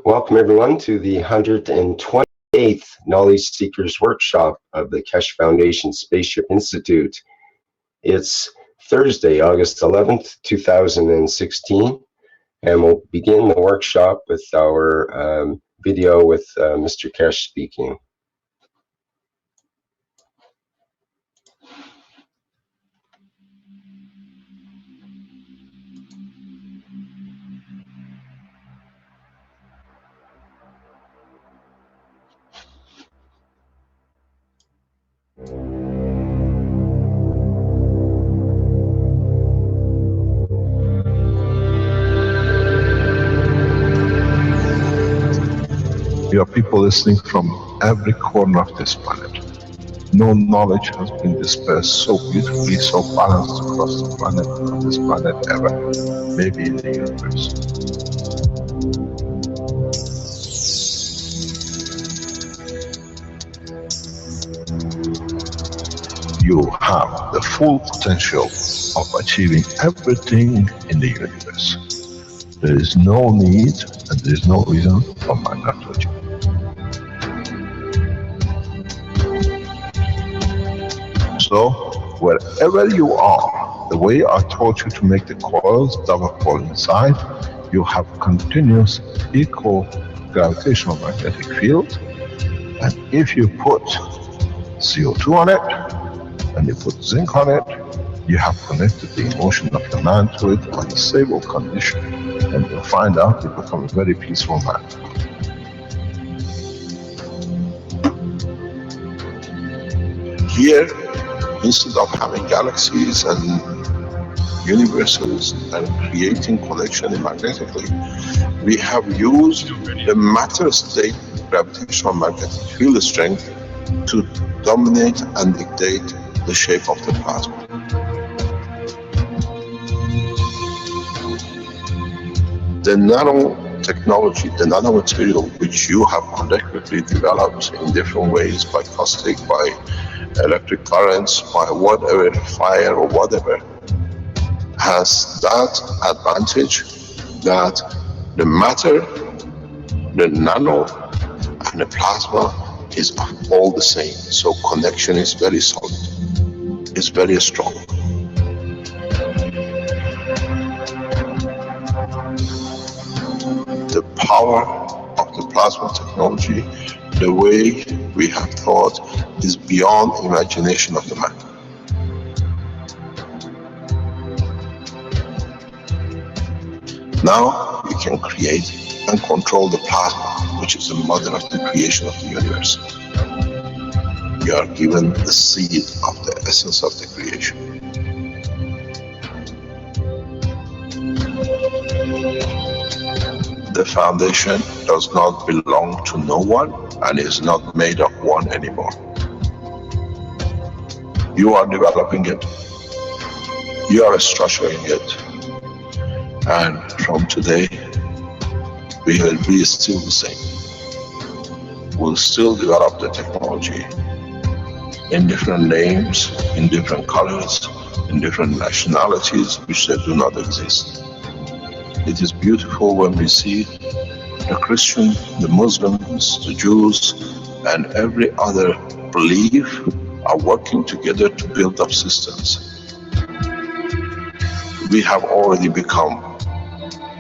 Welcome everyone to the 128th Knowledge Seekers Workshop of the Keshe Foundation Spaceship Institute. It's Thursday, August 11th, 2016, and we'll begin the workshop with our video with Mr. Keshe speaking. You have people listening from every corner of this planet. No knowledge has been dispersed so beautifully, so balanced across the planet, on this planet ever, maybe in the universe. You have the full potential of achieving everything in the universe. There is no need and there is no reason for man not to achieve. So, wherever you are, the way I taught you to make the coils double fall inside, you have continuous equal gravitational magnetic field, and if you put CO2 on it, and you put zinc on it, you have connected the emotion of the man to it on a stable condition, and you'll find out you become a very peaceful man. Here, instead of having galaxies and universes and creating connection magnetically, we have used the matter state gravitational magnetic field strength to dominate and dictate the shape of the plasma. The nanotechnology, the nanomaterial which you have collectively developed in different ways, by caustic, by electric currents, by whatever, fire or whatever, has that advantage that the matter, the nano and the plasma is all the same. So connection is very solid, it's very strong. The power of the plasma technology, the way we have thought, is beyond imagination of the man. Now you can create and control the plasma, which is the mother of the creation of the universe. You are given the seed of the essence of the creation. The foundation does not belong to no one and is not made of one anymore. You are developing it, you are structuring it, and from today we will be still the same. We'll still develop the technology in different names, in different colors, in different nationalities which they do not exist. It is beautiful when we see the Christian, the Muslims, the Jews, and every other belief are working together to build up systems. We have already become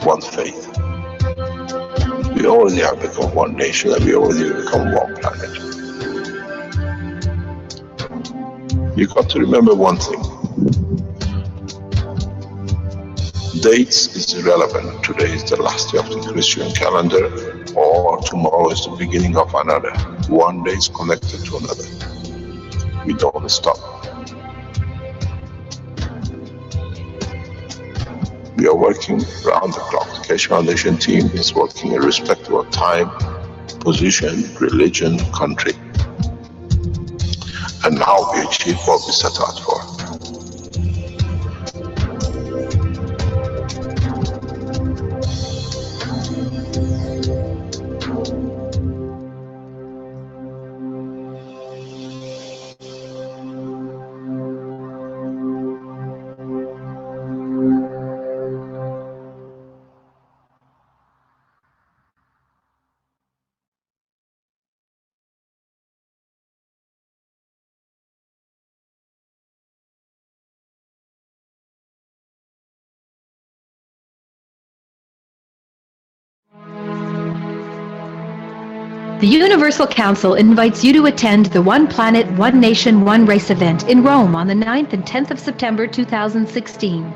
one faith. We already have become one nation, and we already become one planet. You got to remember one thing. Dates is irrelevant. Today is the last day of the Christian calendar, or tomorrow is the beginning of another. One day is connected to another. We don't stop. We are working around the clock. The Keshe Foundation team is working irrespective of time, position, religion, country, and how we achieve what we set out for. The Universal Council invites you to attend the One Planet, One Nation, One Race event in Rome on the 9th and 10th of September 2016.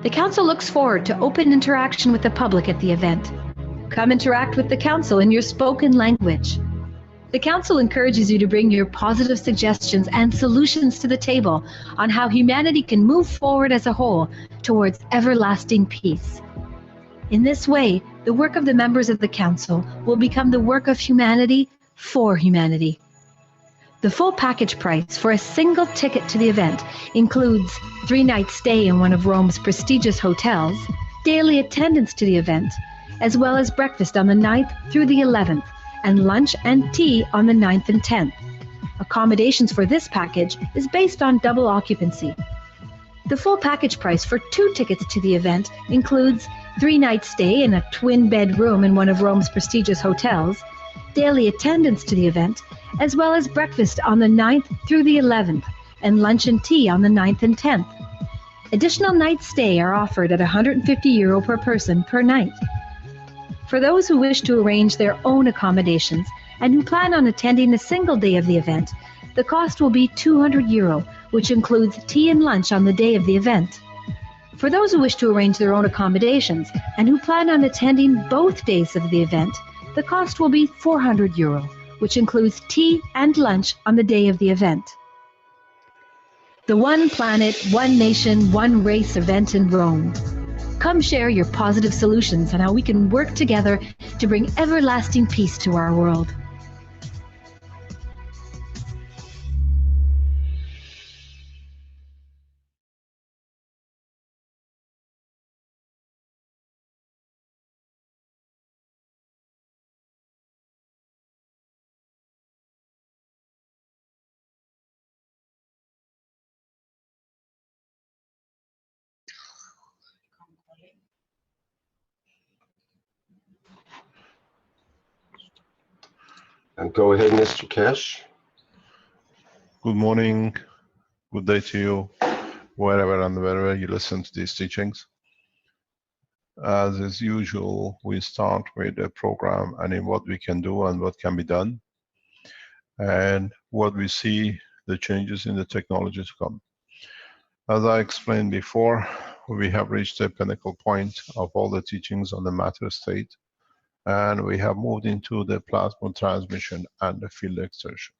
The Council looks forward to open interaction with the public at the event. Come interact with the Council in your spoken language. The Council encourages you to bring your positive suggestions and solutions to the table on how humanity can move forward as a whole towards everlasting peace. In this way, the work of the members of the Council will become the work of humanity for humanity. The full package price for a single ticket to the event includes 3-night stay in one of Rome's prestigious hotels, daily attendance to the event, as well as breakfast on the 9th through the 11th, and lunch and tea on the 9th and 10th. Accommodations for this package is based on double occupancy. The full package price for 2 tickets to the event includes 3-night stay in a twin-bed room in one of Rome's prestigious hotels, daily attendance to the event, as well as breakfast on the 9th through the 11th, and lunch and tea on the 9th and 10th. Additional night stay are offered at €150 per person per night. For those who wish to arrange their own accommodations and who plan on attending a single day of the event, the cost will be €200, which includes tea and lunch on the day of the event. For those who wish to arrange their own accommodations and who plan on attending both days of the event, the cost will be €400, which includes tea and lunch on the day of the event. The One Planet, One Nation, One Race event in Rome. Come share your positive solutions on how we can work together to bring everlasting peace to our world. And go ahead, Mr. Kesh. Good morning, good day to you, wherever and wherever you listen to these teachings. As is usual, we start with a program and in what we can do and what can be done, and what we see the changes in the technology to come. As I explained before, we have reached a pinnacle point of all the teachings on the matter state, and we have moved into the plasma transmission and the field exertion.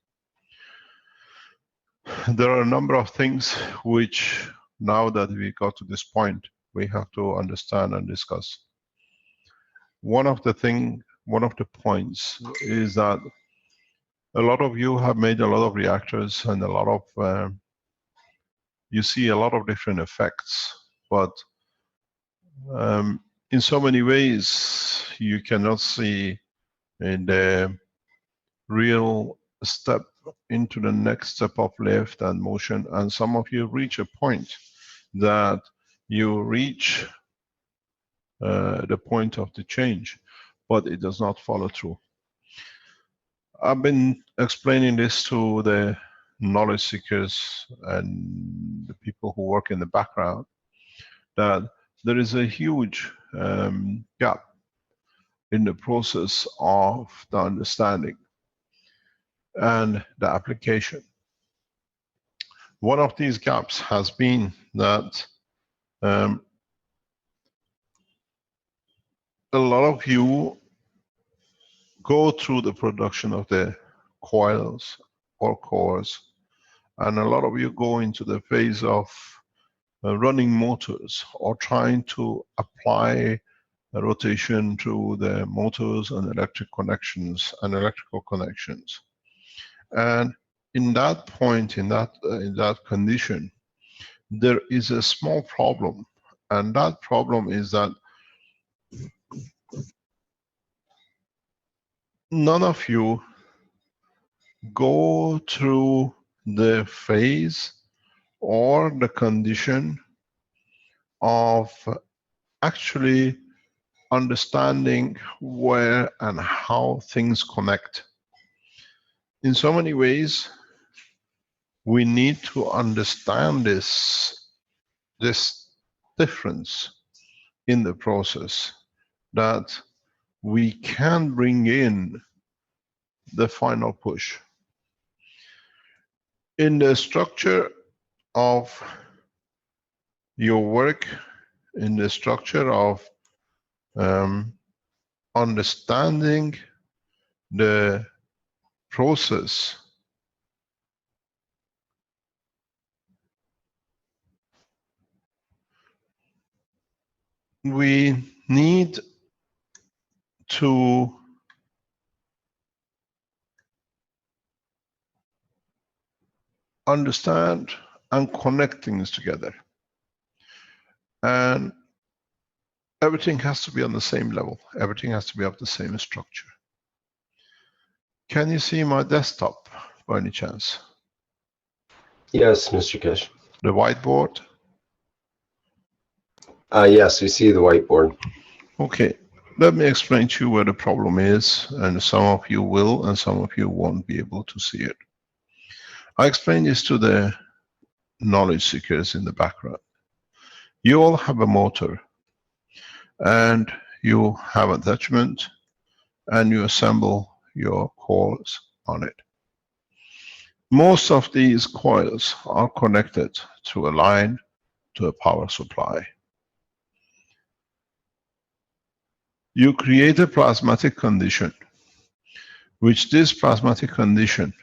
There are a number of things which, now that we got to this point, we have to understand and discuss. One of the points is that a lot of you have made a lot of reactors and a lot of, you see a lot of different effects, but in so many ways, you cannot see in the real step into the next step of lift and motion. And some of you reach a point that you reach the point of the change, but it does not follow through. I've been explaining this to the knowledge seekers and the people who work in the background, that there is a huge gap in the process of the understanding and the application. One of these gaps has been that a lot of you go through the production of the coils or cores, and a lot of you go into the phase of running motors or trying to apply a rotation to the motors and electric connections and electrical connections. And in that point, in that condition, there is a small problem, and that problem is that none of you go through the phase or the condition of actually understanding where and how things connect. In so many ways, we need to understand this difference in the process, that we can bring in the final push. In the structure of your work, in the structure of understanding the process, we need to understand and connect things together. And everything has to be on the same level. Everything has to be of the same structure. Can you see my desktop by any chance? Yes, Mr. Keshe. The whiteboard? Yes, we see the whiteboard. Okay, let me explain to you where the problem is, and some of you will and some of you won't be able to see it. I explained this to the knowledge seekers in the background. You all have a motor, and you have attachment, and you assemble your coils on it. Most of these coils are connected to a line to a power supply. You create a plasmatic condition, which this plasmatic condition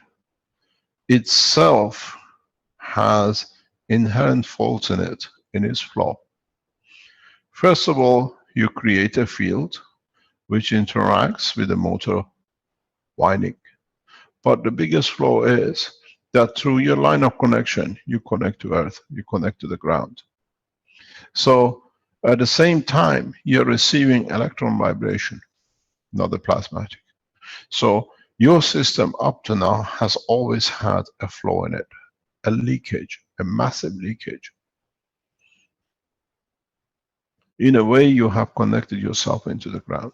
itself has inherent faults in it, in its flow. First of all, you create a field which interacts with the motor winding. But the biggest flaw is that through your line of connection, you connect to earth, you connect to the ground. So at the same time, you're receiving electron vibration, not the plasmatic. So your system up to now has always had a flaw in it, a leakage, a massive leakage. In a way, you have connected yourself into the ground.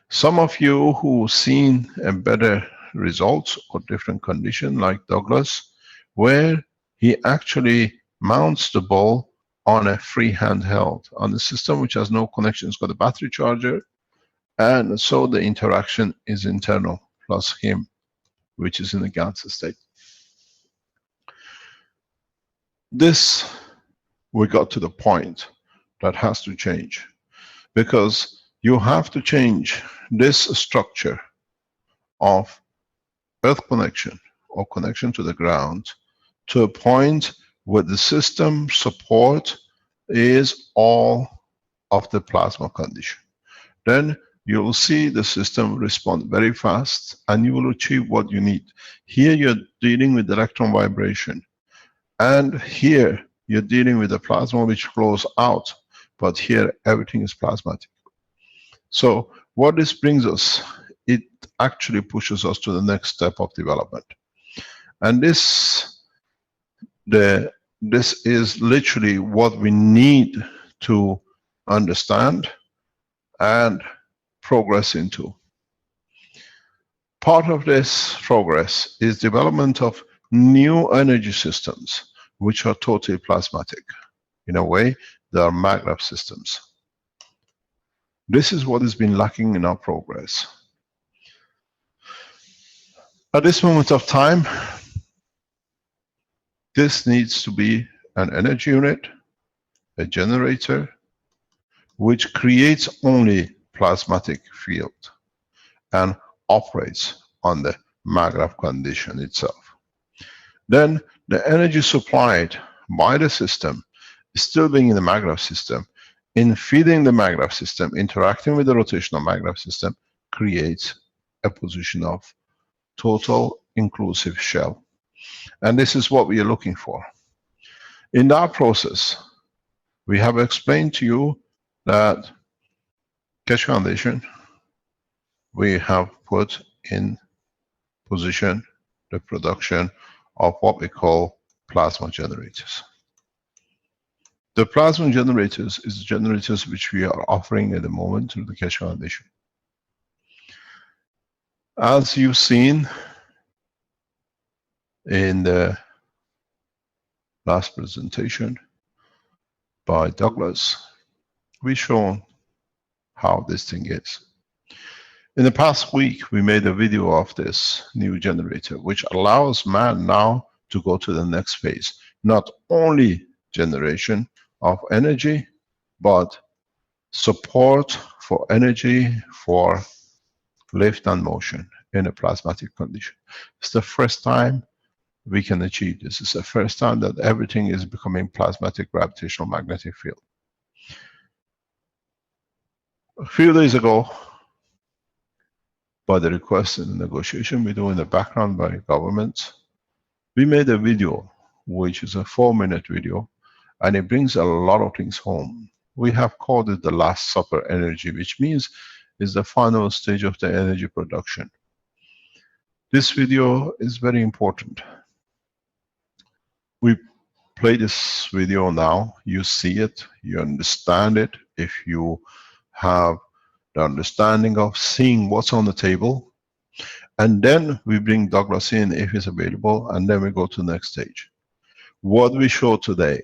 Some of you who've seen a better results or different condition, like Douglas, where he actually mounts the ball on a free handheld, on a system which has no connection. It's got a battery charger, and so the interaction is internal, plus him, which is in the GANS state. This, we got to the point that has to change, because you have to change this structure of earth connection or connection to the ground to a point where the system support is all of the plasma condition. Then you will see the system respond very fast and you will achieve what you need. Here you're dealing with electron vibration, and here you're dealing with the plasma which flows out, but here everything is plasmatic. So what this brings us, it actually pushes us to the next step of development. And this is literally what we need to understand and progress into. Part of this progress is development of new energy systems which are totally plasmatic. In a way, they are maglev systems. This is what has been lacking in our progress. At this moment of time, this needs to be an energy unit, a generator, which creates only plasmatic field and operates on the maglev condition itself. Then the energy supplied by the system is still being in the maglev system. In feeding the maglev system, interacting with the rotational maglev system, creates a position of total inclusive shell. And this is what we are looking for. In that process, we have explained to you that Keshe Foundation, we have put in position the production of what we call plasma generators. The plasma generators is generators which we are offering at the moment through the Keshe Foundation. As you've seen in the last presentation by Douglas, we've shown how this thing is. In the past week, we made a video of this new generator, which allows man now to go to the next phase. Not only generation of energy, but support for energy for lift and motion in a plasmatic condition. It's the first time we can achieve this. It's the first time that everything is becoming plasmatic gravitational magnetic field. A few days ago, by the request and the negotiation we do in the background by governments, we made a video, which is a 4-minute video, and it brings a lot of things home. We have called it the Last Supper energy, which means it's the final stage of the energy production. This video is very important. We play this video now, you see it, you understand it. If you have the understanding of seeing what's on the table, and then we bring Douglas in if he's available, and then we go to the next stage. What we show today,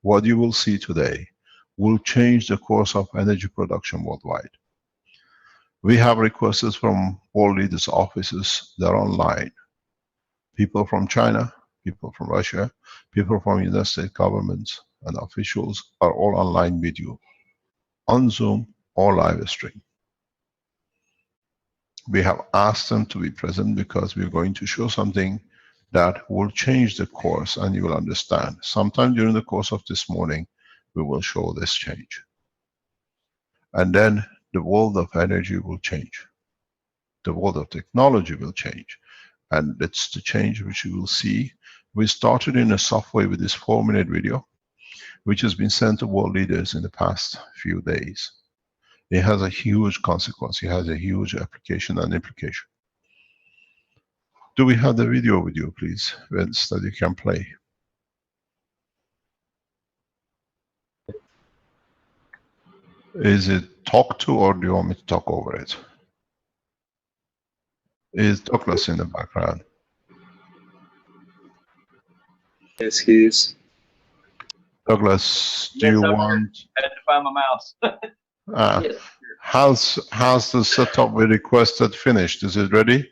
what you will see today, will change the course of energy production worldwide. We have requests from world leaders' offices that are online. People from China, people from Russia, people from United States governments and officials are all online video, on Zoom or live stream. We have asked them to be present because we're going to show something that will change the course, and you will understand. Sometime during the course of this morning, we will show this change. And then the world of energy will change. The world of technology will change. And it's the change which you will see. We started in a soft way with this 4-minute video, which has been sent to world leaders in the past few days. It has a huge consequence. It has a huge application and implication. Do we have the video with you, please, Vince, that you can play? Is it talk to, or do you want me to talk over it? Is Douglas in the background? Yes, he is. Douglas, do Yes, you I'm want... I had to find my mouse. Yes. How's the setup we requested finished? Is it ready?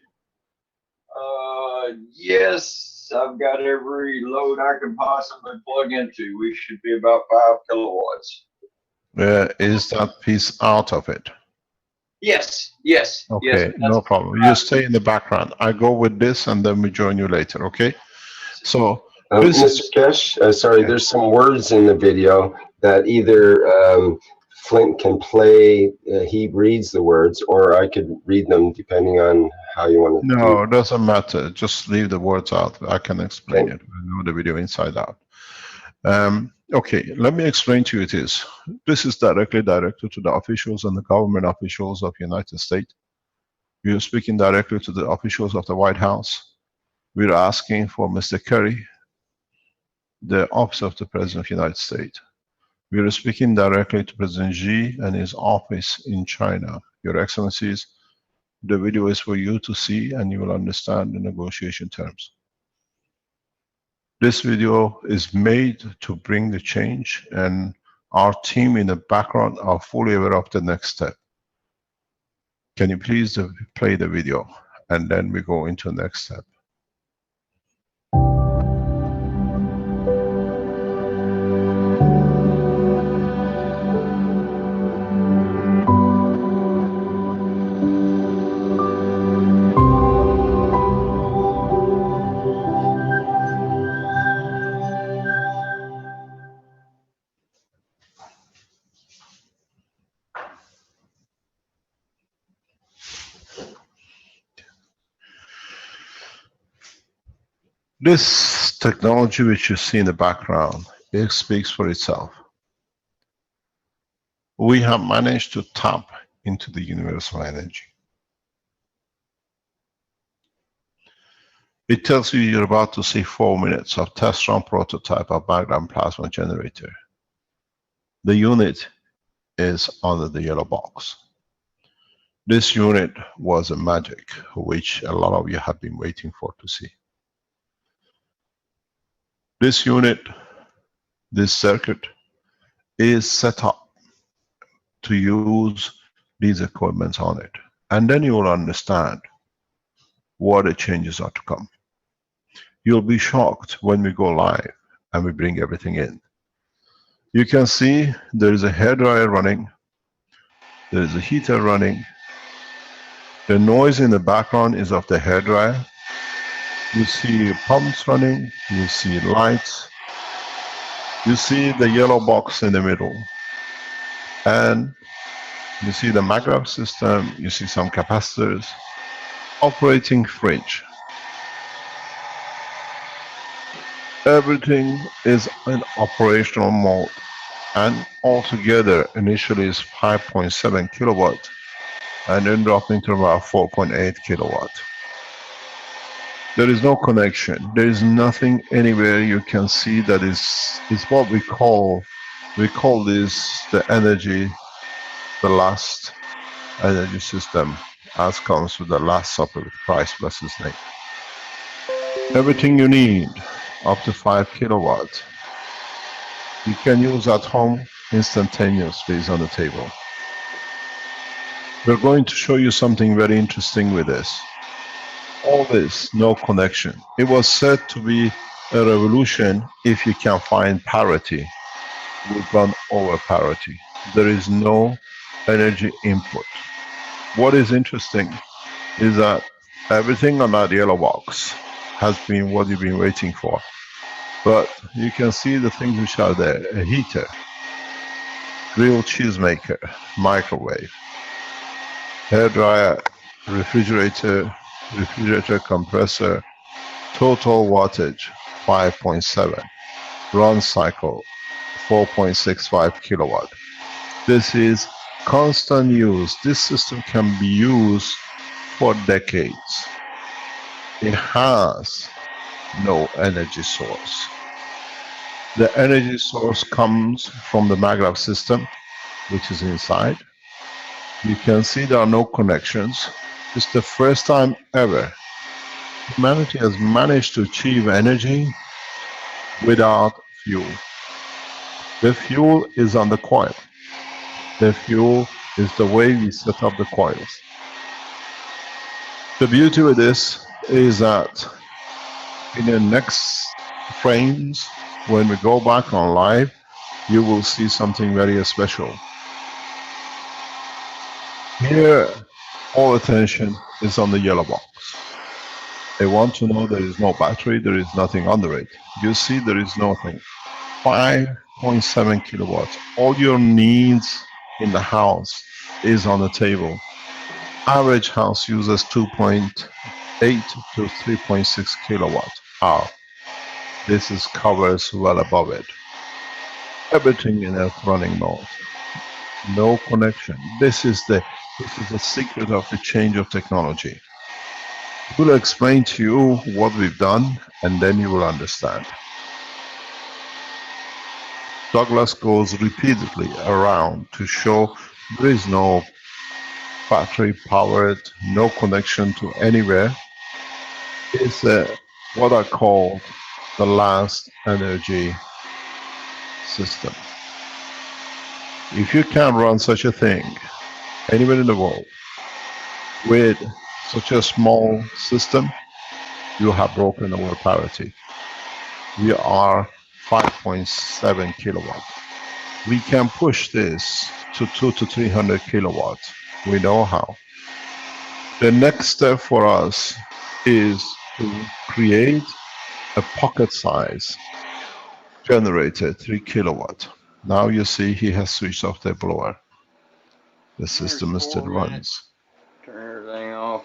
Yes, I've got every load I can possibly plug into. We should be about 5 kilowatts. Is that piece out of it? Yes, yes. Okay, yes, no problem. You stay in the background. I go with this and then we join you later, okay? So, this Mr. is... Keshe, sorry, there's some words in the video that either Flint can play, he reads the words, or I could read them depending on how you want to do No, it. it doesn't matter. Just leave the words out. I can explain Okay. it. I know the video inside out. Okay, let me explain to you it is. This is directly directed to the officials and the government officials of the United States. We are speaking directly to the officials of the White House. We're asking for Mr. Kerry, the Office of the President of the United States. We are speaking directly to President Xi and his office in China. Your Excellencies, the video is for you to see and you will understand the negotiation terms. This video is made to bring the change, and our team in the background are fully aware of the next step. Can you please play the video and then we go into the next step. This technology which you see in the background, it speaks for itself. We have managed to tap into the universal energy. It tells you you're about to see 4 minutes of test run prototype of background plasma generator. The unit is under the yellow box. This unit was a magic which a lot of you have been waiting for to see. This unit, this circuit, is set up to use these equipments on it. and then you will understand what the changes are to come. You'll be shocked when we go live and we bring everything in. You can see there is a hairdryer running, there is a heater running. The noise in the background is of the hairdryer. You see pumps running, you see lights, you see the yellow box in the middle, and you see the maglev system, you see some capacitors, operating fridge. Everything is in operational mode, and altogether initially is 5.7 kilowatt and then dropping to about 4.8 kilowatt. There is no connection. There is nothing anywhere you can see that is what we call this the energy, the last energy system, as comes with the Last Supper with Christ, bless his name. Everything you need up to 5 kilowatt you can use at home instantaneously is on the table. We're going to show you something very interesting with this. All this, no connection. It was said to be a revolution if you can find parity. We've gone over parity. There is no energy input. What is interesting is that everything on that yellow box has been what you've been waiting for. But you can see the things which are there: a heater, grilled cheese maker, microwave, hairdryer, refrigerator compressor, total wattage 5.7, run cycle 4.65 kilowatt. This is constant use. This system can be used for decades. It has no energy source. The energy source comes from the maglev system, which is inside. You can see there are no connections. It's the first time ever humanity has managed to achieve energy without fuel. The fuel is on the coil. The fuel is the way we set up the coils. The beauty with this is that in the next frames, when we go back on live, you will see something very special. Here, all attention is on the yellow box. They want to know there is no battery, there is nothing under it. You see there is nothing. 5.7 kilowatts. All your needs in the house is on the table. Average house uses 2.8 to 3.6 kilowatt hour. This is covers well above it. Everything in a running mode. No connection. This is the secret of the change of technology. We'll explain to you what we've done, and then you will understand. Douglas goes repeatedly around to show there is no battery powered, no connection to anywhere. It's what I call the last energy system. If you can run such a thing anywhere in the world with such a small system, you have broken our parity. We are 5.7 kilowatt. We can push this to 200 to 300 kilowatts. We know how. The next step for us is to create a pocket size generator, 3 kilowatt. Now you see he has switched off the blower. The system still runs. Turn everything off.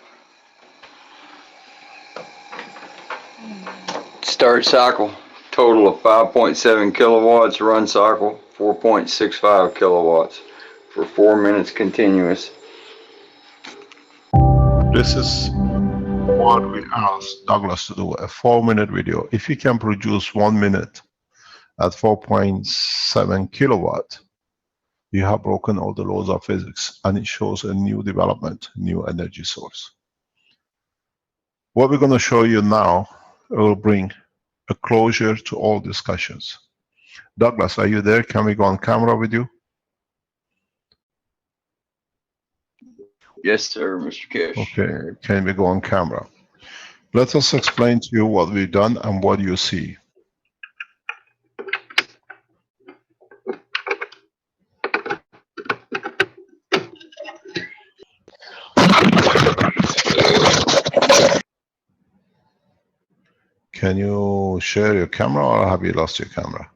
Start cycle, total of 5.7 kilowatts, run cycle 4.65 kilowatts for 4 minutes continuous. This is what we asked Douglas to do, a 4-minute video. If you can produce 1 minute at 4.7 kilowatt, you have broken all the laws of physics, and it shows a new development, new energy source. What we're going to show you now will bring a closure to all discussions. Douglas, are you there? Can we go on camera with you? Yes, sir, Mr. Kish. Okay, can we go on camera? Let us explain to you what we've done and what you see. Can you share your camera or have you lost your camera?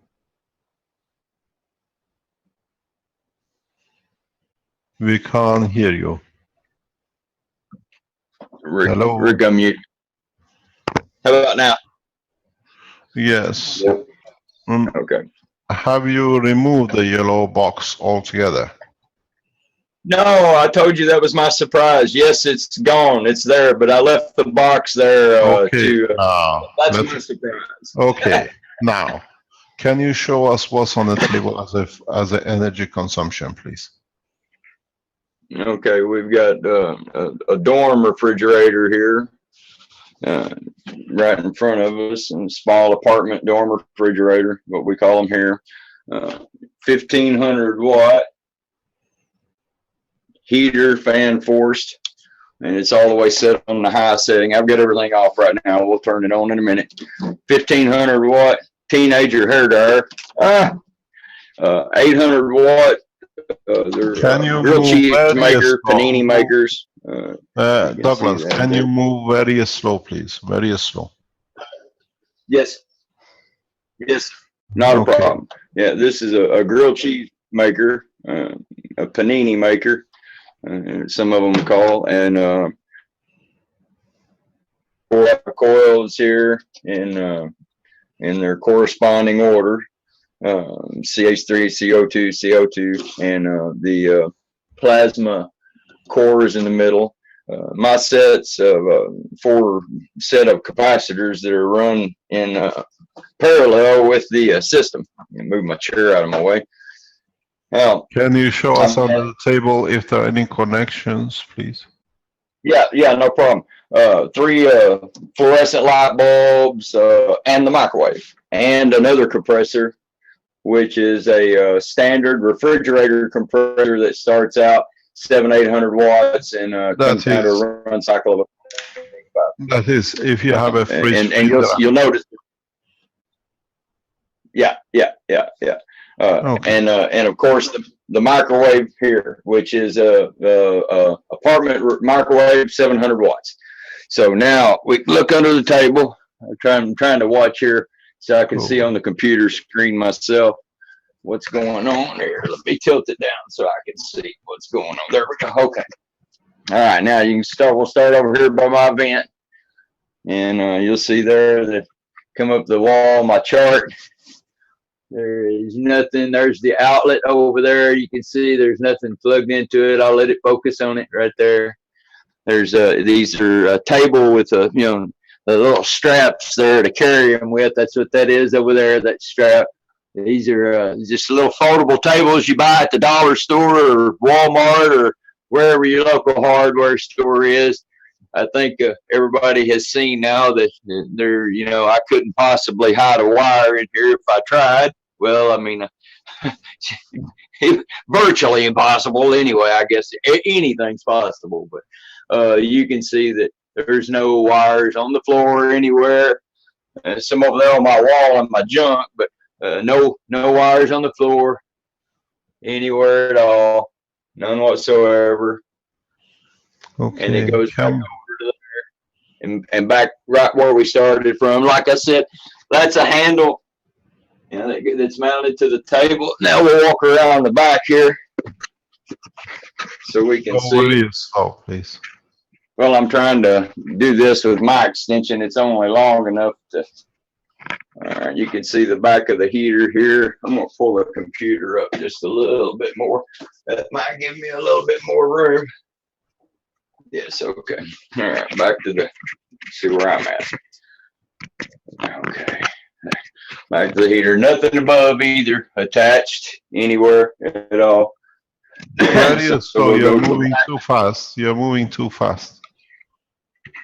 We can't hear you. Hello? Rick, unmute. How about now? Yes. Yep. Okay. Have you removed the yellow box altogether? No, I told you that was my surprise. Yes, it's gone. It's there, but I left the box there Okay. that's let's- my surprise. Okay. Now, can you show us what's on the table as an energy consumption, please? Okay, we've got a dorm refrigerator here, right in front of us, and small apartment dorm refrigerator, what we call them here. 1500 watt heater, fan forced, and it's all the way set on the high setting. I've got everything off right now. We'll turn it on in a minute. 1500 watt teenager hair dryer. 800 watt. They're Can you grilled move cheese very maker, slow? panini makers. Douglas, see that can there. you move very slow, please? Very slow. Yes. Yes. Not Okay. a problem. Yeah, this is a grilled cheese maker, a panini maker, some of them call, and coils here in their corresponding order. CH3, CO2, CO2, and the plasma cores in the middle. My sets of 4 set of capacitors that are run in parallel with the system. Move my chair out of my way. Now, Can you show us I'm- on the table if there are any connections, please? yeah, no problem. 3 fluorescent light bulbs and the microwave, and another compressor, which is a standard refrigerator compressor that starts out 700-800 watts and comes down to is- a run cycle of That is, if you have a fridge and freezer. you'll notice. Yeah. Okay. And of course the microwave here, which is a apartment microwave, 700 watts. So now we look under the table. I'm trying to watch here so I can Cool. see on the computer screen myself what's going on here. Let me tilt it down so I can see what's going on. There we go. Okay. All right, now you can start. We'll start over here by my vent, and you'll see there that come up the wall, my chart. There is nothing. There's the outlet over there. You can see there's nothing plugged into it. I'll let it focus on it right there. There's these are a table with the little straps there to carry them with. That's what that is over there, that strap. These are just little foldable tables you buy at the dollar store or Walmart or wherever your local hardware store is. I think everybody has seen now that I couldn't possibly hide a wire in here if I tried. Well, I mean, virtually impossible anyway. I guess anything's possible, but you can see that there's no wires on the floor anywhere. Some over there on my wall and my junk, but no wires on the floor anywhere at all, none whatsoever. Okay. And it goes back over to there and back right where we started from. Like I said, that's a handle that's mounted to the table. Now we'll walk around the back here so we can see. Very slow, please. Well, I'm trying to do this with my extension. It's only long enough to. All right, you can see the back of the heater here. I'm gonna pull the computer up just a little bit more. That might give me a little bit more room. Yes, okay. All right, back to see where I'm at. Okay. Back to the heater. Nothing above either attached anywhere at all. Very So slow. we'll You're go to the moving back. too fast. You're moving too fast.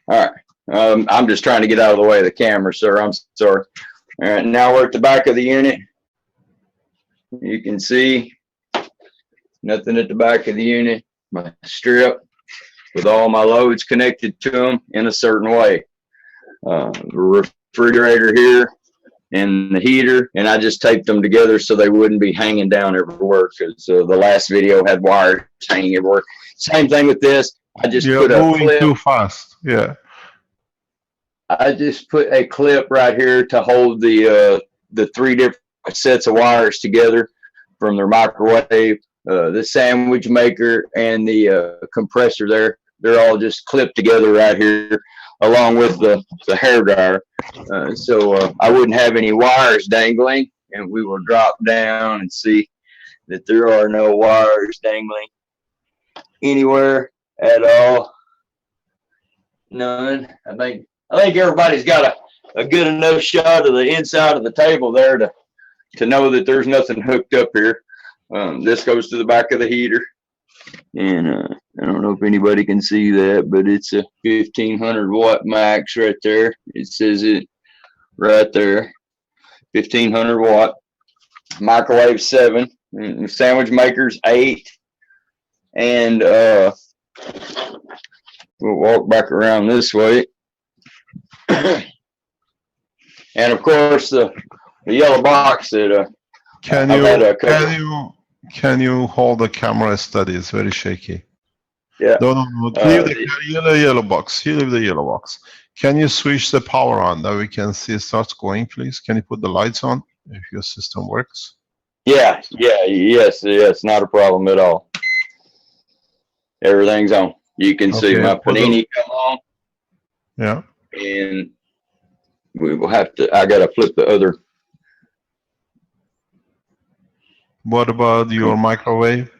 All right. I'm just trying to get out of the way of the camera, sir. I'm sorry. All right, now we're at the back of the unit. You can see nothing at the back of the unit. My strip. with all my loads connected to them in a certain way. Refrigerator here and the heater, and I just taped them together so they wouldn't be hanging down everywhere, because the last video had wires hanging everywhere. Same thing with this. I just You're put a moving clip. too fast. Yeah. I just put a clip right here to hold the 3 different sets of wires together from their microwave, the sandwich maker, and the compressor there. They're all just clipped together right here, along with the hair dryer. So I wouldn't have any wires dangling, and we will drop down and see that there are no wires dangling anywhere at all. None. I think everybody's got a good enough shot of the inside of the table there to know that there's nothing hooked up here. This goes to the back of the heater, and I don't know if anybody can see that, but it's a 1500 watt max right there. It says it right there, 1500 watt. Microwave 7, sandwich makers 8, and we'll walk back around this way. And of course the yellow box that Can you hold the camera steady? It's very shaky. Yeah. No. Leave the yellow box. Leave the yellow box. Can you switch the power on that we can see it starts going, please? Can you put the lights on if your system works? yes, not a problem at all. Everything's on. You can see Okay, my panini come on, Yeah. and we will have to, I gotta flip the other. What about your microwave?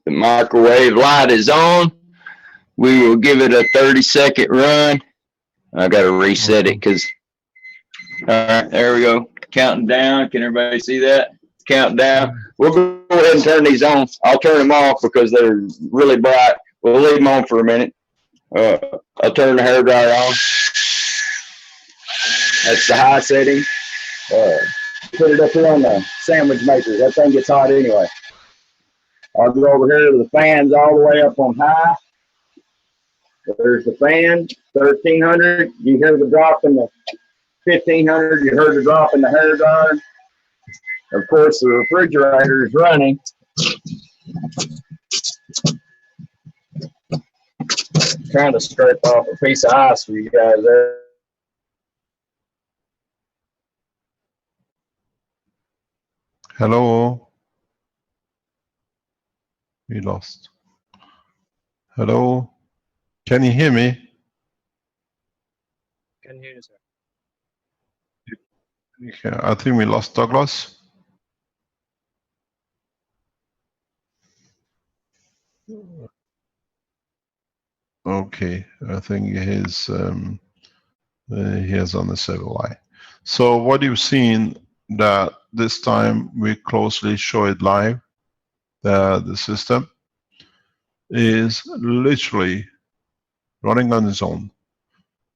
The microwave light is on. We will give it a 30-second run. I got to reset it because, all right, there we go. Counting down. Can everybody see that? Count down. We'll go ahead and turn these on. I'll turn them off because they're really bright. We'll leave them on for a minute. I'll turn the hair dryer on. That's the high setting. Put it up here on the sandwich maker. That thing gets hot anyway. I'll go over here to the fans all the way up on high. There's the fan, 1300. You hear the drop in the 1500. You heard the drop in the hair dryer. Of course, the refrigerator is running. Trying to scrape off a piece of ice for you guys there. Hello? We lost. Hello? Can you hear me? Can hear you, sir. Okay, I think we lost Douglas. Okay, I think he is on the server line. So what you've seen that this time we closely show it live, the system is literally running on its own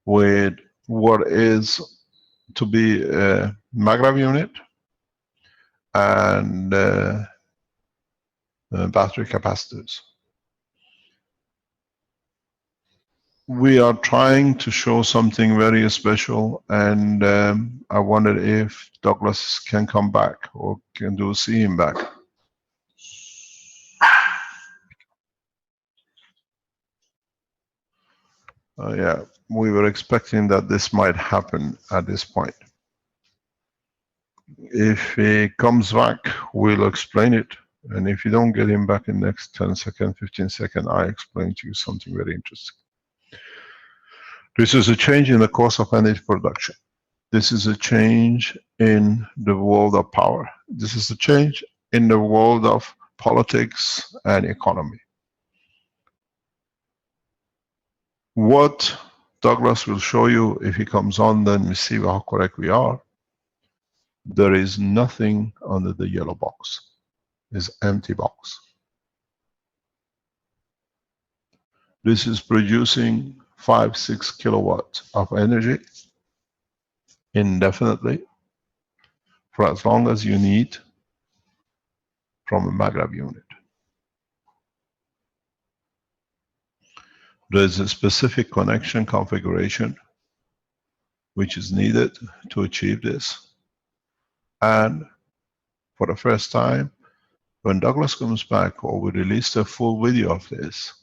with what is to be a maglev unit and battery capacitors. We are trying to show something very special, and I wondered if Douglas can come back or can see him back. Yeah, we were expecting that this might happen at this point. If he comes back, we'll explain it. And if you don't get him back in the next 10 seconds, 15 seconds, I explain to you something very interesting. This is a change in the course of energy production. This is a change in the world of power. This is a change in the world of politics and economy. What Douglas will show you if he comes on, then we see how correct we are. There is nothing under the yellow box. It's empty box. This is producing 5-6 kilowatts of energy indefinitely for as long as you need from a maglev unit. There's a specific connection configuration which is needed to achieve this. And for the first time, when Douglas comes back, or we release a full video of this,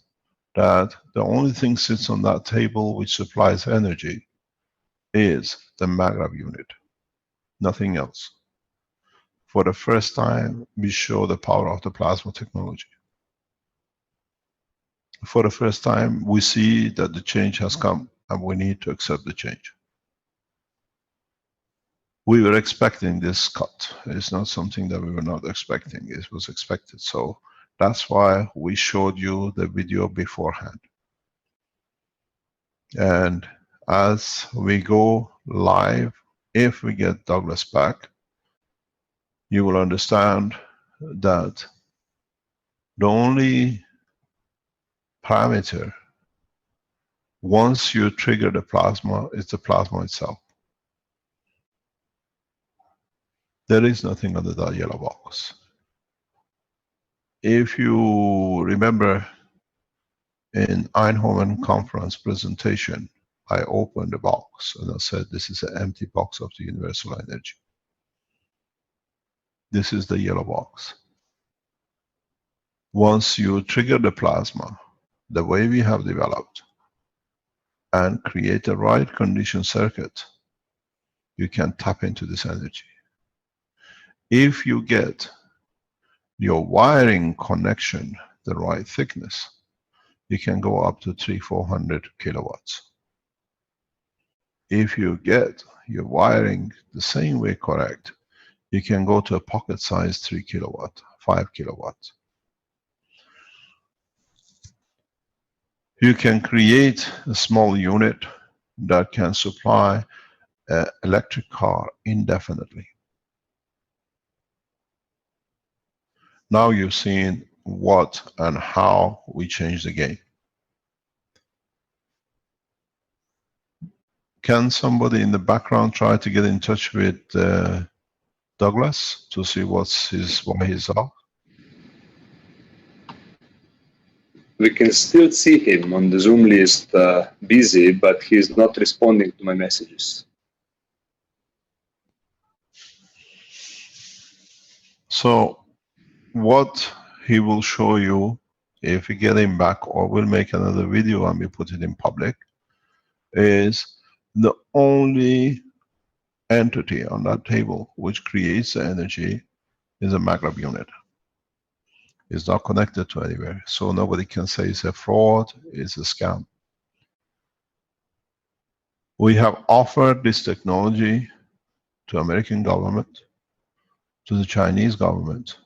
that the only thing sits on that table which supplies energy is the MagRav unit, nothing else. For the first time, we show the power of the plasma technology. For the first time, we see that the change has come and we need to accept the change. We were expecting this cut. It's not something that we were not expecting. It was expected. So that's why we showed you the video beforehand. And as we go live, if we get Douglas back, you will understand that the only parameter once you trigger the plasma is the plasma itself. There is nothing under that yellow box. If you remember in Eindhoven conference presentation, I opened the box and I said, this is an empty box of the universal energy. This is the yellow box. Once you trigger the plasma, the way we have developed, and create the right condition circuit, you can tap into this energy. If you get your wiring connection the right thickness, you can go up to 300-400 kilowatts. If you get your wiring the same way correct, you can go to a pocket size 3 kilowatt, 5 kilowatts. You can create a small unit that can supply an electric car indefinitely. Now you've seen what and how we change the game. Can somebody in the background try to get in touch with Douglas to see why he's off? We can still see him on the Zoom list, busy, but he's not responding to my messages. So what he will show you, if we get him back, or we'll make another video and we put it in public, is the only entity on that table which creates the energy is a MagRav unit. It's not connected to anywhere, so nobody can say it's a fraud, it's a scam. We have offered this technology to American government, to the Chinese government,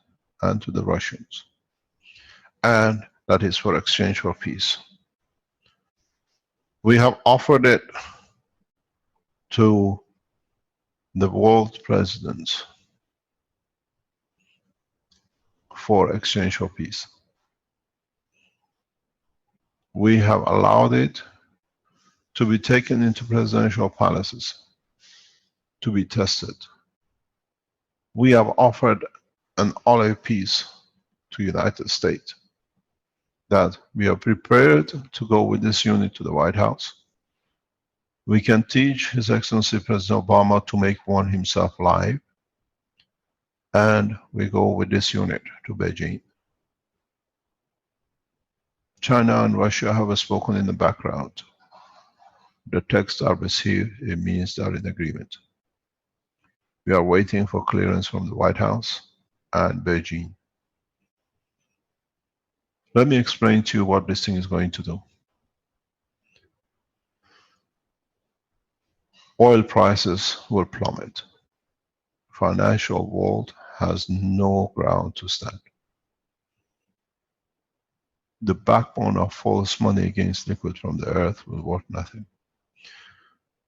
and to the Russians. And that is for exchange for peace. We have offered it to the world presidents for exchange for peace. We have allowed it to be taken into presidential palaces to be tested. We have offered an olive piece to United States that we are prepared to go with this unit to the White House. We can teach His Excellency President Obama to make one himself live, and we go with this unit to Beijing. China and Russia have spoken in the background. The texts are received, it means they are in agreement. We are waiting for clearance from the White House and Beijing. Let me explain to you what this thing is going to do. Oil prices will plummet. Financial world has no ground to stand. The backbone of false money against liquid from the earth will worth nothing.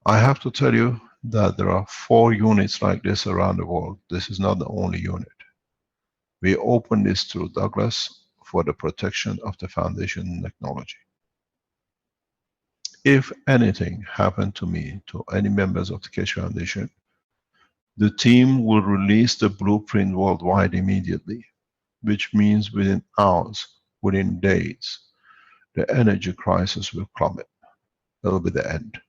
I have to tell you that there are 4 units like this around the world. This is not the only unit. We opened this through Douglas for the protection of the foundation technology. If anything happened to me, to any members of the Keshe Foundation, the team will release the blueprint worldwide immediately, which means within hours, within days. the energy crisis will plummet. That'll be the end.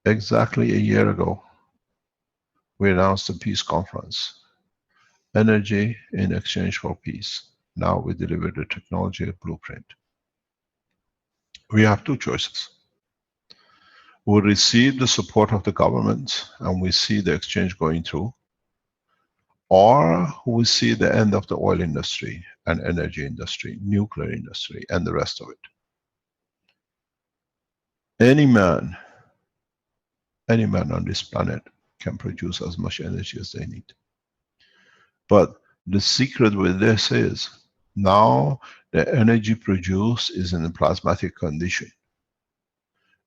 Exactly a year ago, we announced the peace conference. Energy in exchange for peace. Now we deliver the technology blueprint. We have two choices. We receive the support of the government and we see the exchange going through, or we see the end of the oil industry and energy industry, nuclear industry, and the rest of it. Any man on this planet can produce as much energy as they need. But the secret with this is, now the energy produced is in a plasmatic condition.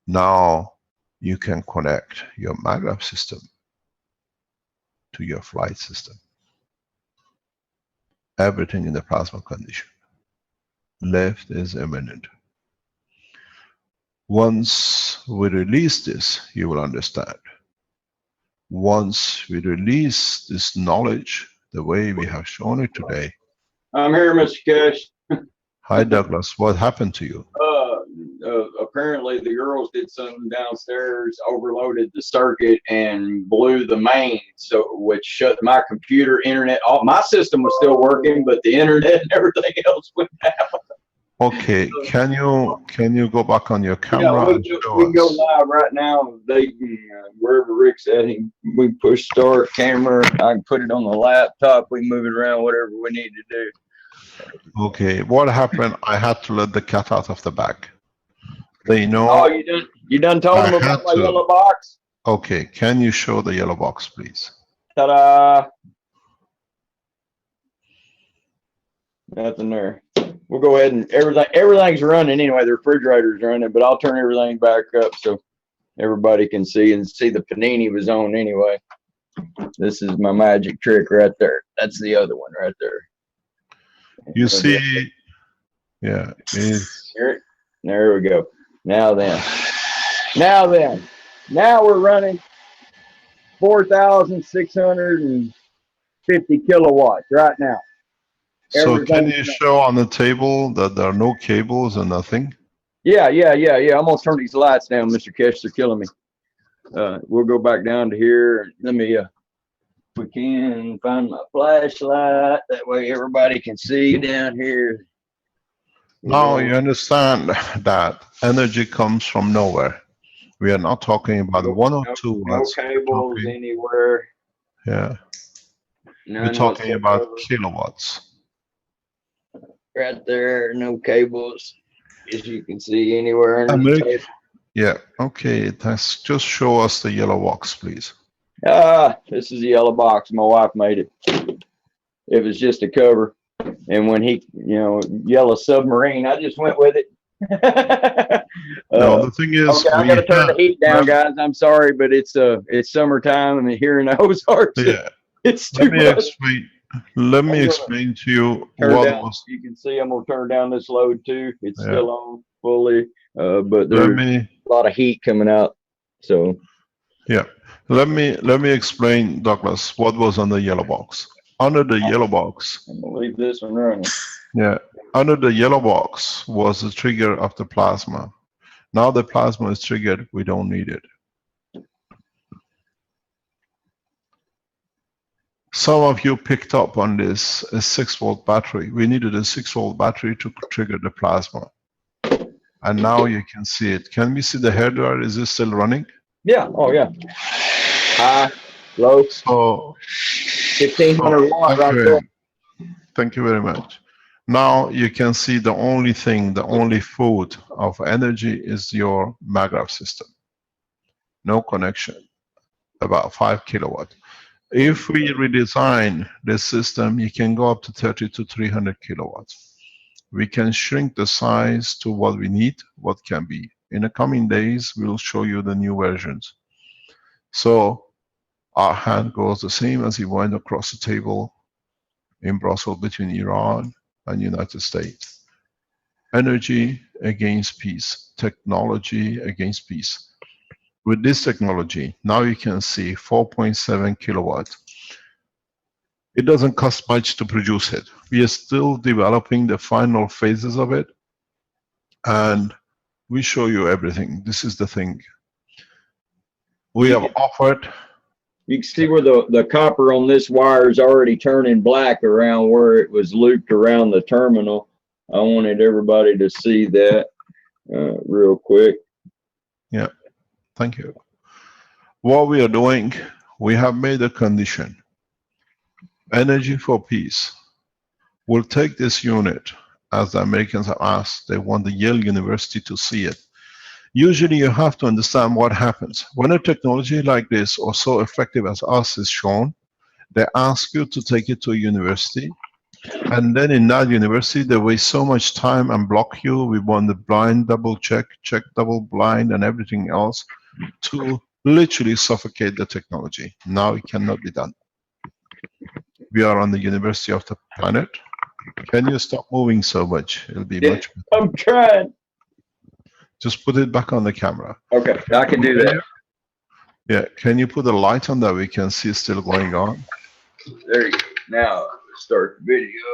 Now you can connect your maglev system to your flight system. Everything in the plasma condition. Lift is imminent. Once we release this, you will understand. Once we release this knowledge, the way we have shown it today. I'm here, Mr. Cash. Hi, Douglas. What happened to you? Apparently the girls did something downstairs, overloaded the circuit and blew the main, so which shut my computer, internet off. My system was still working, but the internet and everything else went down. Okay, can you go back on your camera? Yeah, and show we can go us? live right now. They wherever Rick's at, we push start camera. I can put it on the laptop. We can move it around, whatever we need to do. Okay, what happened? I had to let the cat out of the bag. They know. Oh, you done told I them had about my to. yellow box? Okay, can you show the yellow box, please? Ta-da! Nothing there. We'll go ahead and everything's running anyway. The refrigerator's running, but I'll turn everything back up so everybody can see the panini was on anyway. This is my magic trick right there. That's the other one right there. You see, yeah, There we go. Now we're running 4,650 kilowatts right now. so can you show on the table that there are no cables and nothing? Yeah. I'm gonna turn these lights down, Mr. Kesh. They're killing me. We'll go back down to here. Let me, if we can find my flashlight. That way everybody can see down here. Now you understand that energy comes from nowhere. We are not talking about one or two. No cables anywhere. Yeah, None we're talking about whatsoever. kilowatts. Right there, no cables, as you can see anywhere. Yeah, okay, just show us the yellow box, please. This is the yellow box. My wife made it. It was just a cover. And when he, yellow submarine, I just went with it. No, the thing is, okay, I'm gonna turn the heat down, guys. I'm sorry, but it's summertime and here in the Ozarks. Yeah. It's too much. Let me explain to you what was. You can see I'm gonna turn down this load too. It's still on fully, but there's a lot of heat coming out. So yeah, let me explain, Douglas, what was on the yellow box. Under the yellow box, I'm gonna leave this one running. Yeah, under the yellow box was the trigger of the plasma. Now the plasma is triggered, we don't need it. Some of you picked up on this, a 6-volt battery. We needed a 6-volt battery to trigger the plasma. And now you can see it. Can we see the hairdryer? Is it still running? Yeah, oh yeah. High, low. So 1,500 watts right there. Thank you very much. Now you can see the only food of energy is your maglev system. No connection, about 5 kilowatt. If we redesign the system, you can go up to 30 to 300 kilowatts. We can shrink the size to what we need, what can be. In the coming days, we'll show you the new versions. So our hand goes the same as it went across the table in Brussels between Iran and United States. Energy against peace, technology against peace. With this technology, now you can see 4.7 kilowatt. It doesn't cost much to produce it. We are still developing the final phases of it, and we show you everything. This is the thing. We have offered. You can see where the copper on this wire is already turning black around where it was looped around the terminal. I wanted everybody to see that real quick. Yeah, thank you. What we are doing, we have made a condition. Energy for Peace will take this unit, as the Americans have asked. They want the Yale University to see it. Usually you have to understand what happens. When a technology like this, or so effective as us, is shown, they ask you to take it to a university. And then in that university, they waste so much time and block you. We want the blind double check, check double blind, and everything else to literally suffocate the technology. Now it cannot be done. We are on the University of the Planet. Can you stop moving so much? It'll be much better. I'm trying. Just put it back on the camera. Okay, I can do that. Yeah, can you put a light on that we can see still going on? There you go. Now start the video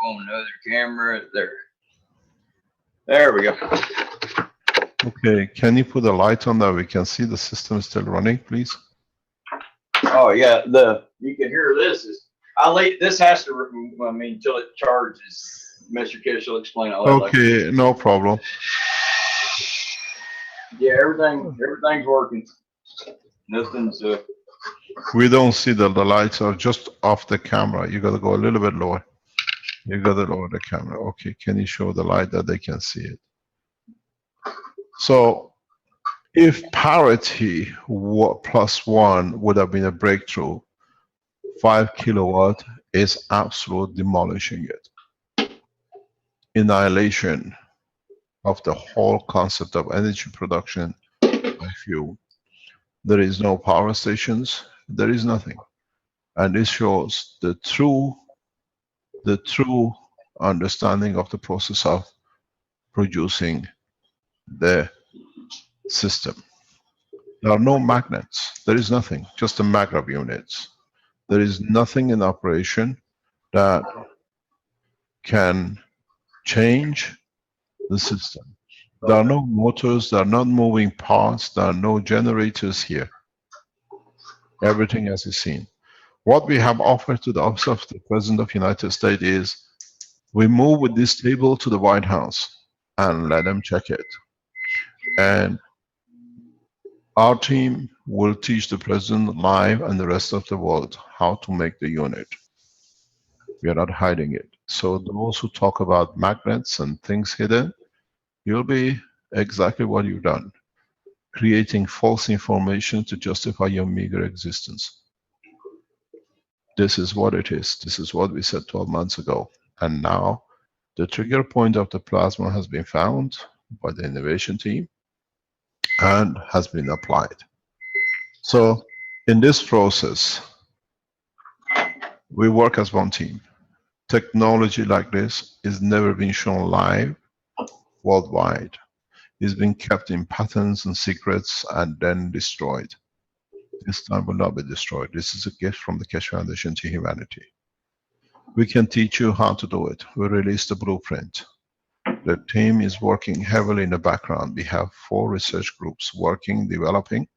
on another camera. There we go. Okay, can you put a light on that we can see the system is still running, please? Oh yeah, you can hear this is. This has to. I mean, until it charges. Mr. Kish will explain all that. Okay, no problem. Yeah, everything's working. Nothing's. We don't see the lights are just off the camera. You got to go a little bit lower. You got to lower the camera. Okay, can you show the light that they can see it? So, if parity +1 would have been a breakthrough, 5 kilowatt is absolute demolishing it. Annihilation of the whole concept of energy production by fuel. There is no power stations, there is nothing. And this shows the true understanding of the process of producing the system. There are no magnets, there is nothing, just the maggrav units. There is nothing in operation that can change the system. There are no motors, there are not moving parts, there are no generators here. Everything as is seen. What we have offered to the Office of the President of the United States is, we move with this table to the White House and let them check it. And our team will teach the President live and the rest of the world how to make the unit. We are not hiding it. So those who talk about magnets and things hidden, you'll be exactly what you've done. Creating false information to justify your meager existence. This is what it is. This is what we said 12 months ago. And now the trigger point of the plasma has been found by the innovation team and has been applied. So in this process, we work as one team. Technology like this is never been shown live worldwide. It's been kept in patents and secrets and then destroyed. This time will not be destroyed. This is a gift from the Keshe Foundation to humanity. We can teach you how to do it. We released the blueprint. The team is working heavily in the background. We have 4 research groups working, developing,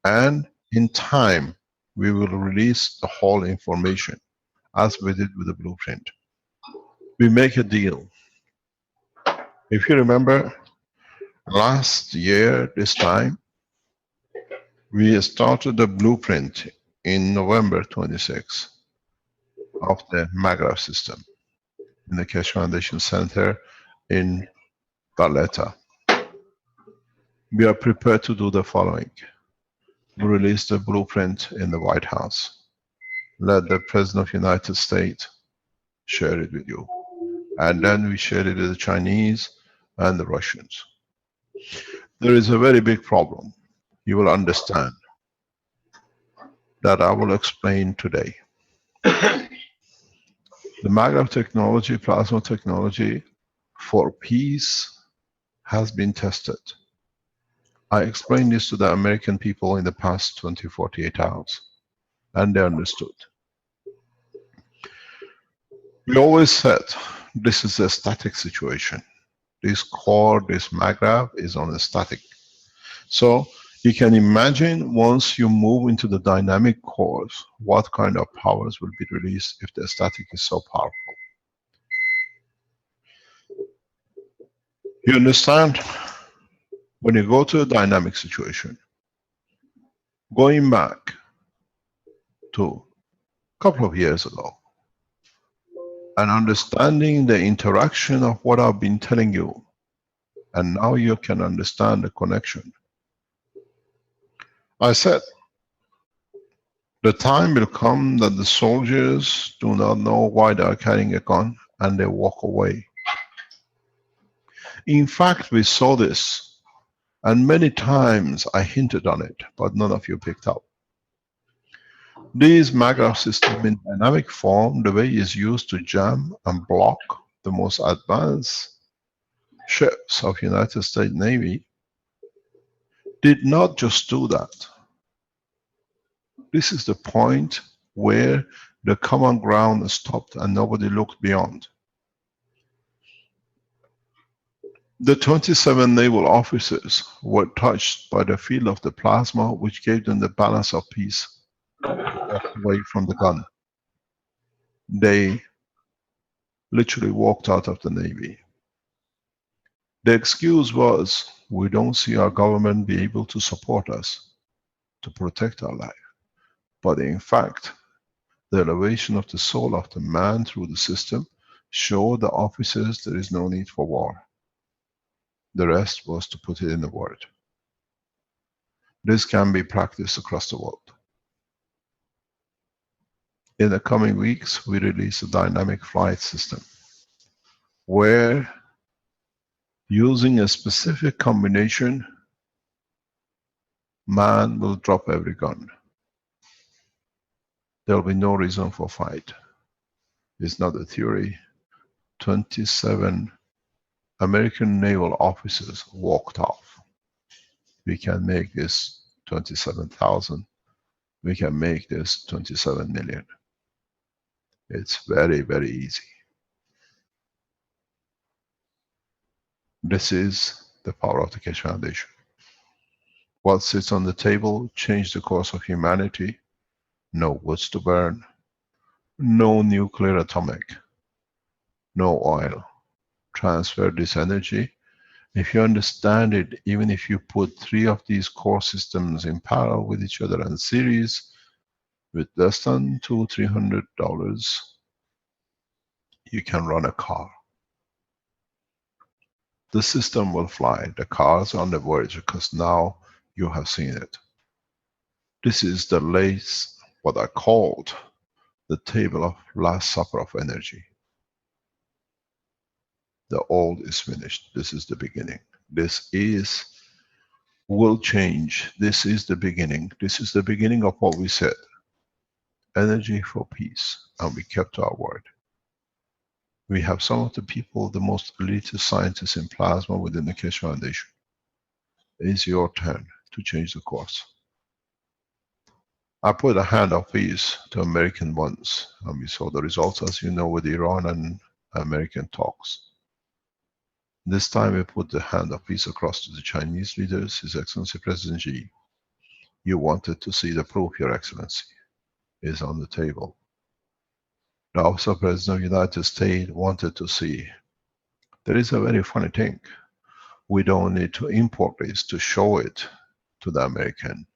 and in time, we will release the whole information as we did with the blueprint. We make a deal. If you remember, last year, this time, we started the blueprint in November 26 of the maggrav system in the Keshe Foundation Center in Valletta. We are prepared to do the following. We release the blueprint in the White House. Let the President of the United States share it with you. And then we share it with the Chinese and the Russians. There is a very big problem. You will understand that I will explain today. The maggrav technology, plasma technology for peace has been tested. I explained this to the American people in the past 48 hours, and they understood. We always said this is a static situation. This core, this maggrav is on a static. So you can imagine once you move into the dynamic cores, what kind of powers will be released if the static is so powerful. You understand? When you go to a dynamic situation, going back to a couple of years ago, and understanding the interaction of what I've been telling you, and now you can understand the connection. I said, the time will come that the soldiers do not know why they are carrying a gun and they walk away. In fact, we saw this, and many times I hinted on it, but none of you picked up. This maggrav system in dynamic form, the way it's used to jam and block the most advanced ships of United States Navy, did not just do that. This is the point where the common ground stopped and nobody looked beyond. The 27 naval officers were touched by the field of the plasma, which gave them the balance of peace. Walked away from the gun. They literally walked out of the Navy. The excuse was, we don't see our government be able to support us, to protect our life. But in fact, the elevation of the soul of the man through the system showed the officers there is no need for war. The rest was to put it in a word. This can be practiced across the world. In the coming weeks, we release a dynamic flight system where, using a specific combination, man will drop every gun. There will be no reason for fight. It's not a theory. 27 American naval officers walked off. We can make this 27,000. We can make this 27 million. It's very, very easy. This is the power of the Keshe Foundation. What sits on the table changed the course of humanity. No woods to burn, no nuclear atomic, no oil. Transfer this energy. If you understand it, even if you put 3 of these core systems in parallel with each other in series, with less than $200-300, you can run a car. The system will fly. The cars are on the verge because now you have seen it. This is the latest, what I called the table of last supper of energy. The old is finished. This is the beginning. This will change. This is the beginning. This is the beginning of what we said. Energy for peace. And we kept our word. We have some of the people, the most elite scientists in plasma within the Keshe Foundation. It's your turn to change the course. I put a hand of peace to American ones, and we saw the results, as you know, with Iran and American talks. This time we put the hand of peace across to the Chinese leaders, His Excellency President Xi. You wanted to see the proof, Your Excellency, is on the table. The Office of President of the United States wanted to see. There is a very funny thing. We don't need to import this to show it to the American.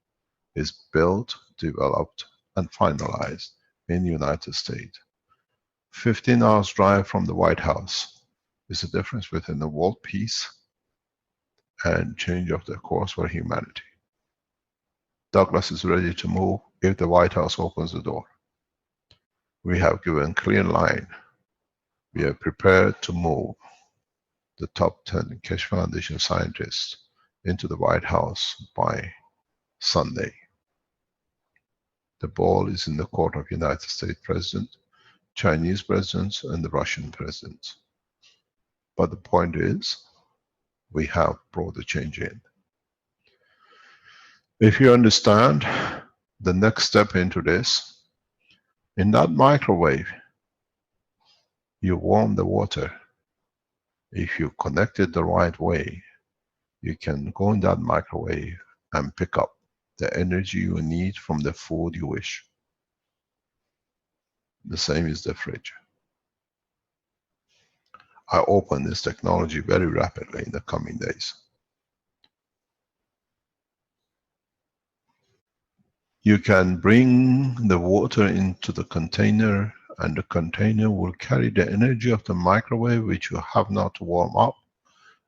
It's built, developed, and finalized in the United States. 15 hours drive from the White House. Is the difference between the world peace and change of the course for humanity. Douglas is ready to move if the White House opens the door. We have given clear line. We are prepared to move the top 10 Keshe Foundation scientists into the White House by Sunday. The ball is in the court of United States President, Chinese presidents, and the Russian presidents. But the point is, we have brought the change in. If you understand the next step into this, in that microwave, You warm the water. If you connect it the right way, you can go in that microwave and pick up the energy you need from the food you wish. The same is the fridge. I open this technology very rapidly in the coming days. You can bring the water into the container, and the container will carry the energy of the microwave, which you have not warmed up.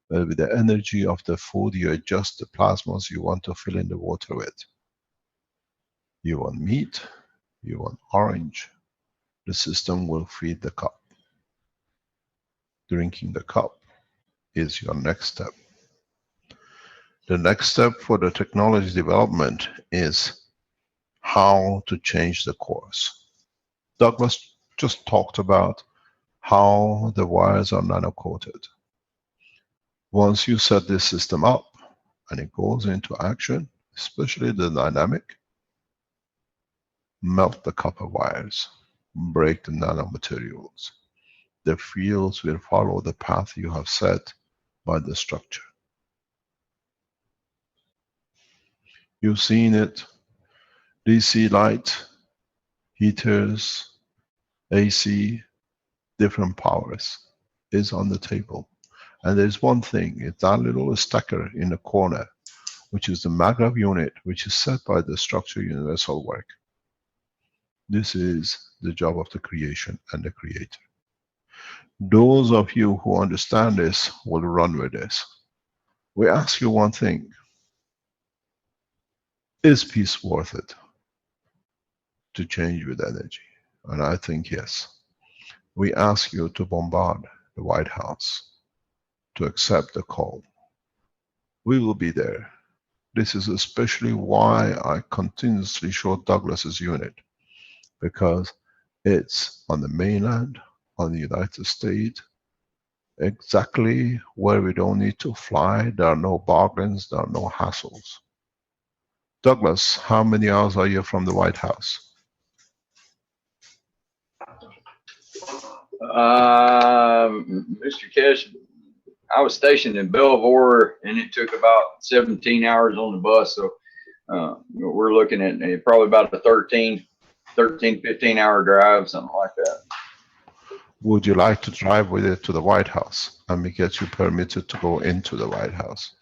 With the energy of the food, you adjust the plasmas you want to fill in the water with. You want meat, you want orange, the system will feed the cup. Drinking the cup is your next step. The next step for the technology development is how to change the course. Douglas just talked about how the wires are nano-coated. Once you set this system up and it goes into action, especially the dynamic, melt the copper wires, break the nanomaterials. The fields will follow the path you have set by the structure. You've seen it. DC light, heaters, AC, different powers is on the table. And there's one thing, it's that little stacker in the corner, which is the MAGRAV unit, which is set by the Structure Universal Work. This is the job of the creation and the creator. Those of you who understand this will run with this. We ask you one thing. Is peace worth it to change with energy? And I think yes. We ask you to bombard the White House, to accept the call. We will be there. This is especially why I continuously show Douglas's unit, because it's on the mainland, on the United States, exactly where we don't need to fly. There are no bargains, there are no hassles. Douglas, how many hours are you from the White House? Mr. Keshe, I was stationed in Belvoir, and it took about 17 hours on the bus. So we're looking at probably about a 13, 15 hour drive, something like that. Would you like to drive with it to the White House and we get you permitted to go into the White House?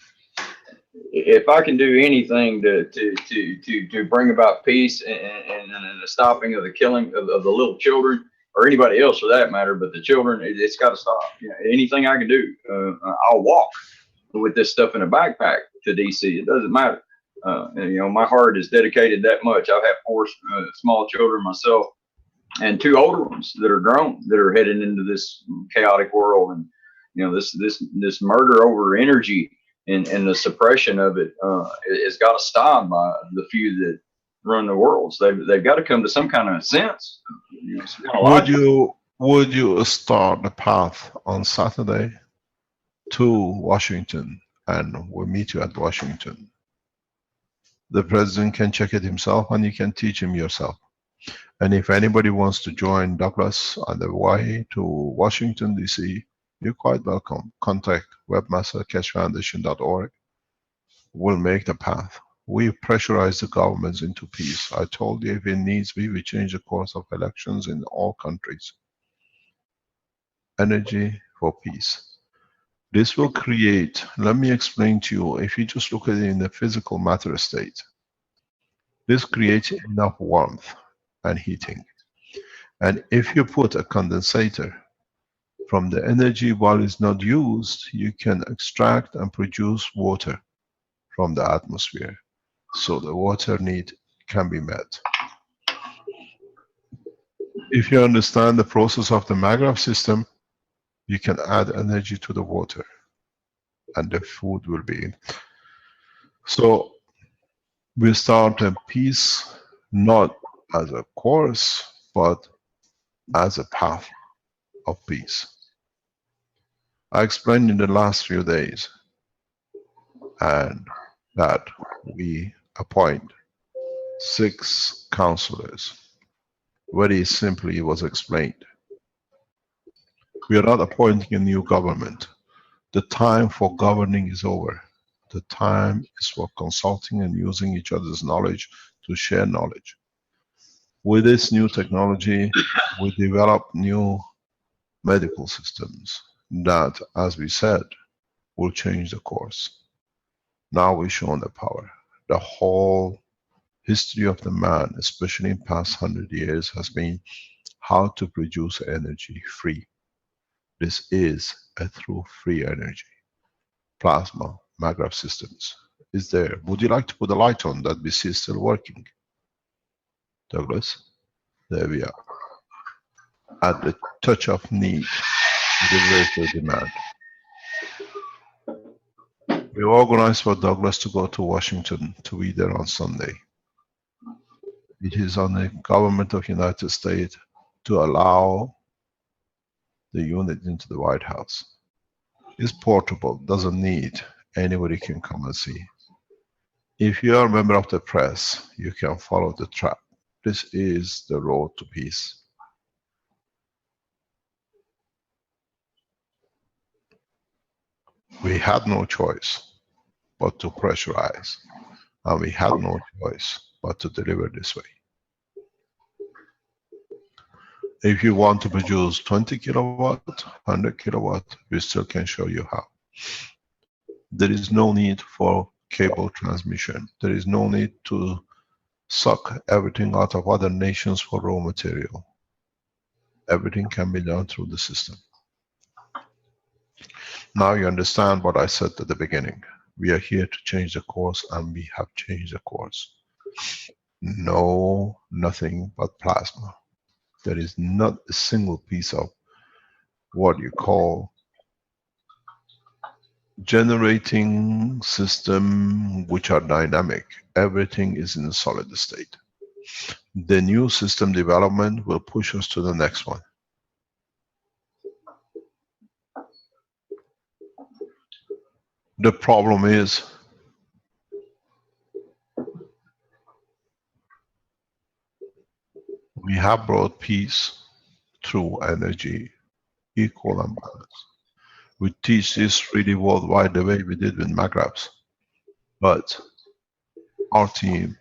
If I can do anything to bring about peace and the stopping of the killing of the little children, or anybody else for that matter, but the children, it's got to stop. You know, anything I can do, I'll walk with this stuff in a backpack to DC. It doesn't matter. And, you know, my heart is dedicated that much. I've had 4 small children myself, and 2 older ones that are grown, that are heading into this chaotic world. And, you know, this murder over energy and the suppression of it has got to stop by the few that run the world. So they've got to come to some kind of sense. You know, some kind of logic. Would you start the path on Saturday to Washington, and we'll meet you at Washington? The president can check it himself, and you can teach him yourself. And if anybody wants to join Douglas on the way to Washington, DC, you're quite welcome. Contact webmasterkeshefoundation.org. We'll make the path. We pressurize the governments into peace. I told you, if it needs be, we change the course of elections in all countries. Energy for peace. This will create, let me explain to you, if you just look at it in the physical matter state, this creates enough warmth and heating. And if you put a condensator from the energy while it's not used, you can extract and produce water from the atmosphere. So the water need can be met. If you understand the process of the MAGRAV system, you can add energy to the water and the food will be in. So we start a peace not as a course, but as a path of peace. I explained in the last few days, and that we appoint 6 counselors. Very simply, it was explained. We are not appointing a new government. The time for governing is over. The time is for consulting and using each other's knowledge to share knowledge. With this new technology, we develop new medical systems that, as we said, will change the course. Now we've shown the power. The whole history of the man, especially in the past 100 years, has been how to produce energy free. This is a true free energy. Plasma, Magrav systems is there. Would you like to put a light on that we see still working? Douglas, there we are. At the touch of need, there is the demand. We organized for Douglas to go to Washington to be there on Sunday. It is on the government of the United States to allow the unit into the White House. It's portable, doesn't need, anybody can come and see. If you are a member of the press, you can follow the track. This is the road to peace. We had no choice but to pressurize, and we had no choice but to deliver this way. If you want to produce 20 kilowatt, 100 kilowatt, we still can show you how. There is no need for cable transmission. There is no need to suck everything out of other nations for raw material. Everything can be done through the system. Now you understand what I said at the beginning. We are here to change the course, and we have changed the course. No, nothing but plasma. There is not a single piece of what you call generating system which are dynamic. Everything is in a solid state. The new system development will push us to the next one. The problem is we have brought peace through energy, equal and balanced. We teach this really worldwide the way we did with Magravs. But our team,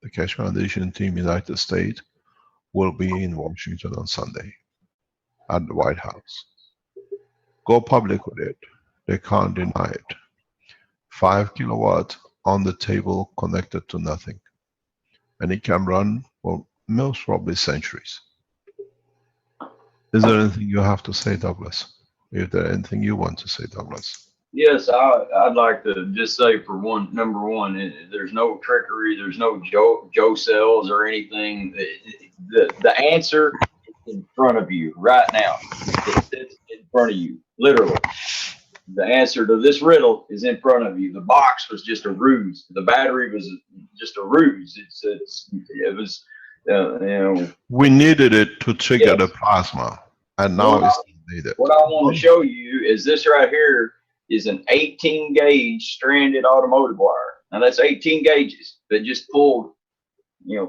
the Keshe Foundation team, United States, will be in Washington on Sunday at the White House. Go public with it. They can't deny it. 5 kilowatt on the table connected to nothing. And it can run for most probably centuries. Is there anything you have to say, Douglas? Is there anything you want to say, Douglas? Yes, I'd like to just say for number one, there's no trickery, there's no Joe cells or anything. The answer is in front of you right now. It sits in front of you, literally. The answer to this riddle is in front of you. The box was just a ruse. The battery was just a ruse. It was, you know. We needed it to trigger the plasma, and now it's needed. What I want to show you is this right here is an 18 gauge stranded automotive wire. Now that's 18 gauges that just pulled,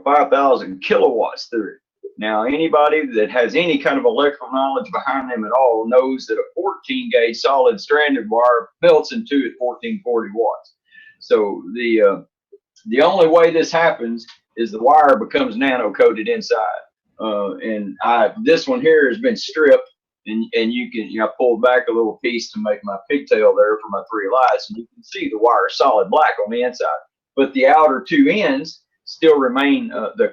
5,000 kilowatts through it. Now, anybody that has any kind of electrical knowledge behind them at all knows that a 14 gauge solid stranded wire melts into it 1440 watts. So the only way this happens is the wire becomes nano coated inside. This one here has been stripped, and you can, I pulled back a little piece to make my pigtail there for my 3 lights, and you can see the wire solid black on the inside. But the outer 2 ends still remain the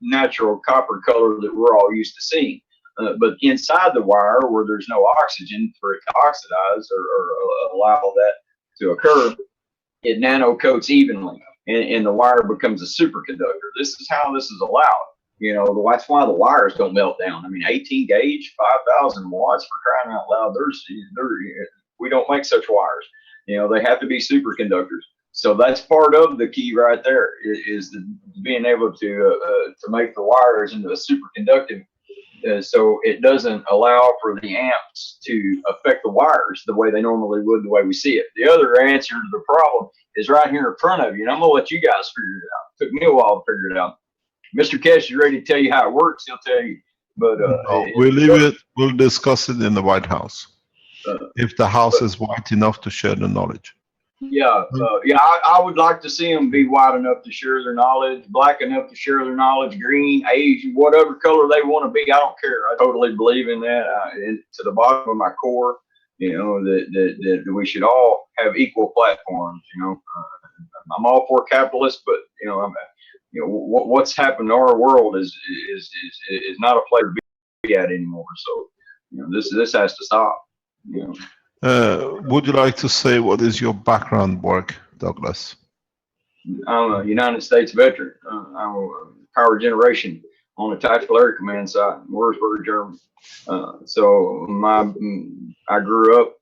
natural copper color that we're all used to seeing. But inside the wire, where there's no oxygen for it to oxidize or allow that to occur, it nano coats evenly, and the wire becomes a superconductor. This is how this is allowed. That's why the wires don't melt down. I mean, 18 gauge, 5,000 watts, for crying out loud. We don't make such wires. They have to be superconductors. So that's part of the key right there, is being able to make the wires into a superconductive, so it doesn't allow for the amps to affect the wires the way they normally would, the way we see it. The other answer to the problem is right here in front of you, and I'm going to let you guys figure it out. It took me a while to figure it out. Mr. Keshe is ready to tell you how it works. He'll tell you but No, we'll leave it, we'll discuss it in the White House. If the House is white enough to share the knowledge. Yeah, I would like to see them be white enough to share their knowledge, black enough to share their knowledge, green, Asian, whatever color they want to be. I don't care. I totally believe in that. To the bottom of my core, you know, that we should all have equal platforms. You know, I'm all for capitalists, but you know, what's happened to our world is not a place to be at anymore. So, you know, this has to stop. You know. Would you like to say what is your background work, Douglas? I'm a United States veteran. I'm a power generation on a tactical air command site in Würzburg, Germany. So I grew up,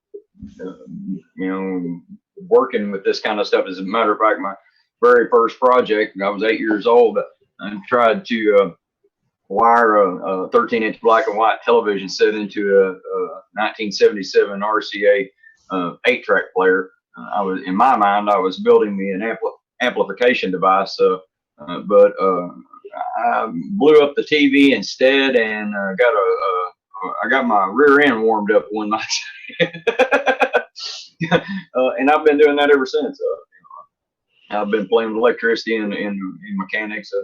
you know, working with this kind of stuff. As a matter of fact, my very first project, I was 8 years old. I tried to wire a 13-inch black and white television set into a 1977 RCA 8-track player. I was, in my mind, I was building me an amplification device, but I blew up the TV instead, and I got my rear end warmed up one night, and I've been doing that ever since. I've been playing with electricity and mechanics.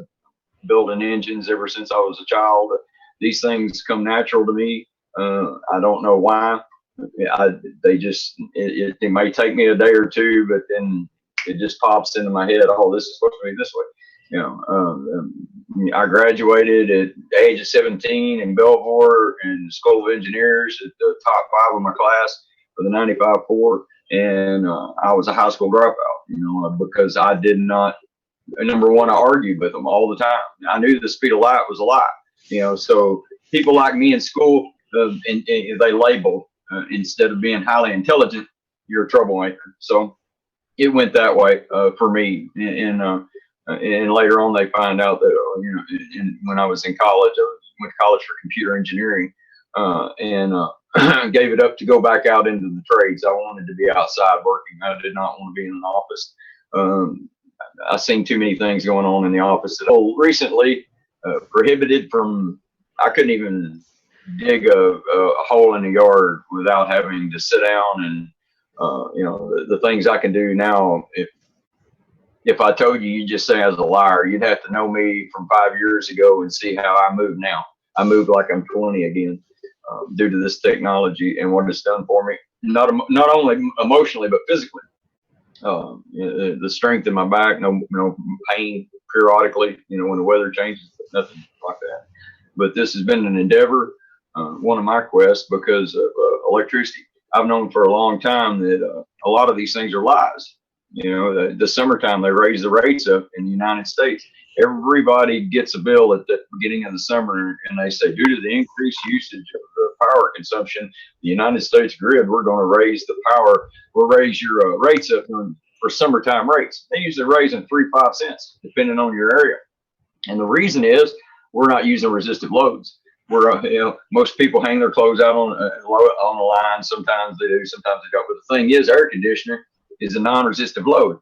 Building engines ever since I was a child. These things come natural to me. I don't know why. It may take me a day or two, but then it just pops into my head. Oh, this is supposed to be this way. You know, I graduated at the age of 17 in Belvoir in the School of Engineers at the top 5 of my class for the 95-4, and I was a high school dropout. You know, because I did not. Number one, I argued with them all the time. I knew the speed of light was a lie, you know. So people like me in school, they labeled instead of being highly intelligent, you're a troublemaker. So it went that way for me. And later on, they find out that you know, when I was in college, went to college for computer engineering, and gave it up to go back out into the trades. I wanted to be outside working. I did not want to be in an office. I've seen too many things going on in the office. Recently, prohibited from, I couldn't even dig a hole in the yard without having to sit down and, you know, the things I can do now. If I told you, you'd just say I was a liar. You'd have to know me from 5 years ago and see how I move now. I move like I'm 20 again, due to this technology and what it's done for me. Not only emotionally, but physically. The strength in my back, no pain periodically, you know, when the weather changes, nothing like that. But this has been an endeavor, one of my quests, because of electricity. I've known for a long time that a lot of these things are lies. You know, the summertime they raise the rates up in the United States. Everybody gets a bill at the beginning of the summer, and they say, due to the increased usage of the power consumption, the United States grid, we're going to raise the power. We'll raise your rates up for summertime rates. They usually raise them 3-5 cents, depending on your area. And the reason is we're not using resistive loads. We're, you know, most people hang their clothes out on the line. Sometimes they do, sometimes they don't. But the thing is, air conditioner is a non-resistive load.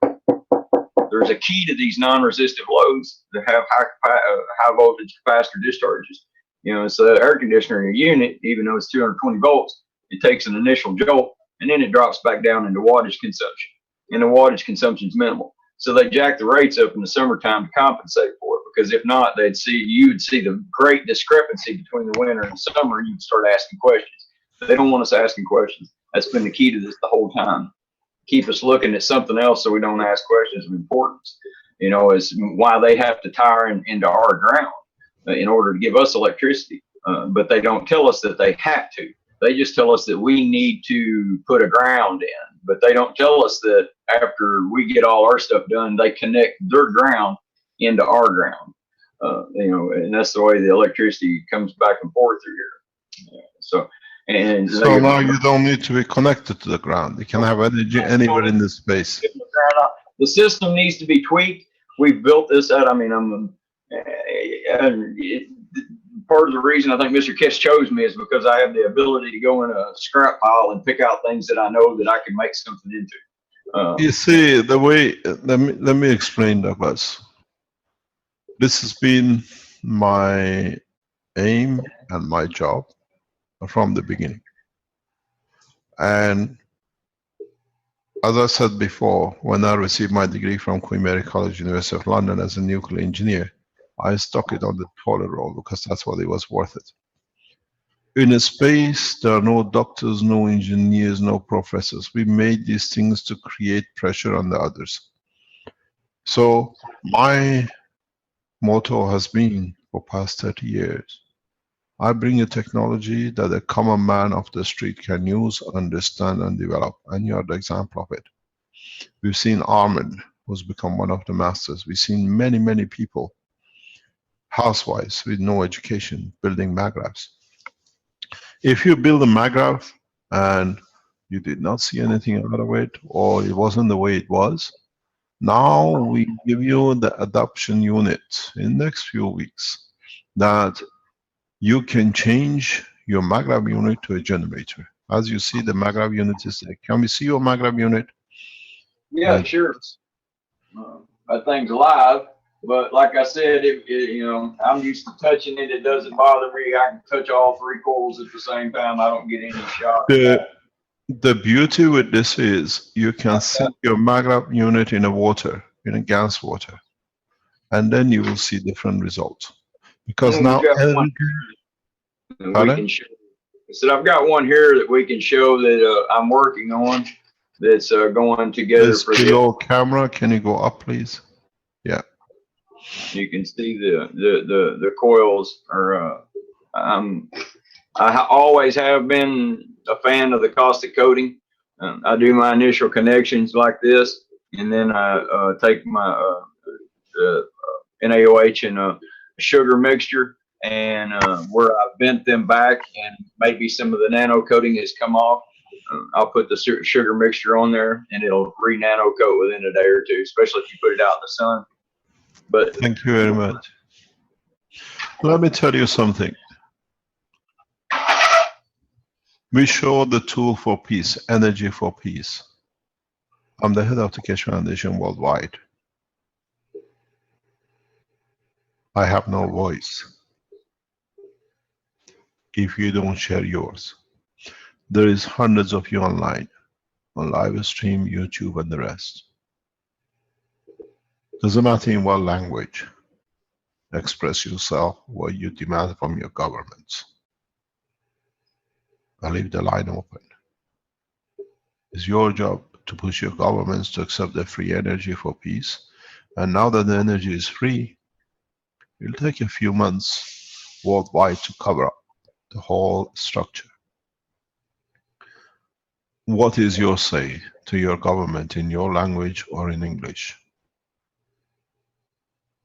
There's a key to these non-resistive loads that have high voltage capacitor discharges. You know, so the air conditioner in your unit, even though it's 220 volts, it takes an initial jolt and then it drops back down into wattage consumption. And the wattage consumption is minimal. So they jack the rates up in the summertime to compensate for it, because if not, you'd see the great discrepancy between the winter and summer, and you'd start asking questions. They don't want us asking questions. That's been the key to this the whole time. Keep us looking at something else so we don't ask questions of importance. You know, is why they have to tire into our ground in order to give us electricity. But they don't tell us that they have to. They just tell us that we need to put a ground in. But they don't tell us that after we get all our stuff done, they connect their ground into our ground. You know, and that's the way the electricity comes back and forth through here. So now you don't need to be connected to the ground. You can have energy anywhere in the space. The system needs to be tweaked. We've built this out. I mean, part of the reason I think Mr. Kiss chose me is because I have the ability to go in a scrap pile and pick out things that I know that I can make something into. You see, the way, let me explain, Douglas. This has been my aim and my job from the beginning. And as I said before, when I received my degree from Queen Mary College, University of London as a nuclear engineer, I stuck it on the toilet roll because that's what it was worth it. In a space, there are no doctors, no engineers, no professors. We made these things to create pressure on the others. So my motto has been for past 30 years, I bring a technology that a common man off the street can use, understand, and develop. And you are the example of it. We've seen Armin, who's become one of the masters. We've seen many, many people, housewives with no education, building magravs. If you build a magrav and you did not see anything out of it, or it wasn't the way it was, now we give you the adoption unit in the next few weeks that you can change your magrav unit to a generator. As you see, the magrav unit is there. Can we see your magrav unit? Yeah, sure. That thing's alive, but like I said, you know, I'm used to touching it. It doesn't bother me. I can touch all 3 coils at the same time. I don't get any shock. The beauty with this is you can set your magrav unit in a water, in a gas water, and then you will see different results. Because now we can show. So I've got one here that we can show that I'm working on. That's going together. This for below camera. Can you go up, please? Yeah. You can see the coils are. I always have been a fan of the caustic coating. I do my initial connections like this, and then I take my NaOH and a sugar mixture, and where I bent them back and maybe some of the nano coating has come off, I'll put the sugar mixture on there and it'll re-nano coat within a day or two, especially if you put it out in the sun. But thank you very much. Let me tell you something. We show the tool for peace, energy for peace. I'm the head of the Keshe Foundation worldwide. I have no voice if you don't share yours. There is hundreds of you online, on live stream, YouTube, and the rest. Doesn't matter in what language. Express yourself what you demand from your governments. I leave the line open. It's your job to push your governments to accept the free energy for peace. And now that the energy is free, it'll take a few months worldwide to cover up the whole structure. What is your say to your government in your language or in English?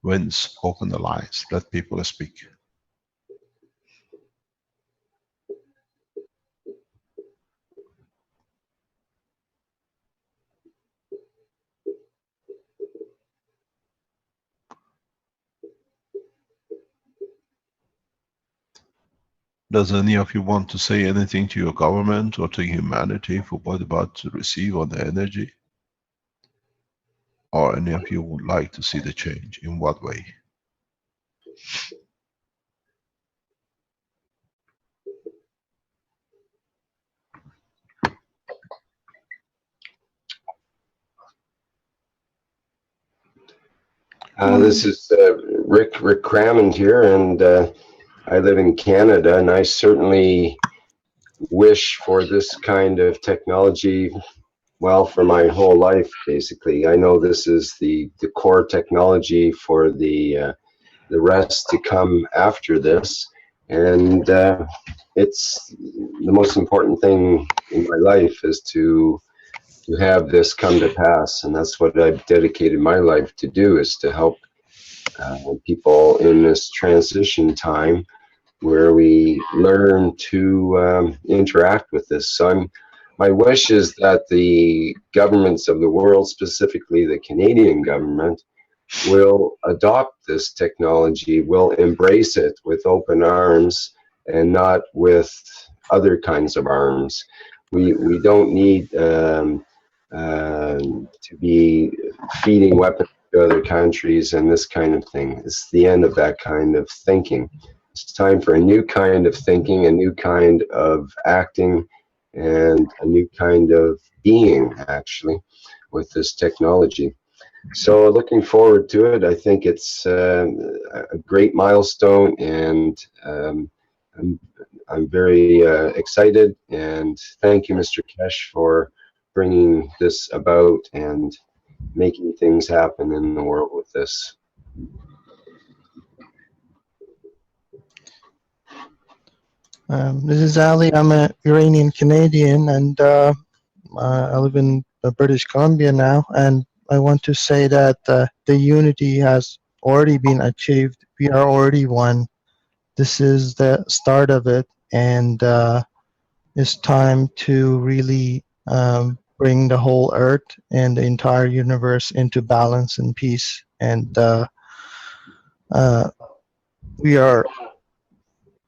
Vince, open the lines, let people speak. Does any of you want to say anything to your government or to humanity for what about to receive on the energy? Or any of you would like to see the change? In what way? This is Rick Crammond here, and I live in Canada, and I certainly wish for this kind of technology, well, for my whole life, basically. I know this is the core technology for the rest to come after this, and it's the most important thing in my life is to have this come to pass, and that's what I've dedicated my life to do, is to help people in this transition time where we learn to interact with this. So my wish is that the governments of the world, specifically the Canadian government, will adopt this technology, will embrace it with open arms and not with other kinds of arms. We don't need to be feeding weapons to other countries and this kind of thing. It's the end of that kind of thinking. It's time for a new kind of thinking, a new kind of acting, and a new kind of being, actually, with this technology. So looking forward to it. I think it's a great milestone, and I'm very excited. And thank you, Mr. Kesh, for bringing this about and making things happen in the world with this. This is Ali. I'm an Iranian Canadian, and I live in British Columbia now. And I want to say that the unity has already been achieved. We are already one. This is the start of it, and it's time to really bring the whole Earth and the entire universe into balance and peace. And we are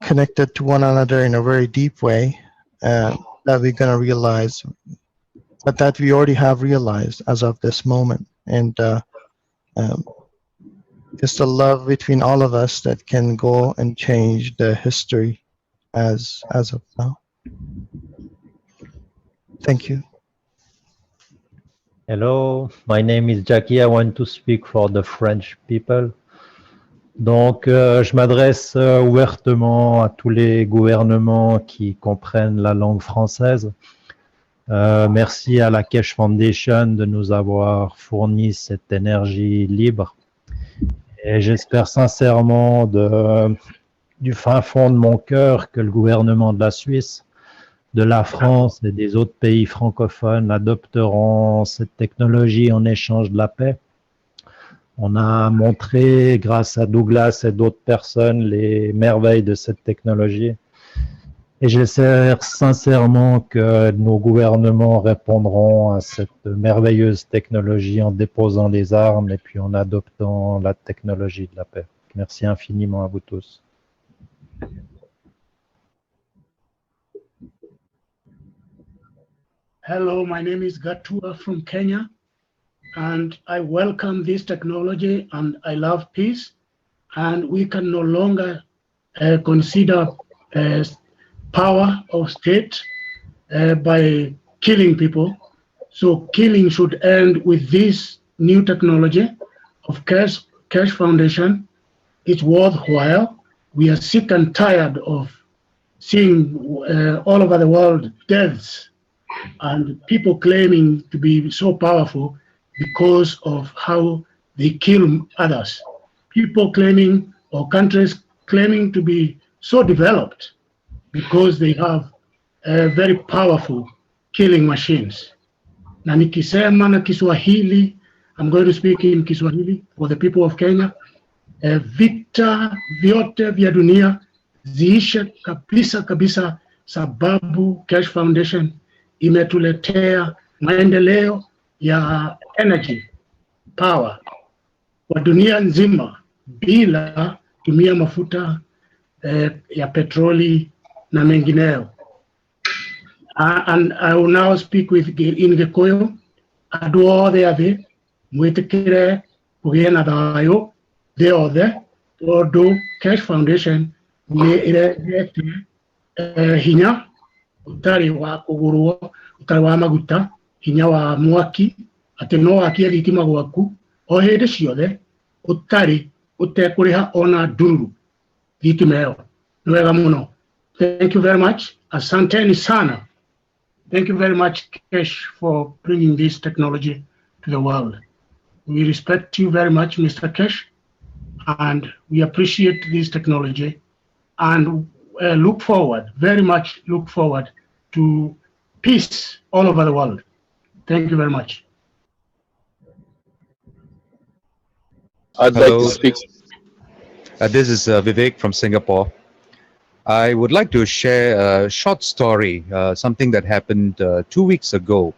connected to one another in a very deep way that we're going to realize, but that we already have realized as of this moment. And it's the love between all of us that can go and change the history as of now. Thank you. Hello, my name is Jackie. I want to speak for the French people. Donc, je m'adresse ouvertement à tous les gouvernements qui comprennent la langue française. Merci à la Keshe Foundation de nous avoir fourni cette énergie libre. Et j'espère sincèrement du fin fond de mon cœur que le gouvernement de la Suisse, de la France et des autres pays francophones adopteront cette technologie en échange de la paix. On a montré, grâce à Douglas et d'autres personnes, les merveilles de cette technologie. Et j'espère sincèrement que nos gouvernements répondront à cette merveilleuse technologie en déposant les armes et puis en adoptant la technologie de la paix. Merci infiniment à vous tous. Hello, my name is Gatua from Kenya, and I welcome this technology, and I love peace, and we can no longer consider power of state by killing people. So killing should end with this new technology of Keshe Foundation. It's worthwhile. We are sick and tired of seeing all over the world deaths and people claiming to be so powerful because of how they kill others. People claiming, or countries claiming to be so developed because they have very powerful killing machines. Na nikisema na Kiswahili, I'm going to speak in Kiswahili for the people of Kenya. Vita vyote vya dunia ziishe kabisa kabisa, sababu Keshe Foundation imetuletea maendeleo ya energy power kwa dunia nzima bila tumia mafuta ya petroli na mengineo. And I will now speak in Gikuyu. Andũ othe athĩ mwĩtĩkĩre kũgĩa na thayũ thĩ othe, tondũ Keshe Foundation nĩ ĩrehete hinya ũtarĩ wa kũgũrwo, ũtarĩ wa maguta, hinya wa mwaki, atĩ no wakie thitima gwaku o hĩndĩ ciothe ũtekũrĩha ona ndururu thitima ĩyo. Nĩ wega mũno. Thank you very much. Asanteni sana. Thank you very much, Keshe, for bringing this technology to the world. We respect you very much, Mr. Keshe, and we appreciate this technology and very much look forward to peace all over the world. Thank you very much. I'd like to speak. This is Vivek from Singapore. I would like to share a short story, something that happened 2 weeks ago.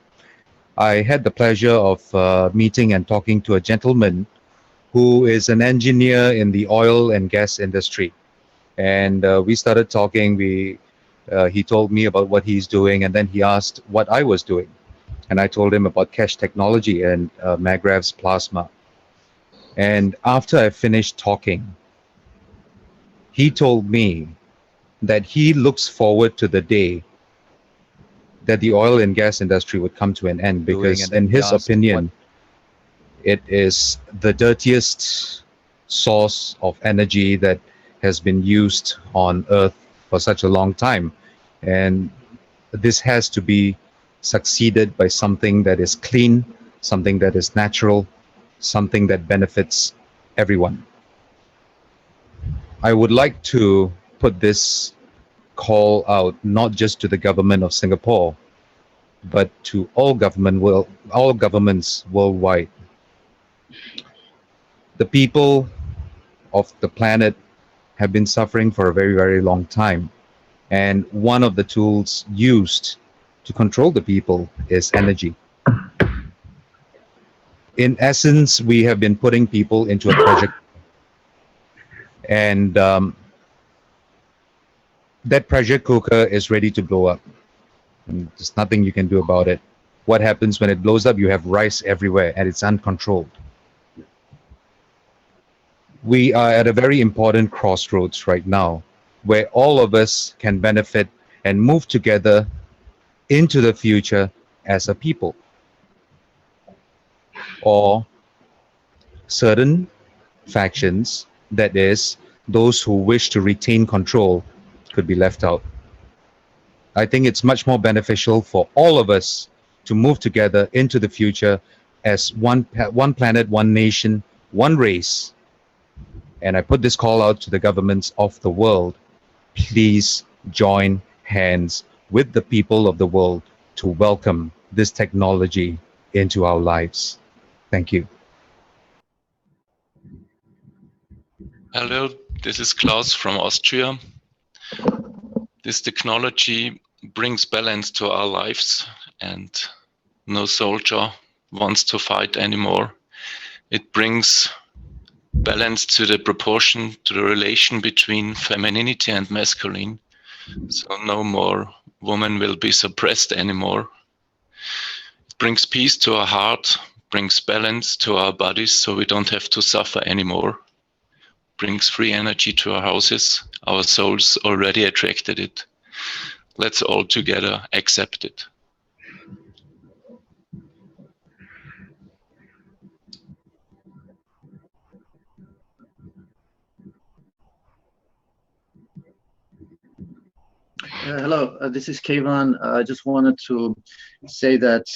I had the pleasure of meeting and talking to a gentleman who is an engineer in the oil and gas industry. And we started talking. He told me about what he's doing, and then he asked what I was doing. And I told him about Keshe technology and Magrav's plasma. And after I finished talking, he told me that he looks forward to the day that the oil and gas industry would come to an end, because in his opinion, it is the dirtiest source of energy that has been used on Earth for such a long time. And this has to be succeeded by something that is clean, something that is natural, something that benefits everyone. I would like to put this call out not just to the government of Singapore, but to all governments worldwide. The people of the planet have been suffering for a very, very long time. And one of the tools used to control the people is energy. In essence, we have been putting people into a project, and that pressure cooker is ready to blow up. And there's nothing you can do about it. What happens when it blows up? You have rice everywhere, and it's uncontrolled. We are at a very important crossroads right now, where all of us can benefit and move together into the future as a people. Or certain factions, that is, those who wish to retain control, could be left out. I think it's much more beneficial for all of us to move together into the future as one planet, one nation, one race. And I put this call out to the governments of the world. Please join hands with the people of the world to welcome this technology into our lives. Thank you. Hello, this is Klaus from Austria. This technology brings balance to our lives, and no soldier wants to fight anymore. It brings balance to the proportion, to the relation between femininity and masculine. So no more women will be suppressed anymore. It brings peace to our heart, brings balance to our bodies so we don't have to suffer anymore. Brings free energy to our houses. Our souls already attracted it. Let's all together accept it. Hello, this is Kayvan. I just wanted to say that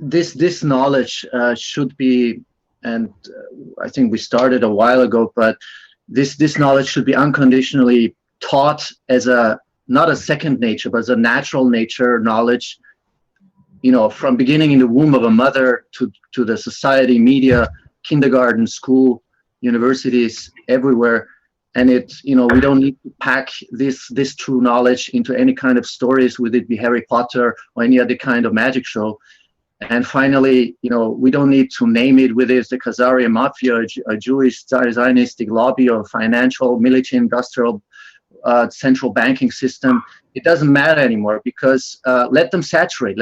this knowledge should be, and I think we started a while ago, but this knowledge should be unconditionally taught as not a second nature, but as a natural nature knowledge, you know, from beginning in the womb of a mother to the society, media, kindergarten, school, universities, everywhere. And you know, we don't need to pack this true knowledge into any kind of stories, whether it be Harry Potter or any other kind of magic show. And finally, you know, we don't need to name it, whether it's the Khazarian Mafia, a Jewish Zionistic lobby, or financial, military, industrial, central banking system. It doesn't matter anymore, because let them saturate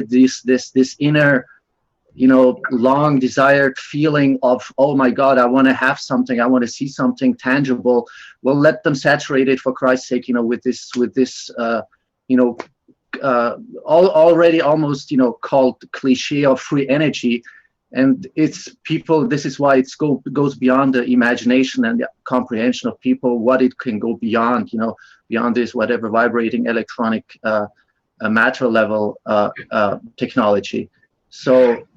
this inner, you know, long desired feeling of, oh my God, I want to have something, I want to see something tangible. Well, let them saturate it, for Christ's sake, you know, with this, you know, already almost, you know, called cliche of free energy. And it's people, this is why it goes beyond the imagination and the comprehension of people, what it can go beyond, you know, beyond this, whatever vibrating electronic matter level technology. So,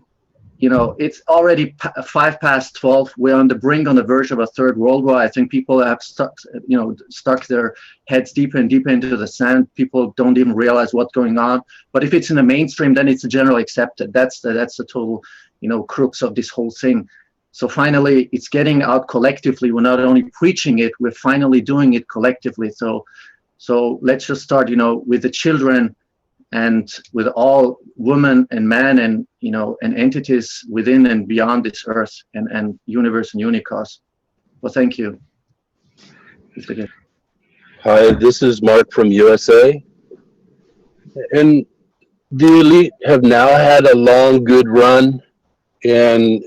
you know, it's already 12:05. We're on the verge of a third world war. I think people have stuck their heads deeper and deeper into the sand. People don't even realize what's going on. But if it's in the mainstream, then it's generally accepted. That's the total, you know, crux of this whole thing. So finally, it's getting out collectively. We're not only preaching it, we're finally doing it collectively. So let's just start, you know, with the children, and with all women and men, and, you know, and entities within and beyond this earth and universe and unicos. Well, thank you. Hi, this is Mark from USA. And the elite have now had a long, good run, and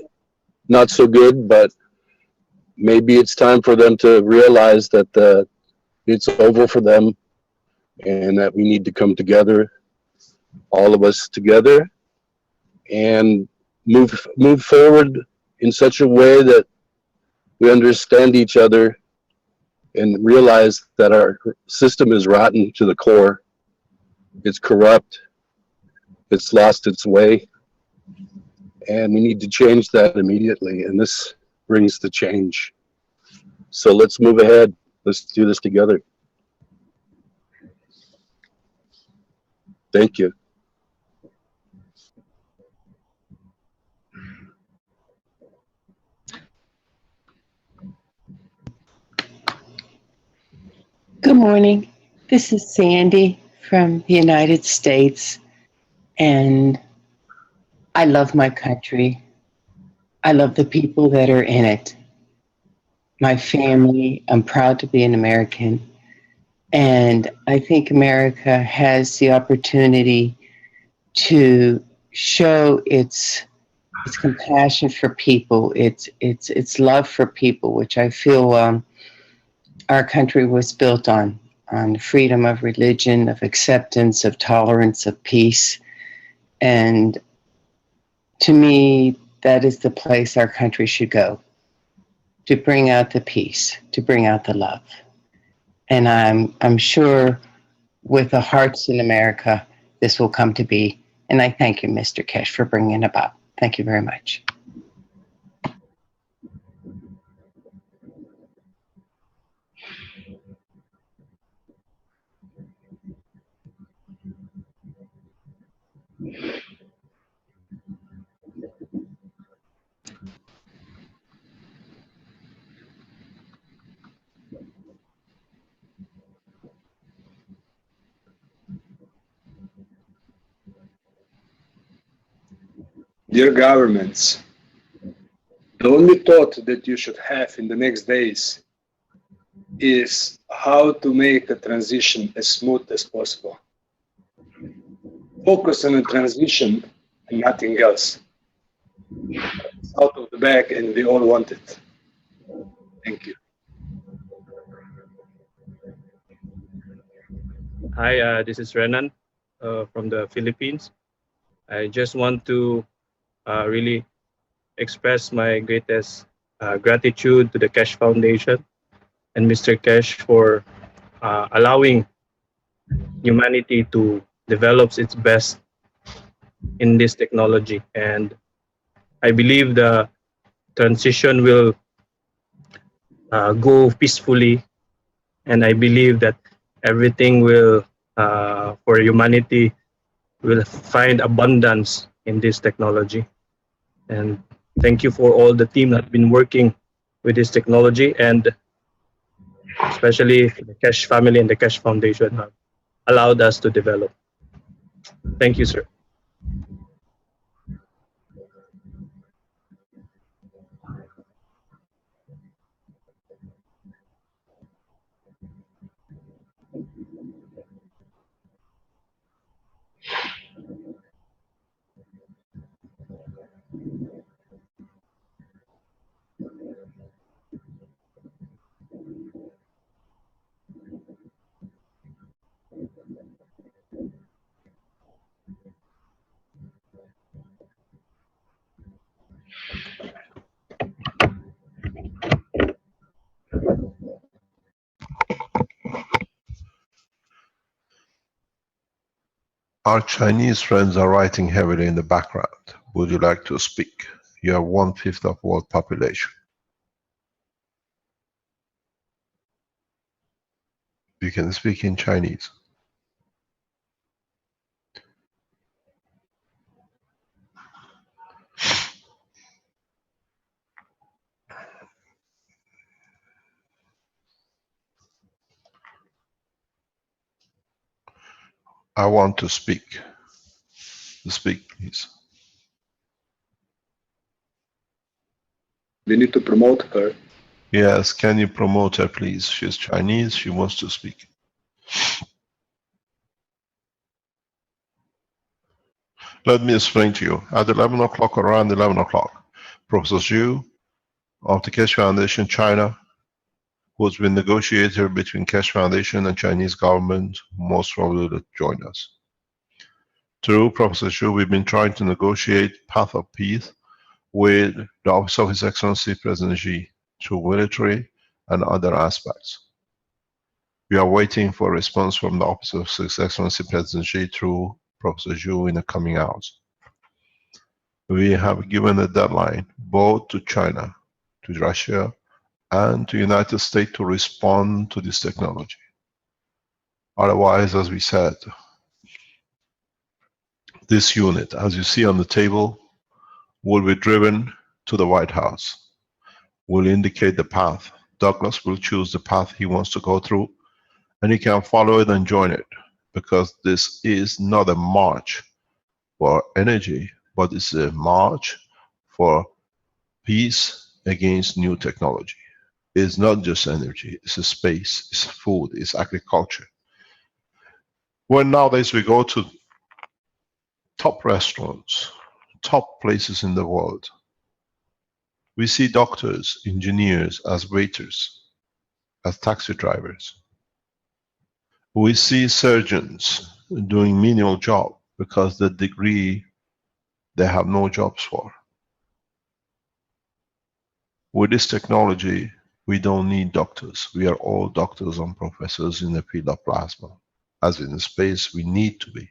not so good, but maybe it's time for them to realize that it's over for them and that we need to come together, all of us together, and move forward in such a way that we understand each other and realize that our system is rotten to the core. It's corrupt. It's lost its way. And we need to change that immediately. And this brings the change. So let's move ahead. Let's do this together. Thank you. Good morning. This is Sandy from the United States, and I love my country. I love the people that are in it. My family, I'm proud to be an American, and I think America has the opportunity to show its compassion for people, its love for people, which I feel our country was built on freedom of religion, of acceptance, of tolerance, of peace. And to me, that is the place our country should go, to bring out the peace, to bring out the love. And I'm sure with the hearts in America, this will come to be. And I thank you, Mr. Keshe, for bringing it about. Thank you very much. Dear governments, the only thought that you should have in the next days is how to make the transition as smooth as possible. Focus on the transition and nothing else. It's out of the bag and we all want it. Thank you. Hi, this is Renan from the Philippines. I just want to really express my greatest gratitude to the Keshe Foundation and Mr. Keshe for allowing humanity to develop its best in this technology. And I believe the transition will go peacefully, and I believe that everything will, for humanity, will find abundance in this technology. And thank you for all the team that have been working with this technology, and especially the Keshe family and the Keshe Foundation have allowed us to develop. Thank you, sir. Our Chinese friends are writing heavily in the background. Would you like to speak? You are 1/5 of world population. You can speak in Chinese. I want to speak. Speak, please. We need to promote her. Yes, can you promote her, please? She's Chinese, she wants to speak. Let me explain to you. At 11 o'clock, around 11 o'clock, Professor Zhu of the Keshe Foundation China, who's been negotiator between Keshe Foundation and Chinese government, most probably will join us. Through Professor Xu, we've been trying to negotiate path of peace with the Office of His Excellency President Xi through military and other aspects. We are waiting for a response from the Office of His Excellency President Xi through Professor Xu in the coming hours. We have given a deadline both to China, to Russia, and to United States to respond to this technology. Otherwise, as we said, this unit, as you see on the table, will be driven to the White House, will indicate the path. Douglas will choose the path he wants to go through, and he can follow it and join it, because this is not a march for energy, but it's a march for peace against new technology. It's not just energy, it's a space, it's food, it's agriculture. When nowadays we go to top restaurants, top places in the world, we see doctors, engineers as waiters, as taxi drivers. We see surgeons doing menial job because the degree they have no jobs for. With this technology, we don't need doctors. We are all doctors and professors in the field of plasma. As in space, we need to be.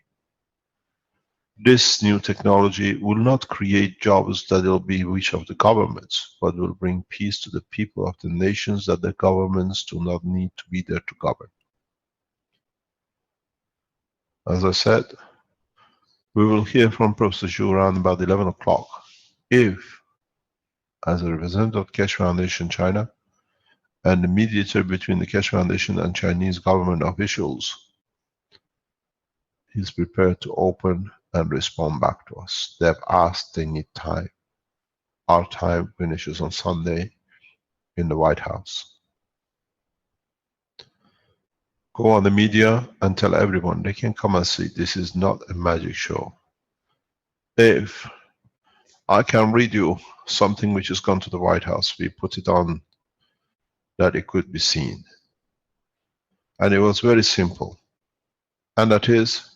This new technology will not create jobs that will be wish of the governments, but will bring peace to the people of the nations that the governments do not need to be there to govern. As I said, we will hear from Professor Xu around about 11 o'clock. If, as a representative of Keshe Foundation China, and the mediator between the Keshe Foundation and Chinese government officials, he's prepared to open and respond back to us. They have asked, they need time. Our time finishes on Sunday in the White House. Go on the media and tell everyone they can come and see. This is not a magic show. If I can read you something which has gone to the White House, we put it on that it could be seen. And it was very simple. And that is,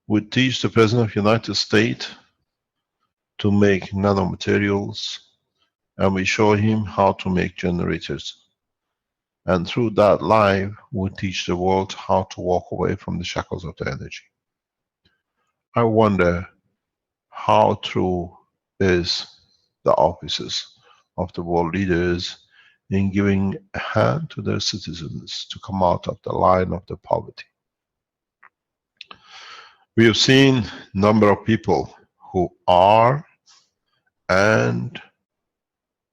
we teach the President of the United States to make nanomaterials, and we show him how to make generators. And through that live, we teach the world how to walk away from the shackles of the energy. I wonder how true is the offices of the world leaders in giving a hand to their citizens to come out of the line of the poverty. We have seen a number of people who are and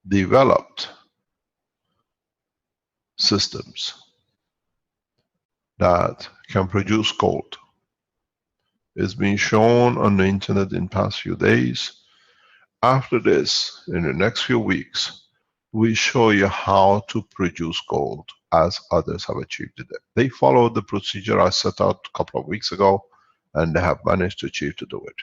developed systems that can produce gold. It's been shown on the internet in the past few days. After this, in the next few weeks, we show you how to produce gold as others have achieved it. They followed the procedure I set out a couple of weeks ago, and they have managed to achieve to do it.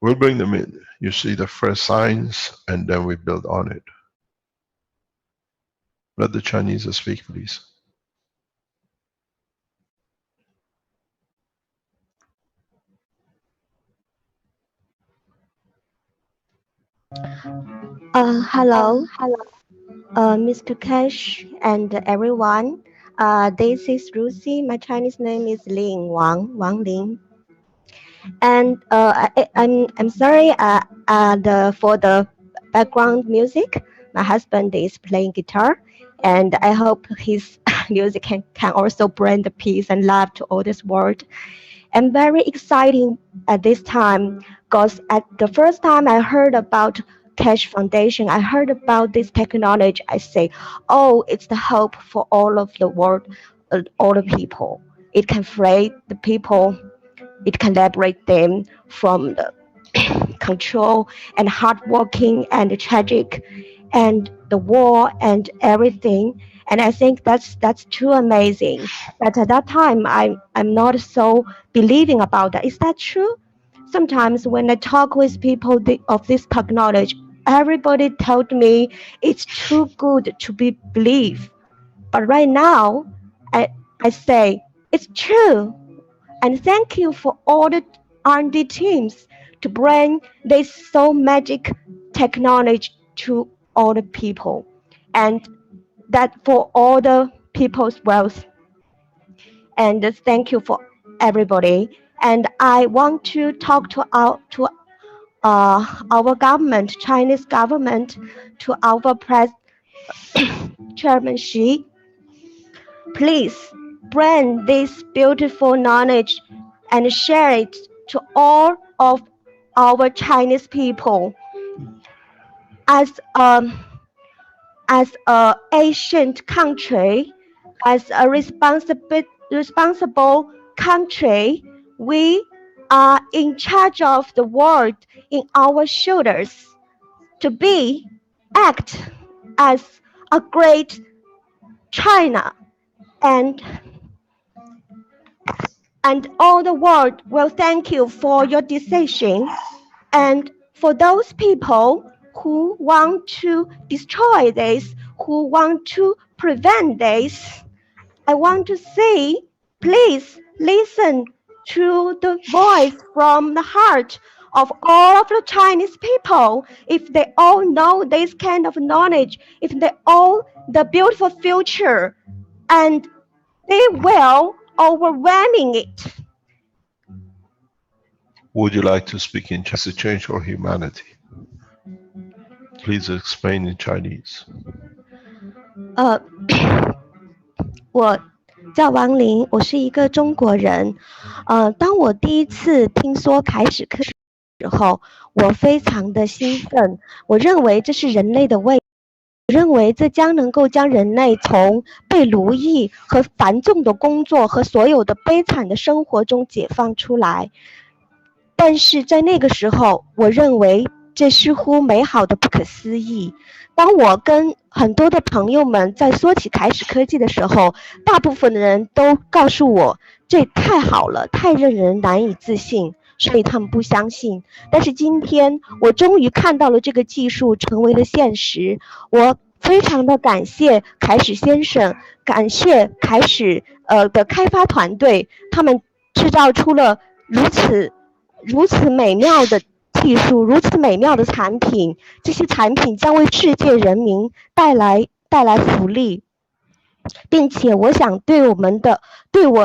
We'll bring them in. You see the first signs, and then we build on it. Let the Chinese speak, please. Hello, Mr. Keshe and everyone. This is Lucy. My Chinese name is Ling Wang Ling. And I'm sorry for the background music. My husband is playing guitar, and I hope his music can also bring the peace and love to all this world. I'm very exciting at this time because at the first time I heard about Keshe Foundation, I heard about this technology. I say, oh, it's the hope for all of the world, all the people. It can free the people. It can liberate them from the control and hardworking and tragic and the war and everything. And I think that's too amazing. But at that time, I'm not so believing about that. Is that true? Sometimes when I talk with people of this technology, everybody told me it's too good to be believed. But right now, I say it's true. And thank you for all the R&D teams to bring this so magic technology to all the people, and that for all the people's wealth. And thank you for everybody. And I want to talk to our government, Chinese government, to our Chairman Xi. Please bring this beautiful knowledge and share it to all of our Chinese people. As a ancient country, as a responsible country, we are in charge of the world in our shoulders. To act as a great China, and all the world will thank you for your decision. And for those people who want to destroy this, who want to prevent this, I want to say, please listen to the voice from the heart of all of the Chinese people. If they all know this kind of knowledge, if they all the beautiful future, and they will overwhelming it. Would you like to speak in Chinese to change for humanity? Please explain in Chinese. 我叫王林，我是一个中国人。当我第一次听说开始课时候，我非常的兴奋。我认为这是人类的未来，我认为这将能够将人类从被奴役和繁重的工作和所有的悲惨的生活中解放出来。但是在那个时候，我认为这似乎美好的不可思议。当我跟很多的朋友们在说起开始科技的时候，大部分的人都告诉我，这太好了，太让人难以置信，所以他们不相信。但是今天我终于看到了这个技术成为了现实，我非常的感谢凯始先生，感谢凯始的开发团队，他们制造出了如此美妙的技术，如此美妙的产品，这些产品将为世界人民带来福利，并且我想对我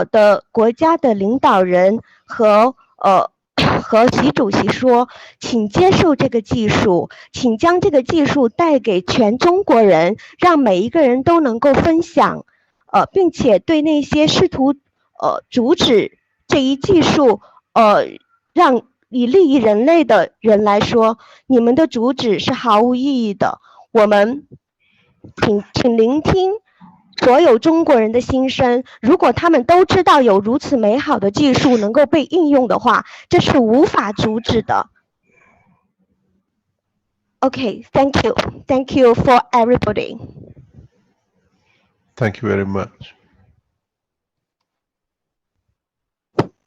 的国家的领导人和习主席说，请接受这个技术，请将这个技术带给全中国人，让每一个人都能够分享，并且对那些试图阻止这一技术让以利益人类的人来说，你们的阻止是毫无意义的。我们请聆听所有中国人的心声，如果他们都知道有如此美好的技术能够被应用的话，这是无法阻止的。Okay, thank you for everybody. Thank you very much.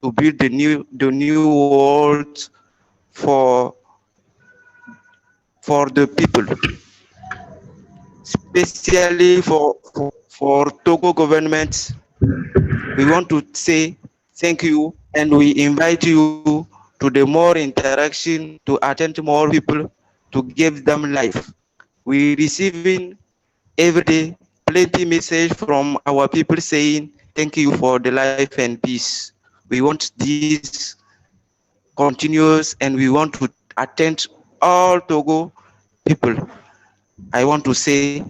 To build the new world for the people, especially for Togo government. We want to say thank you, and we invite you to the more interaction, to attend more people, to give them life. We receiving every day plenty message from our people saying thank you for the life and peace. We want this continuous, and we want to attend all Togo people. I want to say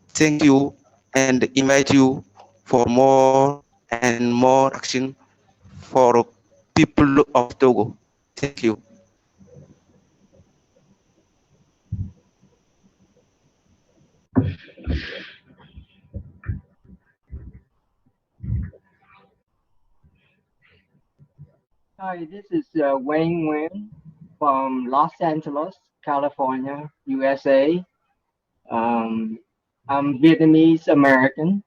thank you and invite you for more and more action for people of Togo. Thank you. Hi, this is Wayne Nguyen from Los Angeles, California, USA. I'm Vietnamese American.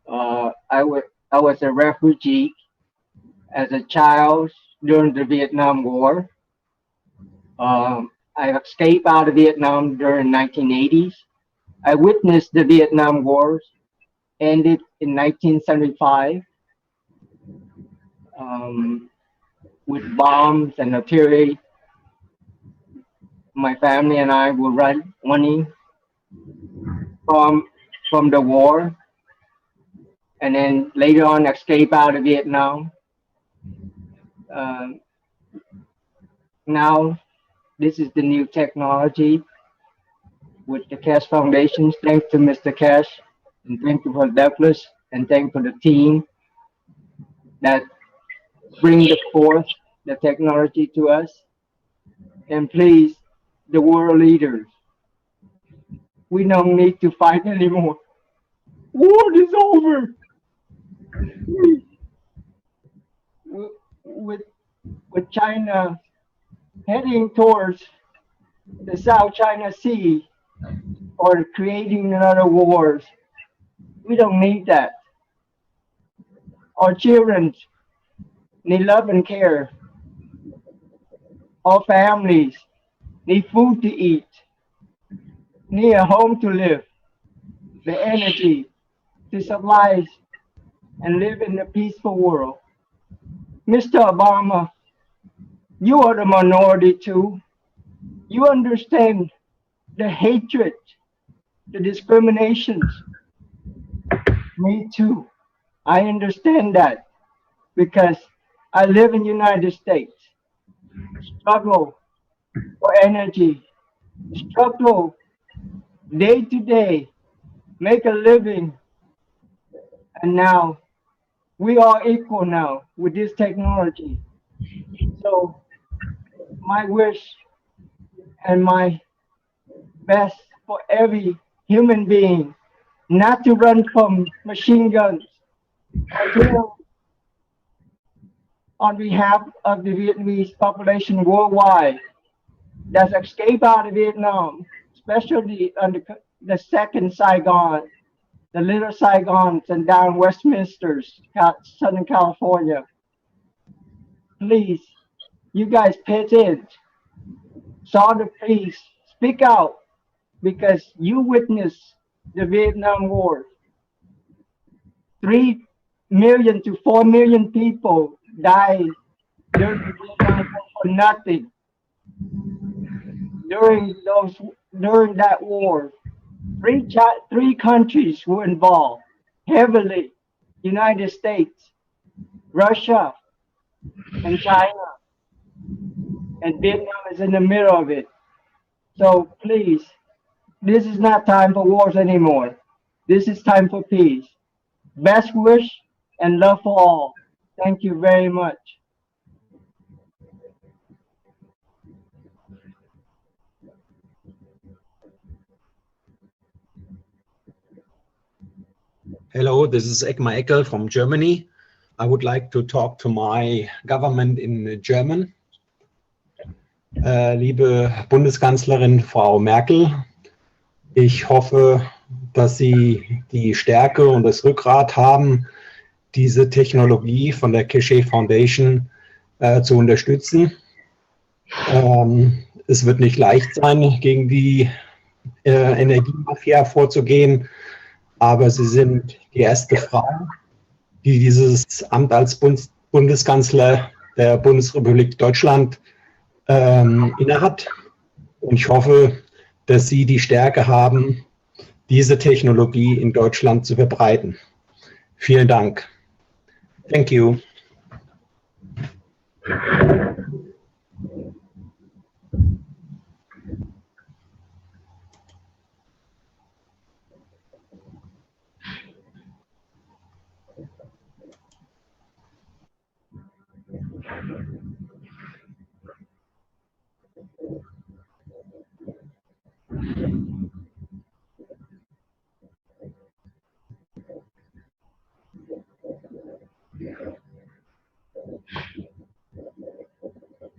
I was a refugee as a child during the Vietnam War. I escaped out of Vietnam during 1980s. I witnessed the Vietnam Wars ended in 1975 with bombs and artillery. My family and I were running from the war, and then later on escape out of Vietnam. Now, this is the new technology with the Cash Foundation. Thanks to Mr. Cash, and thank you for Douglas, and thank you for the team that bring forth the technology to us. And please, the world leaders, we don't need to fight anymore. War is over. With China heading towards the South China Sea or creating another wars, we don't need that. Our children need love and care. Our families need food to eat, need a home to live, the energy to survive and live in a peaceful world. Mr. Obama, you are the minority too. You understand the hatred, the discriminations. Me too. I understand that because I live in the United States. Struggle for energy, struggle day to day, make a living. And now we are equal now with this technology. So my wish and my best for every human being not to run from machine guns. On behalf of the Vietnamese population worldwide that's escaped out of Vietnam, especially under the second Saigon, the little Saigons and down Westminster, Southern California. Please, you guys pay attention. Saw the peace, speak out, because you witnessed the Vietnam War. 3 million to 4 million people died during the Vietnam War for nothing. During that war, three countries were involved heavily: United States, Russia, and China. And Vietnam is in the middle of it. So please, this is not time for wars anymore. This is time for peace. Best wish and love for all. Thank you very much. Hello, this is Egmar Eckel from Germany. I would like to talk to my government in German. Liebe Bundeskanzlerin Frau Merkel, ich hoffe, dass Sie die Stärke und das Rückgrat haben, diese Technologie von der Keshe Foundation zu unterstützen. Es wird nicht leicht sein, gegen die Energiemafia vorzugehen, aber Sie sind die erste Frau, die dieses Amt als Bundeskanzler der Bundesrepublik Deutschland innehat. Und ich hoffe, dass Sie die Stärke haben, diese Technologie in Deutschland zu verbreiten. Vielen Dank. Thank you.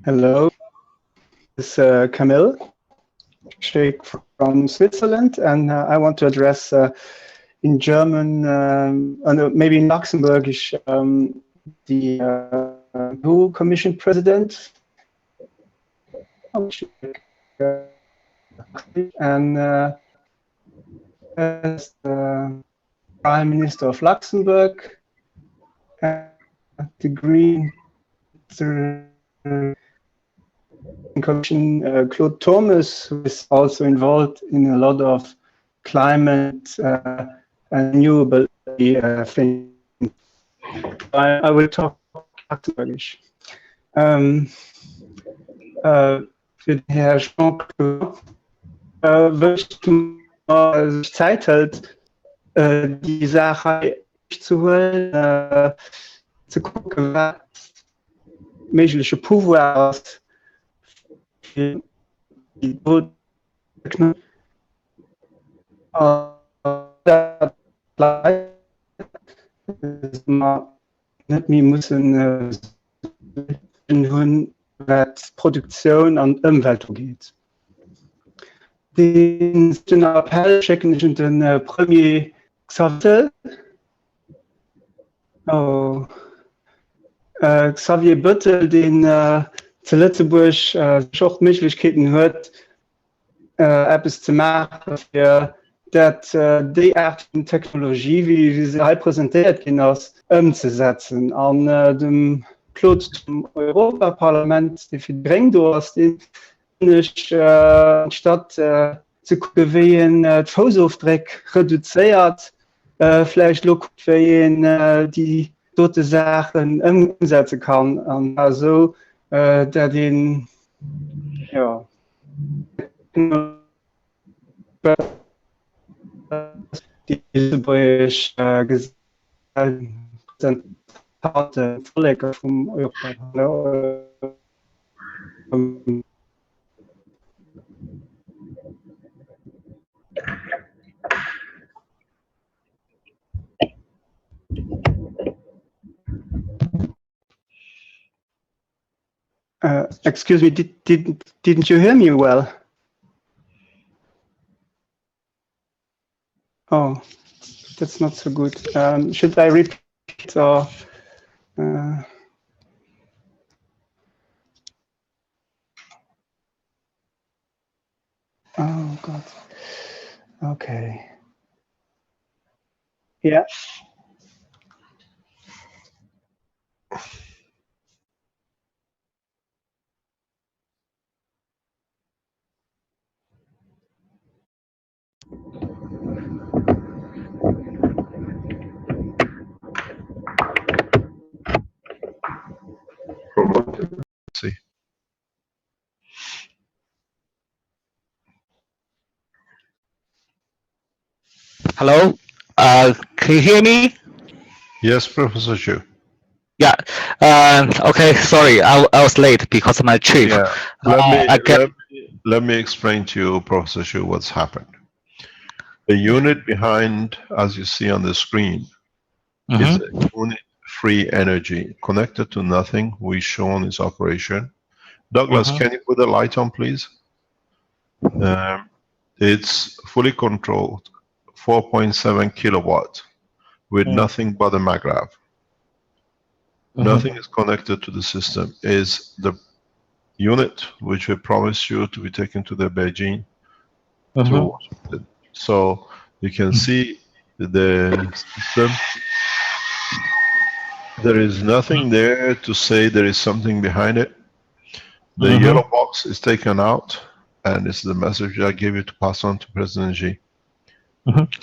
Hello, this is Camille Schick from Switzerland, and I want to address in German, maybe in Luxembourgish, the WHO Commission President. and as the Prime Minister of Luxembourg, the Green Commission, Claude Thomas, who is also involved in a lot of climate and renewable things. I will talk Luxembourgisch. Für Herr Jean-Claude würde ich Zeit hält, die Sache zu holen, zu gucken, was mögliche Pouvoirs für die wir müssen was Produktion und Umwelt geht. Den Appell schicken ich den Premier Xavier. Xavier Büttel, den zu Lützeburg schon Möglichkeiten hat, etwas zu machen für die Art von Technologie, wie sie halt präsentiert wird, umzusetzen. An dem Claude zum Europaparlament, die verdrängt hast, den ich statt zu gucken, wie die Fußaufdruck reduziert, vielleicht schaut, wie die dort Sachen umsetzen kann. Also, der den, ja, die gesagt Vorleger vom Europaparlament. Excuse me, didn't you hear me well? Oh, that's not so good. Should I repeat or? Oh God. Okay. Yeah. See. Hello, can you hear me? Yes, Professor Xu. Yeah. Okay. Sorry, I was late because of my trip. Yeah. Let me explain to you, Professor Xu, what's happened. The unit behind, as you see on the screen, is a unit free energy connected to nothing. We've shown its operation. Douglas, can you put the light on, please? It's fully controlled, 4.7 kilowatt, with nothing but a maglev. Nothing is connected to the system. Is the unit which we promised you to be taken to the Beijing. So you can see the system. There is nothing there to say there is something behind it. The yellow box is taken out, and it's the message I gave you to pass on to President Xi.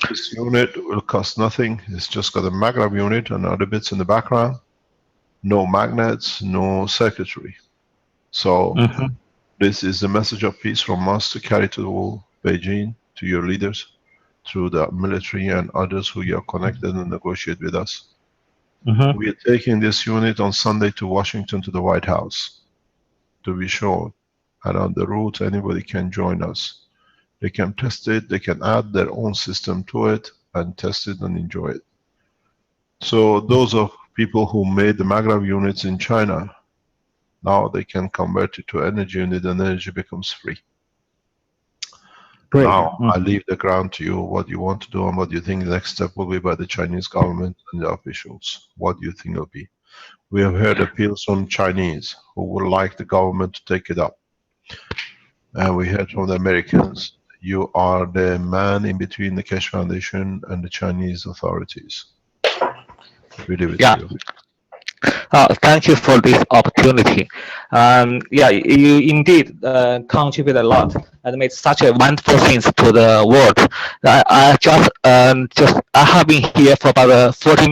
This unit will cost nothing. It's just got a maglev unit and other bits in the background. No magnets, no circuitry. So this is the message of peace from us to carry to Beijing, to your leaders, through the military and others who you are connected and negotiate with us. We are taking this unit on Sunday to Washington to the White House to be shown. And on the route, anybody can join us. They can test it, they can add their own system to it and test it and enjoy it. So those of people who made the maglev units in China, now they can convert it to energy unit and energy becomes free. Great. Now I leave the ground to you, what you want to do and what you think the next step will be by the Chinese government and the officials. What do you think will be? We have heard appeals from Chinese who would like the government to take it up. and we heard from the Americans. You are the man in between the Keshe Foundation and the Chinese authorities. We leave it to you. Thank you for this opportunity. Yeah, you indeed contribute a lot and made such a wonderful things to the world. I have been here for about 50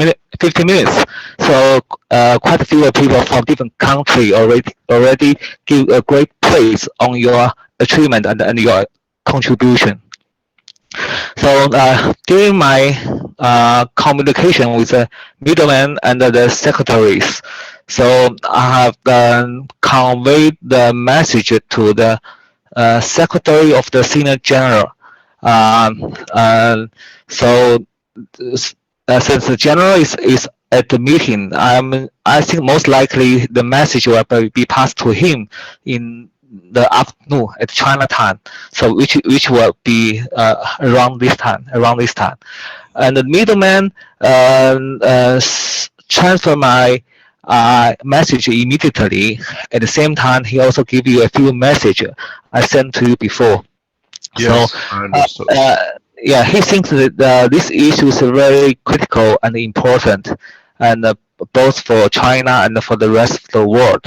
minutes. So quite a few people from different countries already give a great praise on your achievement and your contribution. So during my communication with the middlemen and the secretaries, so I have conveyed the message to the Secretary of the Senior General. So since the General is at the meeting, I think most likely the message will be passed to him in the afternoon at China time, so which will be around this time. And the middleman transfer my message immediately. At the same time, he also give you a few messages I sent to you before. Yes, so, I understood. Yeah, he thinks that this issue is very critical and important, and both for China and for the rest of the world.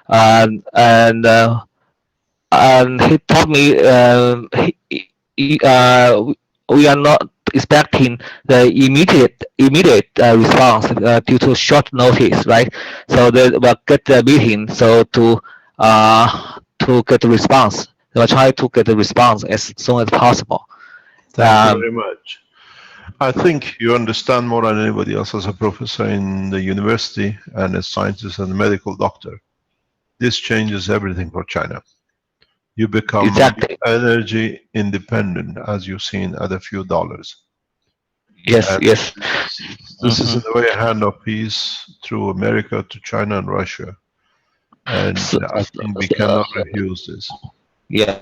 And he told me we are not expecting the immediate response due to short notice, right? So they will get the meeting. So to get the response, they will try to get the response as soon as possible. Thank you very much. I think you understand more than anybody else as a professor in the university and a scientist and a medical doctor. This changes everything for China. You become energy independent, as you've seen, at a few dollars. Yes, and yes. This is in a way a hand of peace through America to China and Russia. And I think we cannot refuse this. Yeah,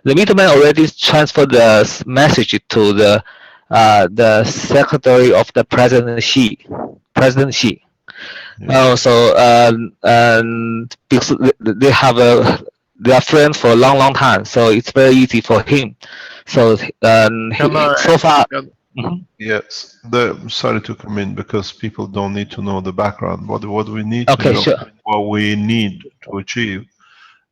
the middleman already transferred the message to the secretary of the President Xi. Yeah. So because they are friends for a long time, so it's very easy for him. So so far. Yes, sorry to come in because people don't need to know the background. What we need to know, what we need to achieve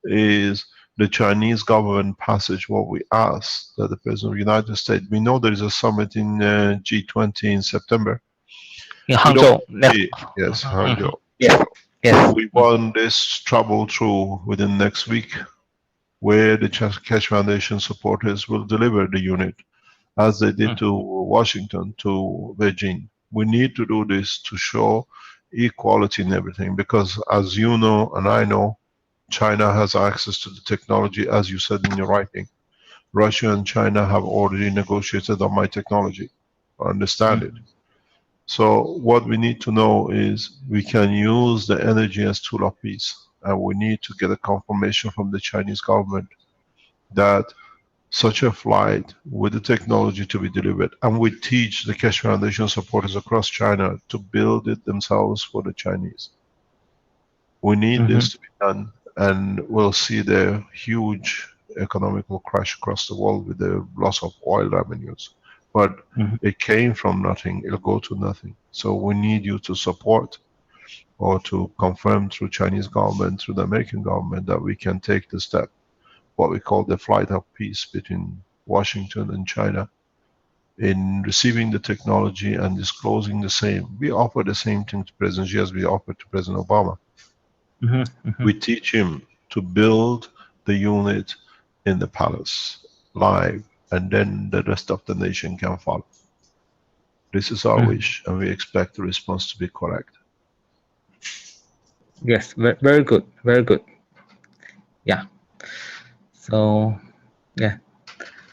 is the Chinese government passage what we asked that the President of the United States. We know there is a summit in G20 in September. In Hangzhou. Yes, Hangzhou. Yes. Yes. We want this trouble through within next week, where the Keshe Foundation supporters will deliver the unit, as they did to Washington, to Beijing. We need to do this to show equality in everything, because as you know and I know, China has access to the technology, as you said in your writing. Russia and China have already negotiated on my technology. I understand it. So what we need to know is we can use the energy as tool of peace, and we need to get a confirmation from the Chinese government that such a flight with the technology to be delivered, and we teach the Keshe Foundation supporters across China to build it themselves for the Chinese. We need this to be done, and we'll see the huge economical crash across the world with the loss of oil revenues. But it came from nothing, it'll go to nothing. So we need you to support or to confirm through Chinese government, through the American government, that we can take the step, what we call the flight of peace between Washington and China, in receiving the technology and disclosing the same. We offer the same thing to President Xi as we offered to President Obama. We teach him to build the unit in the palace live, and then the rest of the nation can follow. This is our wish, and we expect the response to be correct. Yes, very good, very good. Yeah. So, yeah,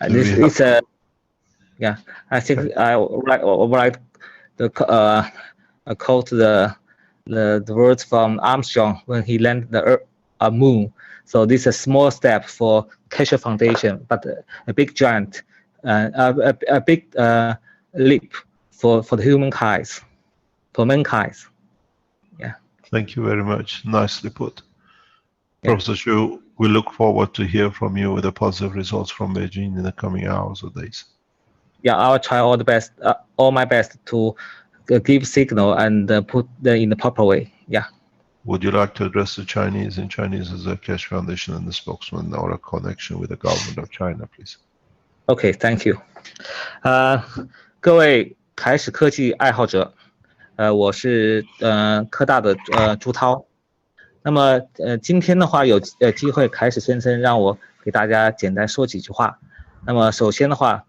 this is a. Yeah, I think I write the quote the words from Armstrong when he landed the moon. So this is a small step for Keshe Foundation, but a big giant, a big leap for the humankind, for mankind. Yeah. Thank you very much. Nicely put. Professor Xu, we look forward to hear from you with the positive results from Beijing in the coming hours or days. Yeah, I'll try all the best, all my best to give signal and put them in the proper way. Yeah. Would you like to address the Chinese in Chinese as a Keshe Foundation and the spokesman or a connection with the government of China, please? Okay, thank you. 各位凯史科技爱好者，我是科大的朱涛。那么今天的话有机会，凯史先生让我给大家简单说几句话。那么首先的话，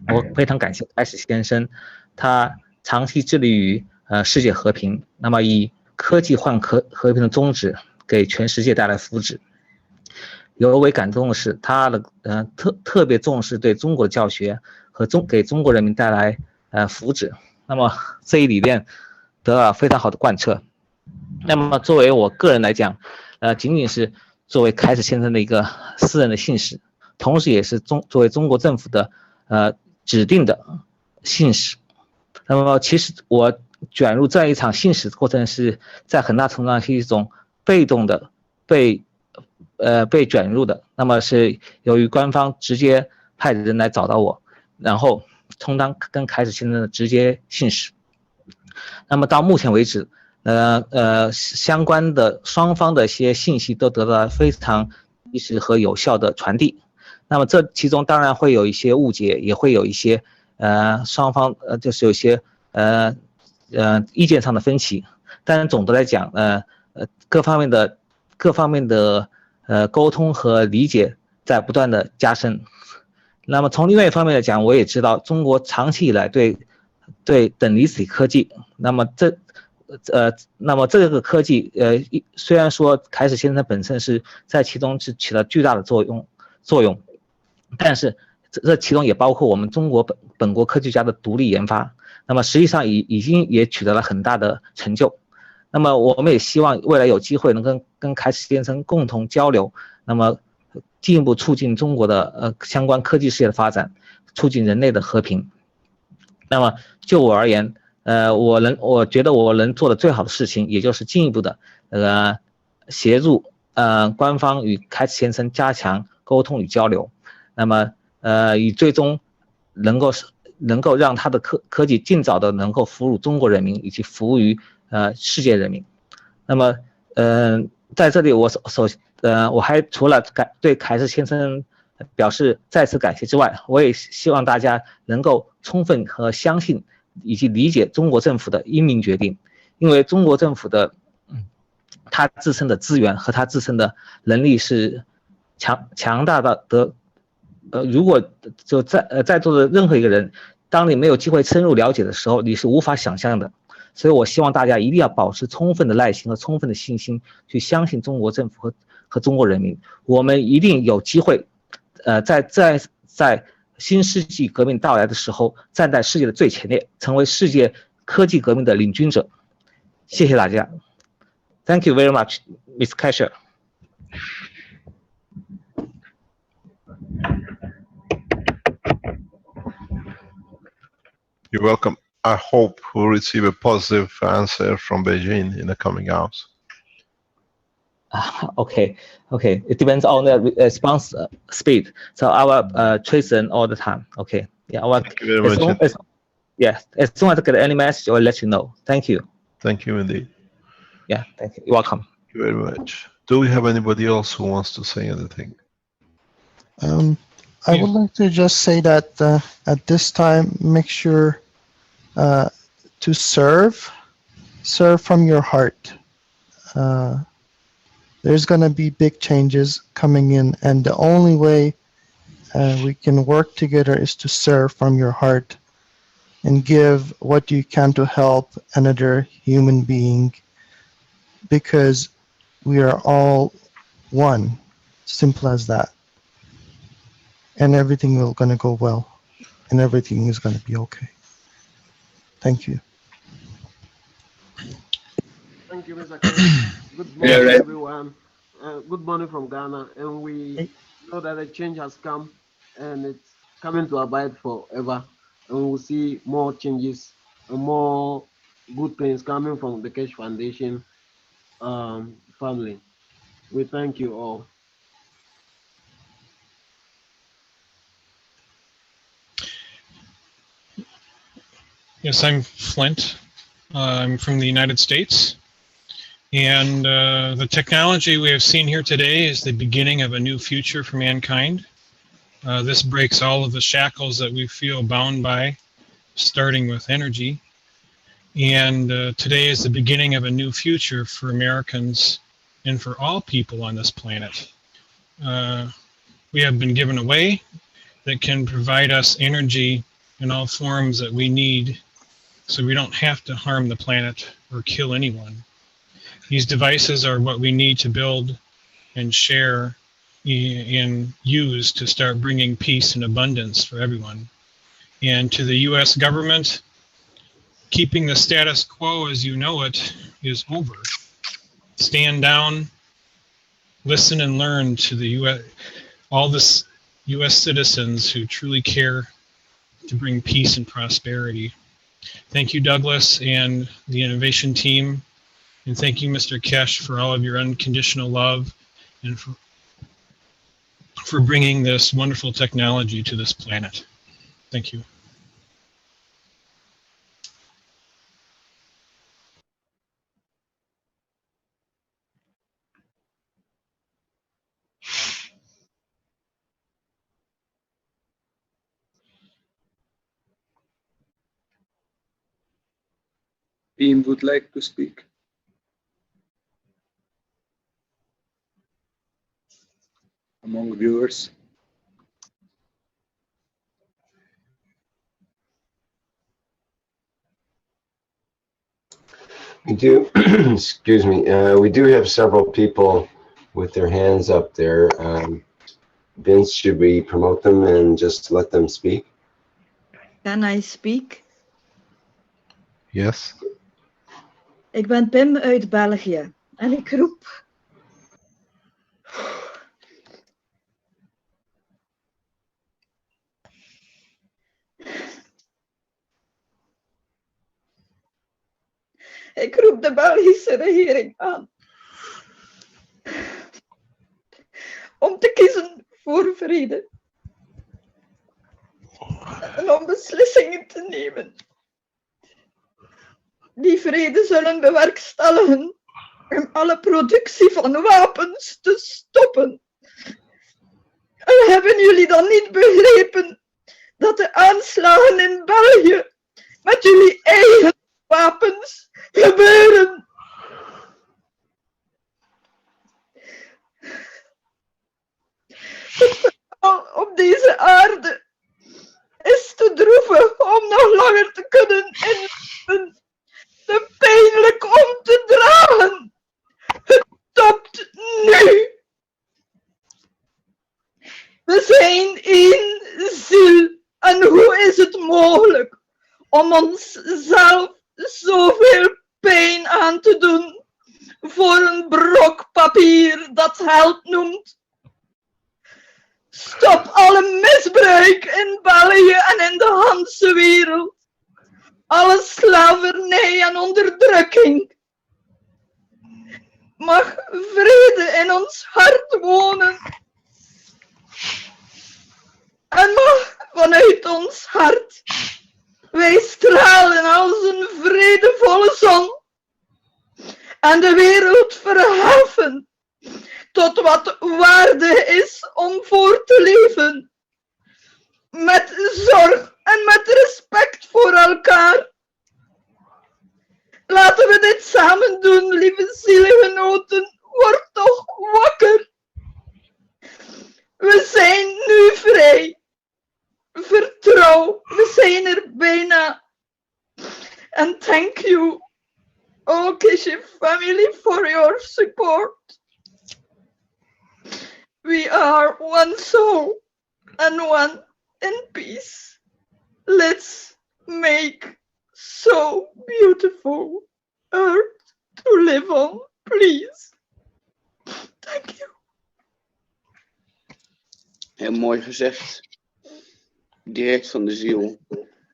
我非常感谢凯史先生，他长期致力于世界和平，那么以科技换和平的宗旨，给全世界带来福祉。尤为感动的是，他的特别重视对中国的教学和给中国人民带来福祉。那么这一理念得到非常好的贯彻。那么作为我个人来讲，仅仅是作为凯史先生的一个私人的信使，同时也是作为中国政府的指定的信使。那么其实我卷入这样一场信使的过程，是在很大程度上是一种被动的被卷入的。那么是由于官方直接派人来找到我，然后充当跟凯史先生的直接信使。那么到目前为止，相关的双方的一些信息都得到了非常及时和有效的传递。那么这其中当然会有一些误解，也会有一些双方就是有些意见上的分歧，但是总的来讲，各方面的沟通和理解在不断的加深。那么从另外一方面来讲，我也知道中国长期以来对等离子体科技，那么这个科技虽然说凯史先生本身是在其中是起了巨大的作用，但是这其中也包括我们中国本国科学家的独立研发，那么实际上已经也取得了很大的成就。那么我们也希望未来有机会能跟凯史先生共同交流，那么进一步促进中国的相关科技事业的发展，促进人类的和平。那么就我而言，我觉得我能做的最好的事情，也就是进一步的协助官方与凯史先生加强沟通与交流，那么以最终能够让他的科技尽早的能够服务中国人民以及服务于世界人民。那么在这里我还除了对凯史先生表示再次感谢之外，我也希望大家能够充分和相信以及理解中国政府的英明决定，因为中国政府的他自身的资源和他自身的能力是强大的如果就在座的任何一个人，当你没有机会深入了解的时候，你是无法想象的。所以我希望大家一定要保持充分的耐心和充分的信心，去相信中国政府和中国人民。我们一定有机会，在新世纪革命到来的时候，站在世界的最前列，成为世界科技革命的领军者。谢谢大家。Thank you very much, Ms. Kasher. You're welcome. I hope we'll receive a positive answer from Beijing in the coming hours. Okay. It depends on the response speed. So I will trace them all the time. Okay. Yeah. Thank you very much. As soon as I get any message, I will let you know. Thank you. Thank you indeed. Yeah. Thank you. You're welcome. Thank you very much. Do we have anybody else who wants to say anything? I would like to just say that at this time, make sure to serve from your heart. There's going to be big changes coming in, and the only way we can work together is to serve from your heart and give what you can to help another human being, because we are all one. Simple as that. And everything is going to go well, and everything is going to be okay. Thank you. Thank you, Mr. Ken. Good morning, everyone. Good morning from Ghana. And we know that a change has come, and it's coming to abide forever. And we'll see more changes and more good things coming from the Keshe Foundation family. We thank you all. Yes, I'm Flint. I'm from the United States. And the technology we have seen here today is the beginning of a new future for mankind. This breaks all of the shackles that we feel bound by, starting with energy. And today is the beginning of a new future for Americans and for all people on this planet. We have been given a way that can provide us energy in all forms that we need, so we don't have to harm the planet or kill anyone. These devices are what we need to build and share and use to start bringing peace and abundance for everyone. And to the US government, keeping the status quo as you know it is over. Stand down, listen and learn to the all the US citizens who truly care to bring peace and prosperity. Thank you, Douglas, and the innovation team. And thank you, Mr. Keshe, for all of your unconditional love and for bringing this wonderful technology to this planet. Thank you. Beam would like to speak. Among viewers. We do, excuse me, we do have several people with their hands up there. Vince, should we promote them and just let them speak? Can I speak? Yes. Ik ben Pim uit België en ik roep. Ik roep de Belgische regering aan om te kiezen voor vrede en om beslissingen te nemen die vrede zullen bewerkstelligen om alle productie van wapens te stoppen. En hebben jullie dan niet begrepen dat de aanslagen in België met jullie eigen wapens gebeuren? Het verhaal op deze aarde is te droevig om nog langer te kunnen inleven. Te pijnlijk om te dragen. Het stopt nu. We zijn één ziel. En hoe is het mogelijk om onszelf zoveel pijn aan te doen voor een brok papier dat geld noemt? Stop alle misbruik in België en in de ganse wereld. Alle slavernij en onderdrukking. Mag vrede in ons hart wonen. En mag vanuit ons hart wij stralen als een vredevolle zon. En de wereld verheffen tot wat waardig is om voor te leven. Met zorg en met respect voor elkaar. Laten we dit samen doen, lieve zielgenoten. Word toch wakker. We zijn nu vrij. Vertrouw, we zijn er bijna. And thank you, all Keshe family, for your support. We are one soul and one in peace. Let's make so beautiful earth to live on, please. Thank you. Heel mooi gezegd. Direct van de ziel.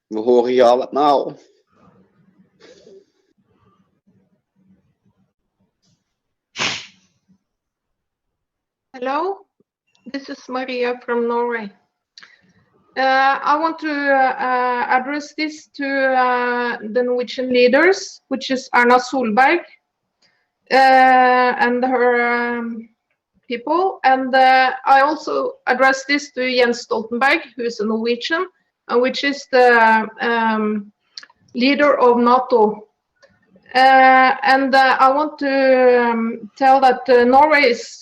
We horen je allemaal. Hello, this is Maria from Norway. I want to address this to the Norwegian leaders, which is Erna Solberg and her people. And I also address this to Jens Stoltenberg, who is a Norwegian, which is the leader of NATO. And I want to tell that Norway is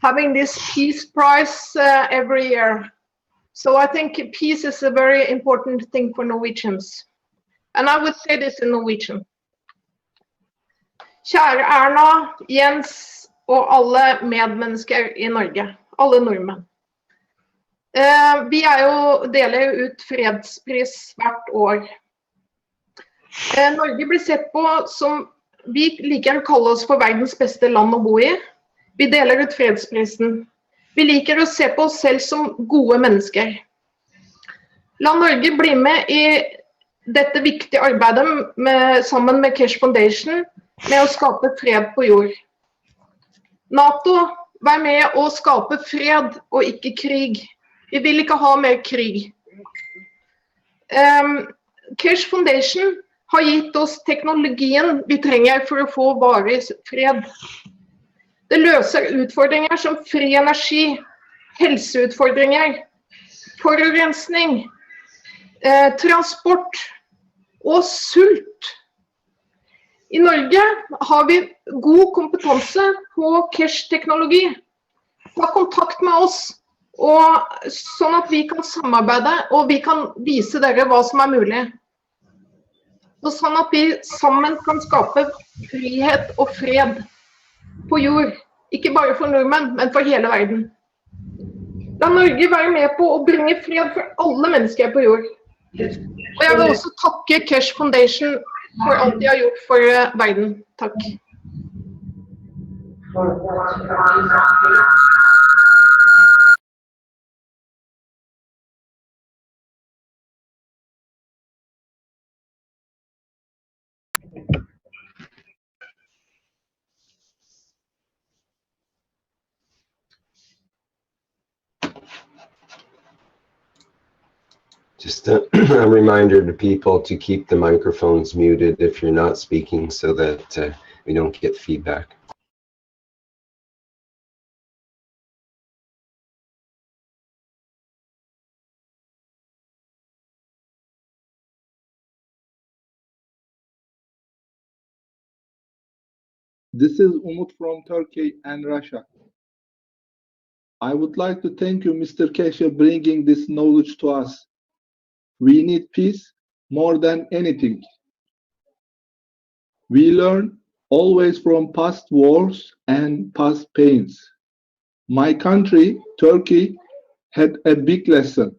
having this peace prize every year. So I think peace is a very important thing for Norwegians. And I would say this in Norwegian. Kjære Erna, Jens og alle medmennesker i Norge, alle nordmenn. Vi deler jo ut fredspris hvert år. Norge blir sett på som, vi liker å kalle oss for verdens beste land å bo i. Vi deler ut fredsprisen. Vi liker å se på oss selv som gode mennesker. La Norge bli med i dette viktige arbeidet sammen med Keshe Foundation med å skape fred på jord. NATO, vær med å skape fred og ikke krig. Vi vil ikke ha mer krig. Keshe Foundation har gitt oss teknologien vi trenger for å få varig fred. Det løser utfordringer som fri energi, helseutfordringer, forurensning, transport og sult. I Norge har vi god kompetanse på Keshe-teknologi. Ta kontakt med oss, sånn at vi kan samarbeide og vi kan vise dere hva som er mulig. Og sånn at vi sammen kan skape frihet og fred på jord. Ikke bare for nordmenn, men for hele verden. La Norge være med på å bringe fred for alle mennesker på jord. Og jeg vil også takke Keshe Foundation for alt de har gjort for verden. Takk. Just a reminder to people to keep the microphones muted if you're not speaking so that we don't get feedback. This is Umut from Turkey and Russia. I would like to thank you, Mr. Keshe, bringing this knowledge to us. We need peace more than anything. We learn always from past wars and past pains. My country, Turkey, had a big lesson.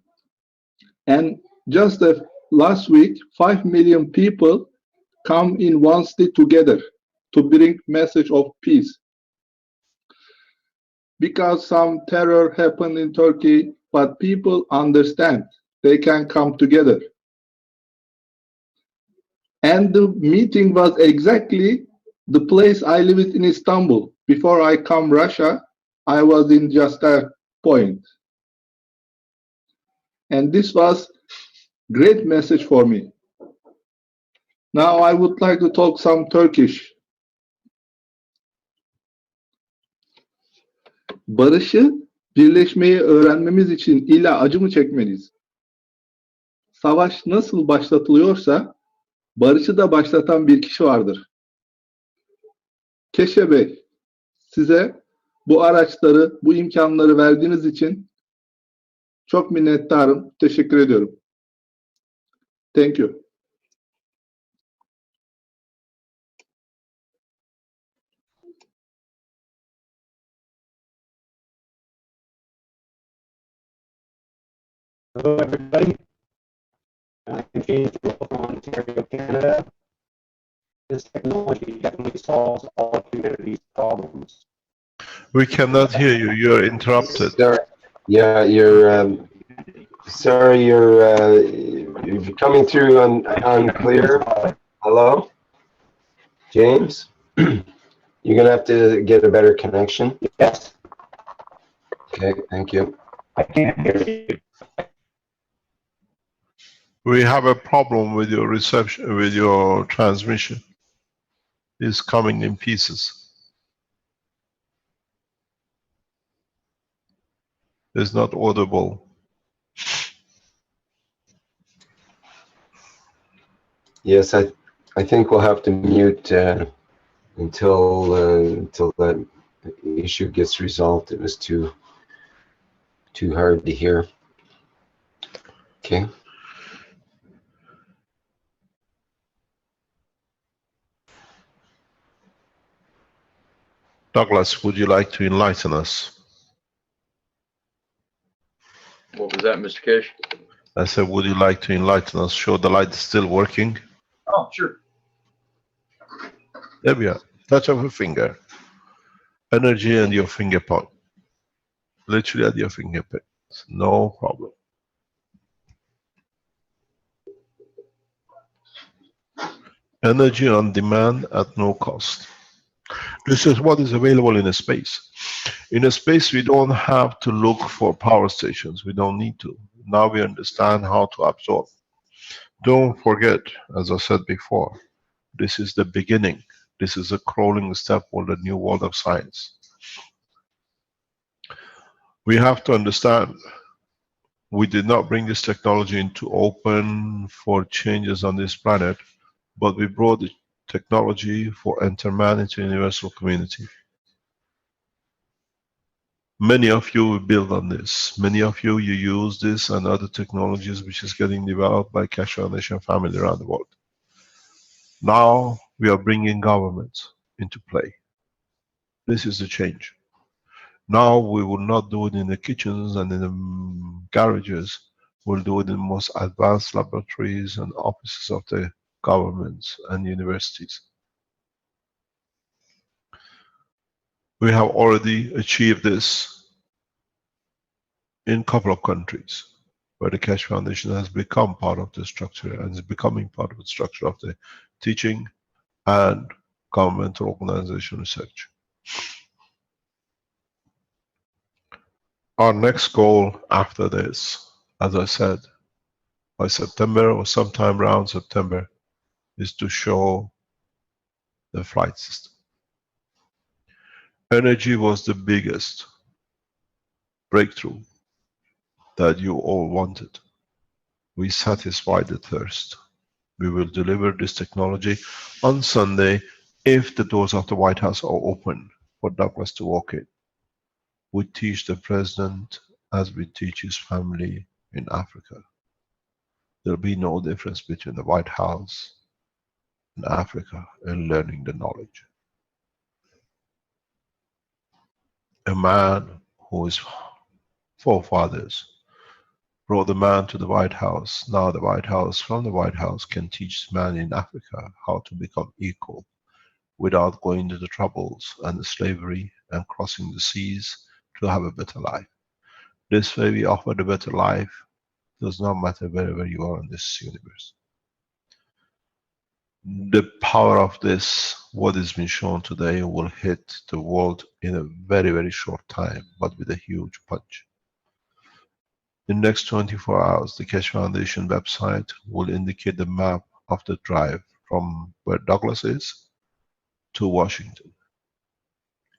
And just last week, 5 million people come in one city together to bring message of peace. Because some terror happened in Turkey, but people understand. They can come together. And the meeting was exactly the place I live in Istanbul. Before I come Russia, I was in just that point. And this was great message for me. Now I would like to talk some Turkish. Barışı, birleşmeyi öğrenmemiz için illa acı mı çekmeliyiz? Savaş nasıl başlatılıyorsa, barışı da başlatan bir kişi vardır. Keshe Bey, size bu araçları, bu imkanları verdiğiniz için çok minnettarım. Teşekkür ediyorum. Thank you. Hello, everybody. I'm James Wolf from Ontario, Canada. This technology definitely solves all of humanity's problems. We cannot hear you. You're interrupted. Yeah, you're. Sorry, you're coming through unclear. Hello, James. You're gonna have to get a better connection. Yes, Okay, thank you. I can hear you. We have a problem with your reception, with your transmission. It's coming in pieces. It's not audible. Yes, I think we'll have to mute until that issue gets resolved. It was too hard to hear. Okay. Douglas, would you like to enlighten us? What was that, Mr. Kish? I said, would you like to enlighten us? Show the light is still working. Oh, sure. There we are. Touch of a finger. Energy and your finger point. Literally at your fingertips. No problem. Energy on demand at no cost. This is what is available in a space. In a space, we don't have to look for power stations. We don't need to. Now we understand how to absorb. Don't forget, as I said before, this is the beginning. This is a crawling step for the new world of science. We have to understand, we did not bring this technology into open for changes on this planet, but we brought the technology for enter man into universal community. Many of you will build on this. Many of you use this and other technologies which is getting developed by Keshe Foundation family around the world. Now we are bringing governments into play. This is the change. Now we will not do it in the kitchens and in the garages. We'll do it in the most advanced laboratories and offices of the governments and universities. We have already achieved this in a couple of countries where the Keshe Foundation has become part of the structure and is becoming part of the structure of the teaching and governmental organization research. Our next goal after this, as I said, by September or sometime around September, is to show the flight system. Energy was the biggest breakthrough that you all wanted. We satisfied the thirst. We will deliver this technology on Sunday if the doors of the White House are open for Douglas to walk in. We teach the president as we teach his family in Africa. There'll be no difference between the White House and Africa in learning the knowledge. A man whose forefathers brought the man to the White House, now the White House, from the White House, can teach man in Africa how to become equal without going to the troubles and the slavery and crossing the seas to have a better life. This way we offer the better life. Does not matter wherever you are in this universe. The power of this, what has been shown today, will hit the world in a very, very short time, but with a huge punch. In the next 24 hours, the Keshe Foundation website will indicate the map of the drive from where Douglas is to Washington.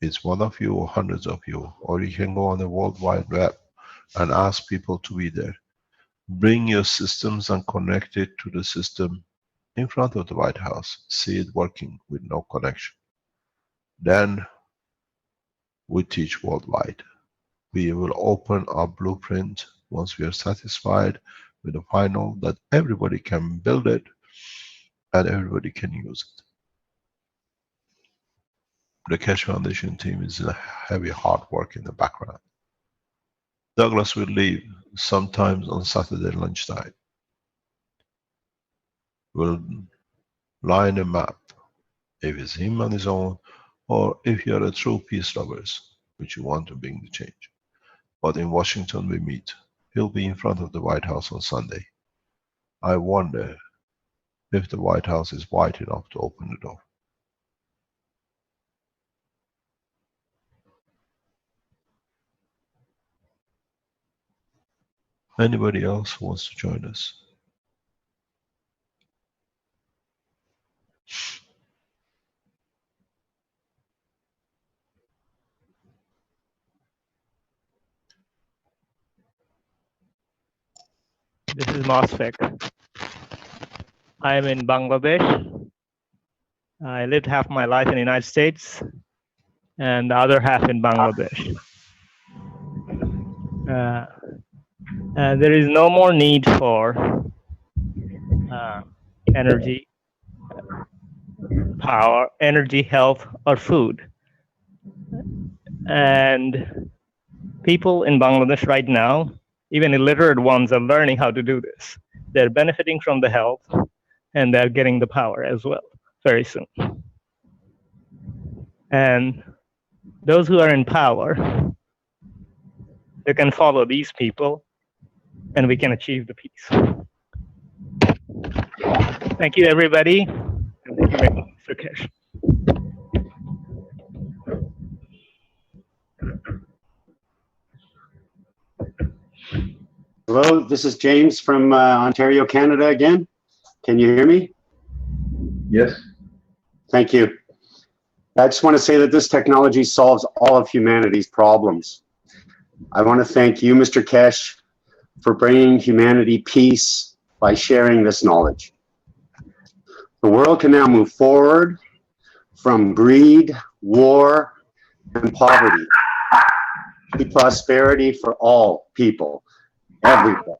It's one of you or hundreds of you, or you can go on the World Wide Web and ask people to be there. Bring your systems and connect it to the system in front of the White House. See it working with no connection. Then we teach worldwide. We will open our blueprint once we are satisfied with the final, that everybody can build it and everybody can use it. The Keshe Foundation team is in a heavy hard work in the background. Douglas will leave sometimes on Saturday lunchtime. We'll line a map, if it's him on his own, or if you're a true peace lovers, which you want to bring the change. But in Washington we meet. He'll be in front of the White House on Sunday. I wonder if the White House is wide enough to open the door. Anybody else who wants to join us? This is Mosfek. I am in Bangladesh. I lived half my life in the United States and the other half in Bangladesh. There is no more need for energy, power, energy, health, or food. And people in Bangladesh right now, even illiterate ones, are learning how to do this. They're benefiting from the health and they're getting the power as well very soon. And those who are in power, they can follow these people and we can achieve the peace. Thank you, everybody. And thank you very much, Mr. Kesh. Hello, this is James from Ontario, Canada again. Can you hear me? Yes. Thank you. I just want to say that this technology solves all of humanity's problems. I want to thank you, Mr. Kesh, for bringing humanity peace by sharing this knowledge. The world can now move forward from greed, war, and poverty to prosperity for all people, everybody.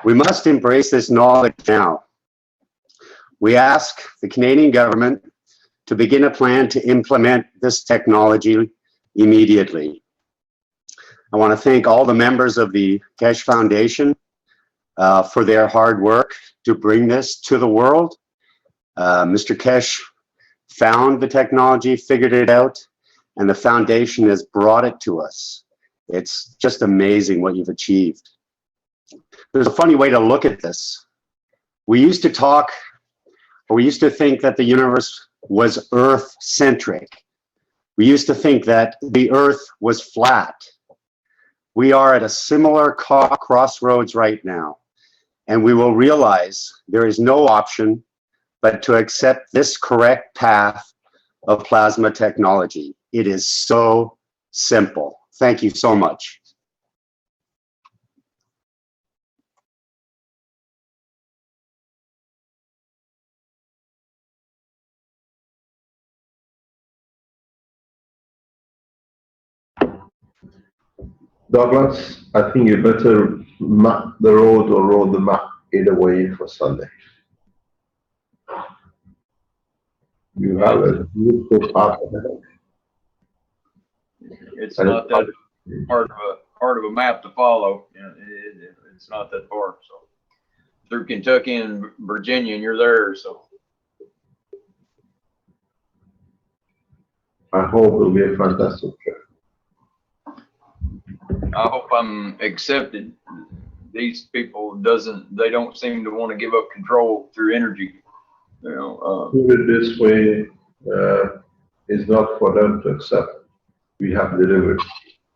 We must embrace this knowledge now. We ask the Canadian government to begin a plan to implement this technology immediately. I want to thank all the members of the Kesh Foundation for their hard work to bring this to the world. Mr. Kesh found the technology, figured it out, and the foundation has brought it to us. It's just amazing what you've achieved. There's a funny way to look at this. We used to think that the universe was Earth-centric. We used to think that the Earth was flat. We are at a similar crossroads right now, and we will realize there is no option but to accept this correct path of plasma technology. It is so simple. Thank you so much. Douglas, I think you better map the road or road the map either way for Sunday. You have a beautiful path ahead. It's not that hard of a map to follow. You know, it's not that far. So through Kentucky and Virginia, and you're there. So I hope it'll be a fantastic trip. I hope I'm accepted. These people they don't seem to want to give up control through energy. You know, Do it this way is not for them to accept. We have delivered.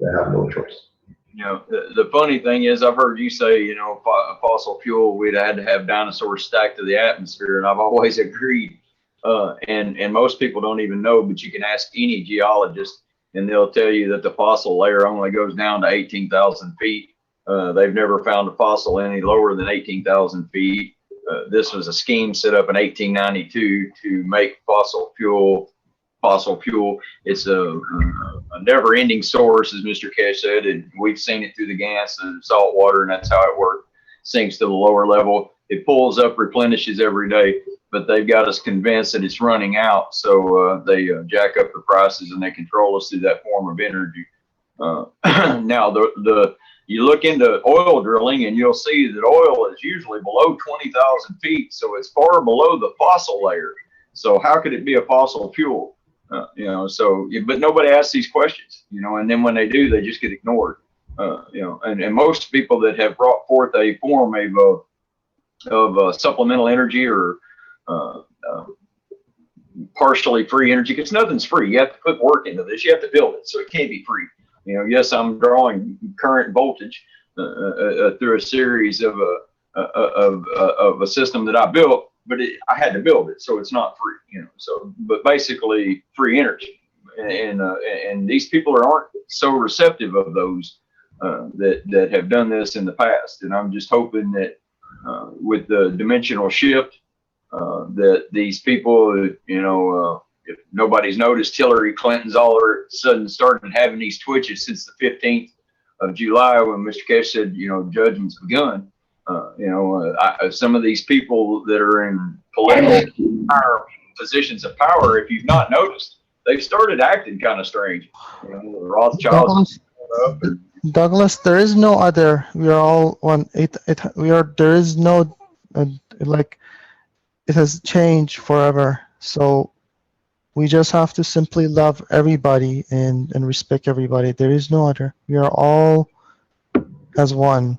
They have no choice. You know, the funny thing is, I've heard you say, you know, fossil fuel, we'd had to have dinosaurs stacked to the atmosphere, and I've always agreed. And most people don't even know, but you can ask any geologist, and they'll tell you that the fossil layer only goes down to 18,000 feet. They've never found a fossil any lower than 18,000 feet. This was a scheme set up in 1892 to make fossil fuel. It's a never-ending source, as Mr. Kesh said, and we've seen it through the gas and salt water, and that's how it works. Sinks to the lower level. It pulls up, replenishes every day, but they've got us convinced that it's running out, so they jack up the prices and they control us through that form of energy. Now, you look into oil drilling and you'll see that oil is usually below 20,000 feet, so it's far below the fossil layer. So how could it be a fossil fuel? You know, but nobody asks these questions, you know, and then when they do, they just get ignored. You know, and most people that have brought forth a form of supplemental energy or partially free energy, because nothing's free. You have to put work into this. You have to build it, so it can't be free. You know, yes, I'm drawing current voltage, through a series of a system that I built, but I had to build it, so it's not free, you know. So, but basically free energy, and these people aren't so receptive of those that have done this in the past. And I'm just hoping that with the dimensional shift, that these people, you know, if nobody's noticed, Hillary Clinton's all of a sudden started having these twitches since the 15th of July when Mr. Kesh said, you know, judgment's begun. You know, some of these people that are in political positions of power, if you've not noticed, they've started acting kind of strange. You know, the Rothschilds. Douglas, there is no other. We are all one. There is no like. It has changed forever. So we just have to simply love everybody and respect everybody. There is no other. We are all as one,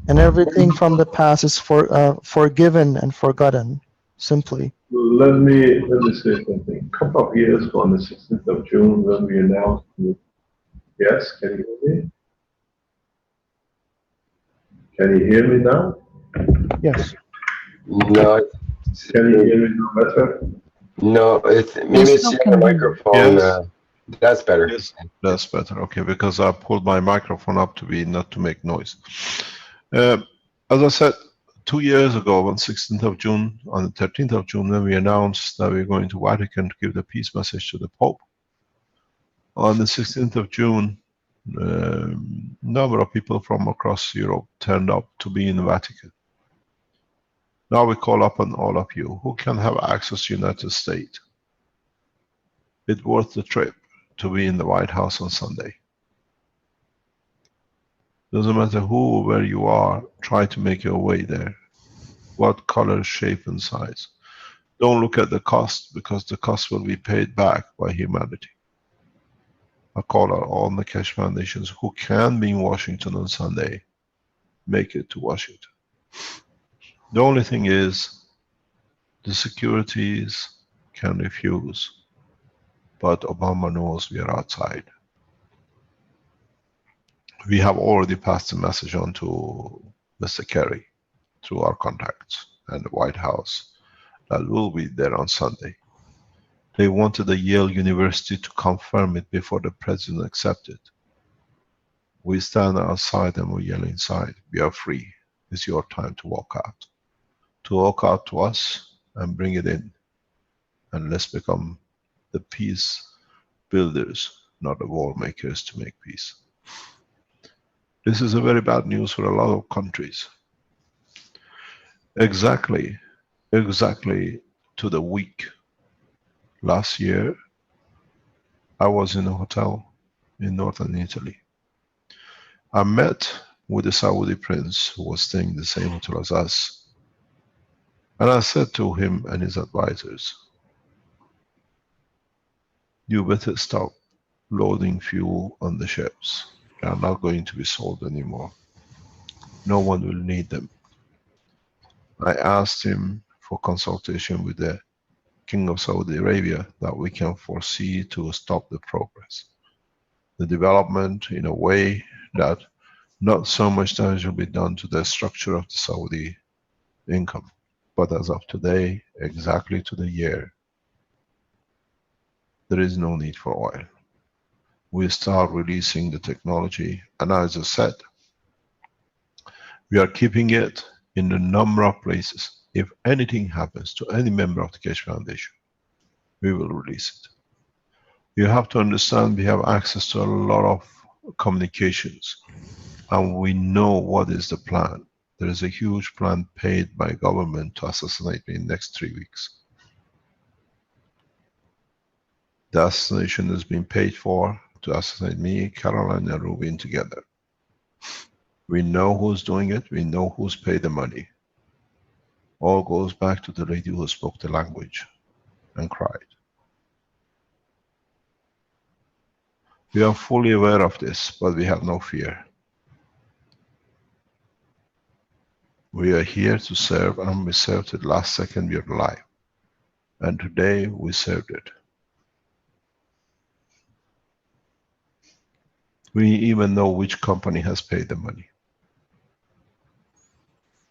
and everything from the past is forgiven and forgotten. Simply. Let me say something. A couple of years ago, on the 16th of June, when we announced. Yes, can you hear me? Can you hear me now? Yes. No. Can you hear me now better? No, maybe it's your microphone. Yes. That's better. Yes, that's better. Okay, because I pulled my microphone up not to make noise. As I said, 2 years ago, on 16th of June, on the 13th of June, when we announced that we were going to Vatican to give the peace message to the Pope. On the 16th of June, a number of people from across Europe turned up to be in the Vatican. Now we call upon all of you who can have access to the United States. It's worth the trip to be in the White House on Sunday. Doesn't matter who or where you are, try to make your way there. What color, shape, and size. Don't look at the cost, because the cost will be paid back by humanity. I call out all the Keshe Foundations who can be in Washington on Sunday, make it to Washington. The only thing is, the securities can refuse, but Obama knows we are outside. We have already passed the message on to Mr. Kerry through our contacts and the White House that will be there on Sunday. They wanted the Yale University to confirm it before the president accepted. We stand outside and we yell inside. We are free. It's your time to walk out. To walk out to us and bring it in. And let's become the peace builders, not the war makers to make peace. This is a very bad news for a lot of countries. Exactly to the week last year, I was in a hotel in northern Italy. I met with the Saudi prince who was staying in the same hotel as us. And I said to him and his advisors, you better stop loading fuel on the ships. They are not going to be sold anymore. No one will need them. I asked him for consultation with the King of Saudi Arabia that we can foresee to stop the progress. The development in a way that not so much damage will be done to the structure of the Saudi income. But as of today, exactly to the year, there is no need for oil. We start releasing the technology, and as I said, we are keeping it in a number of places. If anything happens to any member of the Keshe Foundation, we will release it. You have to understand we have access to a lot of communications, and we know what is the plan. There is a huge plan paid by government to assassinate me in the next 3 weeks. The assassination has been paid for to assassinate me, Caroline, and Rubin together. We know who's doing it. We know who's paid the money. All goes back to the lady who spoke the language and cried. We are fully aware of this, but we have no fear. We are here to serve, and we served it last second we are alive. And today we served it. We even know which company has paid the money.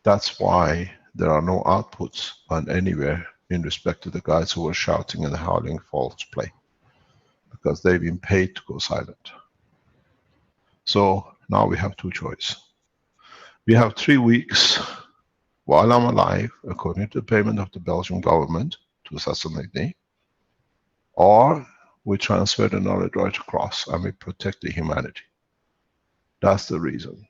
That's why there are no outputs on anywhere in respect to the guys who were shouting and howling false play, because they've been paid to go silent. So now we have two choices. We have 3 weeks while I'm alive, according to the payment of the Belgian government, to assassinate me, or we transfer the knowledge right across and we protect the humanity. That's the reason.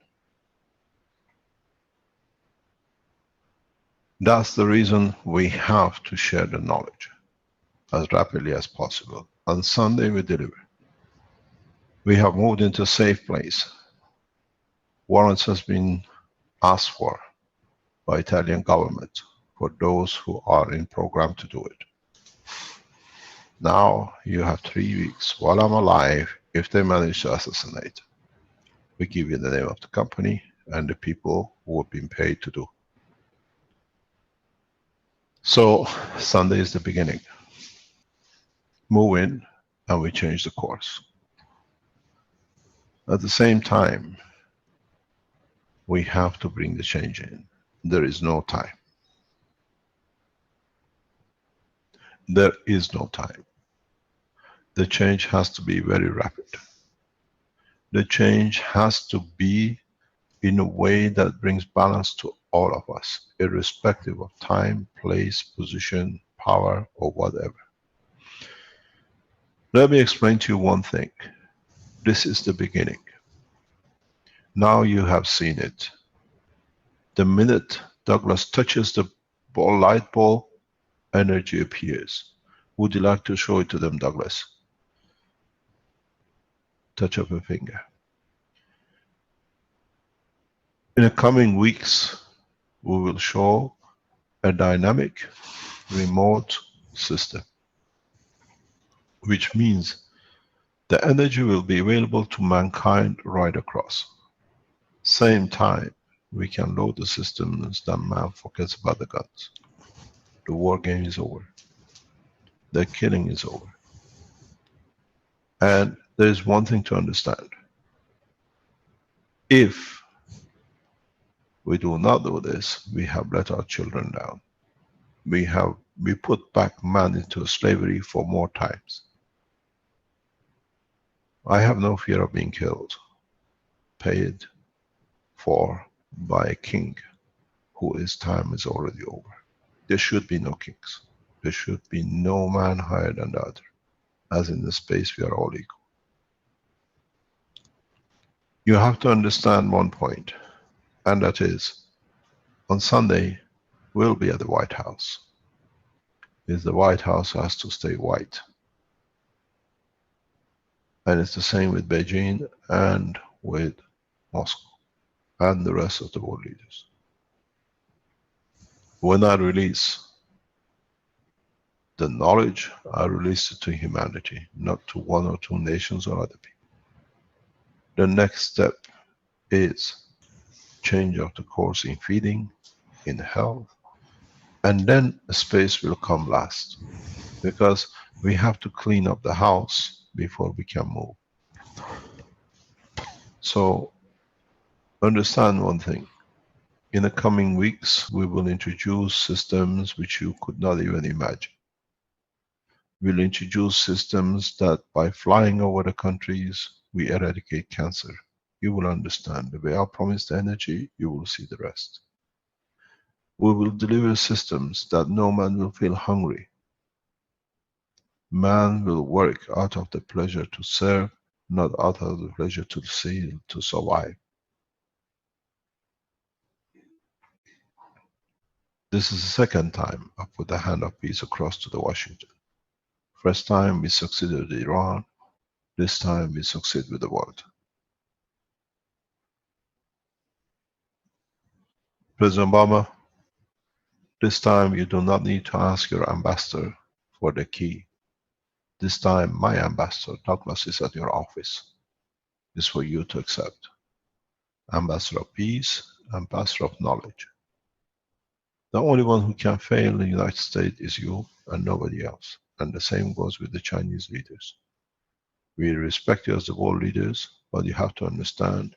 That's the reason we have to share the knowledge as rapidly as possible. On Sunday we deliver. We have moved into a safe place. Warrants has been asked for by Italian government for those who are in program to do it. Now you have 3 weeks while I'm alive. If they manage to assassinate, we give you the name of the company and the people who have been paid to do. So Sunday is the beginning. Move in and we change the course. At the same time, we have to bring the change in. There is no time. There is no time. The change has to be very rapid. The change has to be in a way that brings balance to all of us, irrespective of time, place, position, power, or whatever. Let me explain to you one thing. This is the beginning. Now you have seen it. The minute Douglas touches the light bulb, energy appears. Would you like to show it to them, Douglas? Touch of a finger. In the coming weeks, we will show a dynamic remote system, which means the energy will be available to mankind right across. Same time, we can load the systems that man forgets about the guns. The war game is over. The killing is over. And there is one thing to understand. If we do not do this, we have let our children down. We put back man into slavery for more times. I have no fear of being killed, paid for by a king whose time is already over. There should be no kings. There should be no man higher than the other. As in the space, we are all equal. You have to understand one point, and that is, on Sunday, we'll be at the White House. Is the White House has to stay white. And it's the same with Beijing and with Moscow and the rest of the world leaders. When I release the knowledge, I release it to humanity, not to 1 or 2 nations or other people. The next step is change of the course in feeding, in health, and then a space will come last, because we have to clean up the house before we can move. So understand one thing. In the coming weeks, we will introduce systems which you could not even imagine. We'll introduce systems that by flying over the countries, we eradicate cancer. You will understand. The way I promised energy, you will see the rest. We will deliver systems that no man will feel hungry. Man will work out of the pleasure to serve, not out of the pleasure to see, to survive. This is the second time I put the hand of peace across to the Washington. First time we succeeded with Iran. This time we succeed with the world. President Obama, this time you do not need to ask your ambassador for the key. This time my ambassador, Douglas, is at your office. It's for you to accept. Ambassador of peace, ambassador of knowledge. The only one who can fail in the United States is you and nobody else. And the same goes with the Chinese leaders. We respect you as the world leaders, but you have to understand,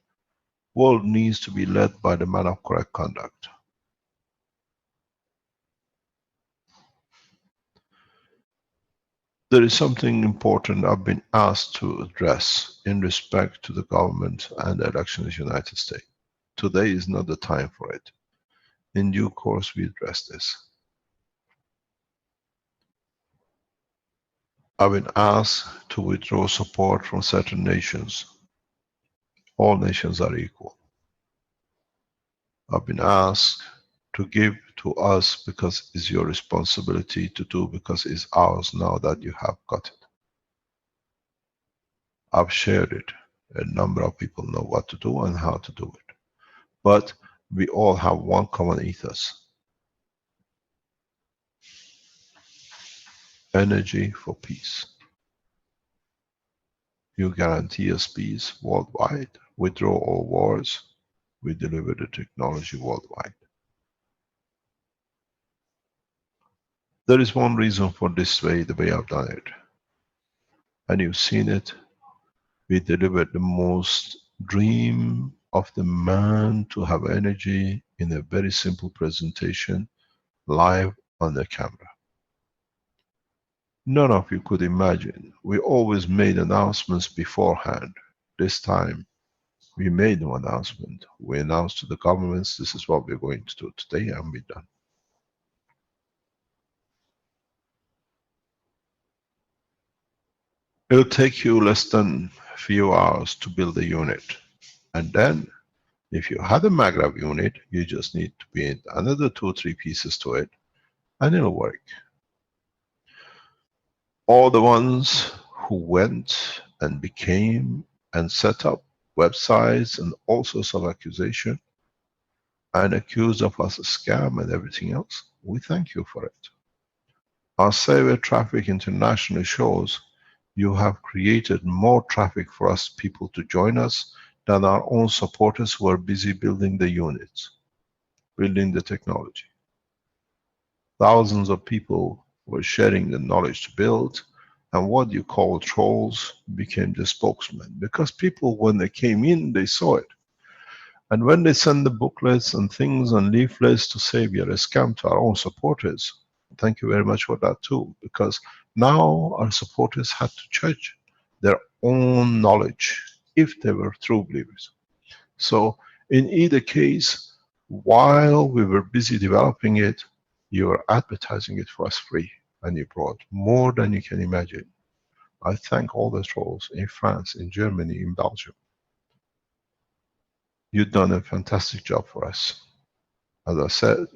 world needs to be led by the man of correct conduct. There is something important I've been asked to address in respect to the government and the elections in the United States. Today is not the time for it. In due course, we address this. I've been asked to withdraw support from certain nations. All nations are equal. I've been asked to give to us because it's your responsibility to do, because it's ours now that you have got it. I've shared it. A number of people know what to do and how to do it. But we all have one common ethos. Energy for peace. You guarantee us peace worldwide. Withdraw all wars. We deliver the technology worldwide. There is one reason for this way, the way I've done it. And you've seen it. We delivered the most dream of the man to have energy in a very simple presentation, live on the camera. None of you could imagine. We always made announcements beforehand. This time, we made no announcement. We announced to the governments, this is what we're going to do today, and we're done. It'll take you less than a few hours to build a unit. And then, if you had a maglev unit, you just need to paint another 2 or 3 pieces to it, and it'll work. All the ones who went and became and set up websites and all sorts of accusation and accused of us a scam and everything else, we thank you for it. Our survey traffic internationally shows you have created more traffic for us people to join us than our own supporters who are busy building the units, building the technology. Thousands of people were sharing the knowledge to build, and what you call trolls became the spokesman, because people, when they came in, they saw it. And when they send the booklets and things and leaflets to say we are a scam to our own supporters, thank you very much for that too, because now our supporters had to judge their own knowledge if they were true believers. So in either case, while we were busy developing it, you were advertising it for us free, and you brought more than you can imagine. I thank all the trolls in France, in Germany, in Belgium. You've done a fantastic job for us. As I said,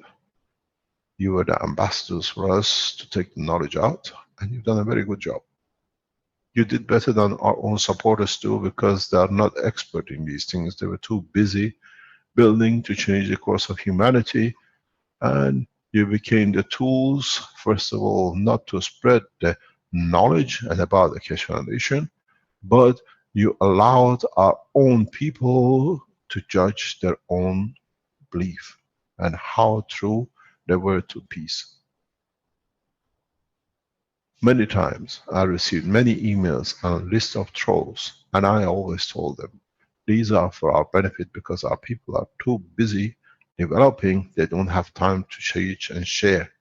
you were the ambassadors for us to take the knowledge out, and you've done a very good job. You did better than our own supporters do, because they are not expert in these things. They were too busy building to change the course of humanity, and you became the tools, first of all, not to spread the knowledge and about the Keshe Foundation, but you allowed our own people to judge their own belief and how true they were to peace. Many times I received many emails and a list of trolls, and I always told them, these are for our benefit, because our people are too busy developing, they don't have time to teach and share.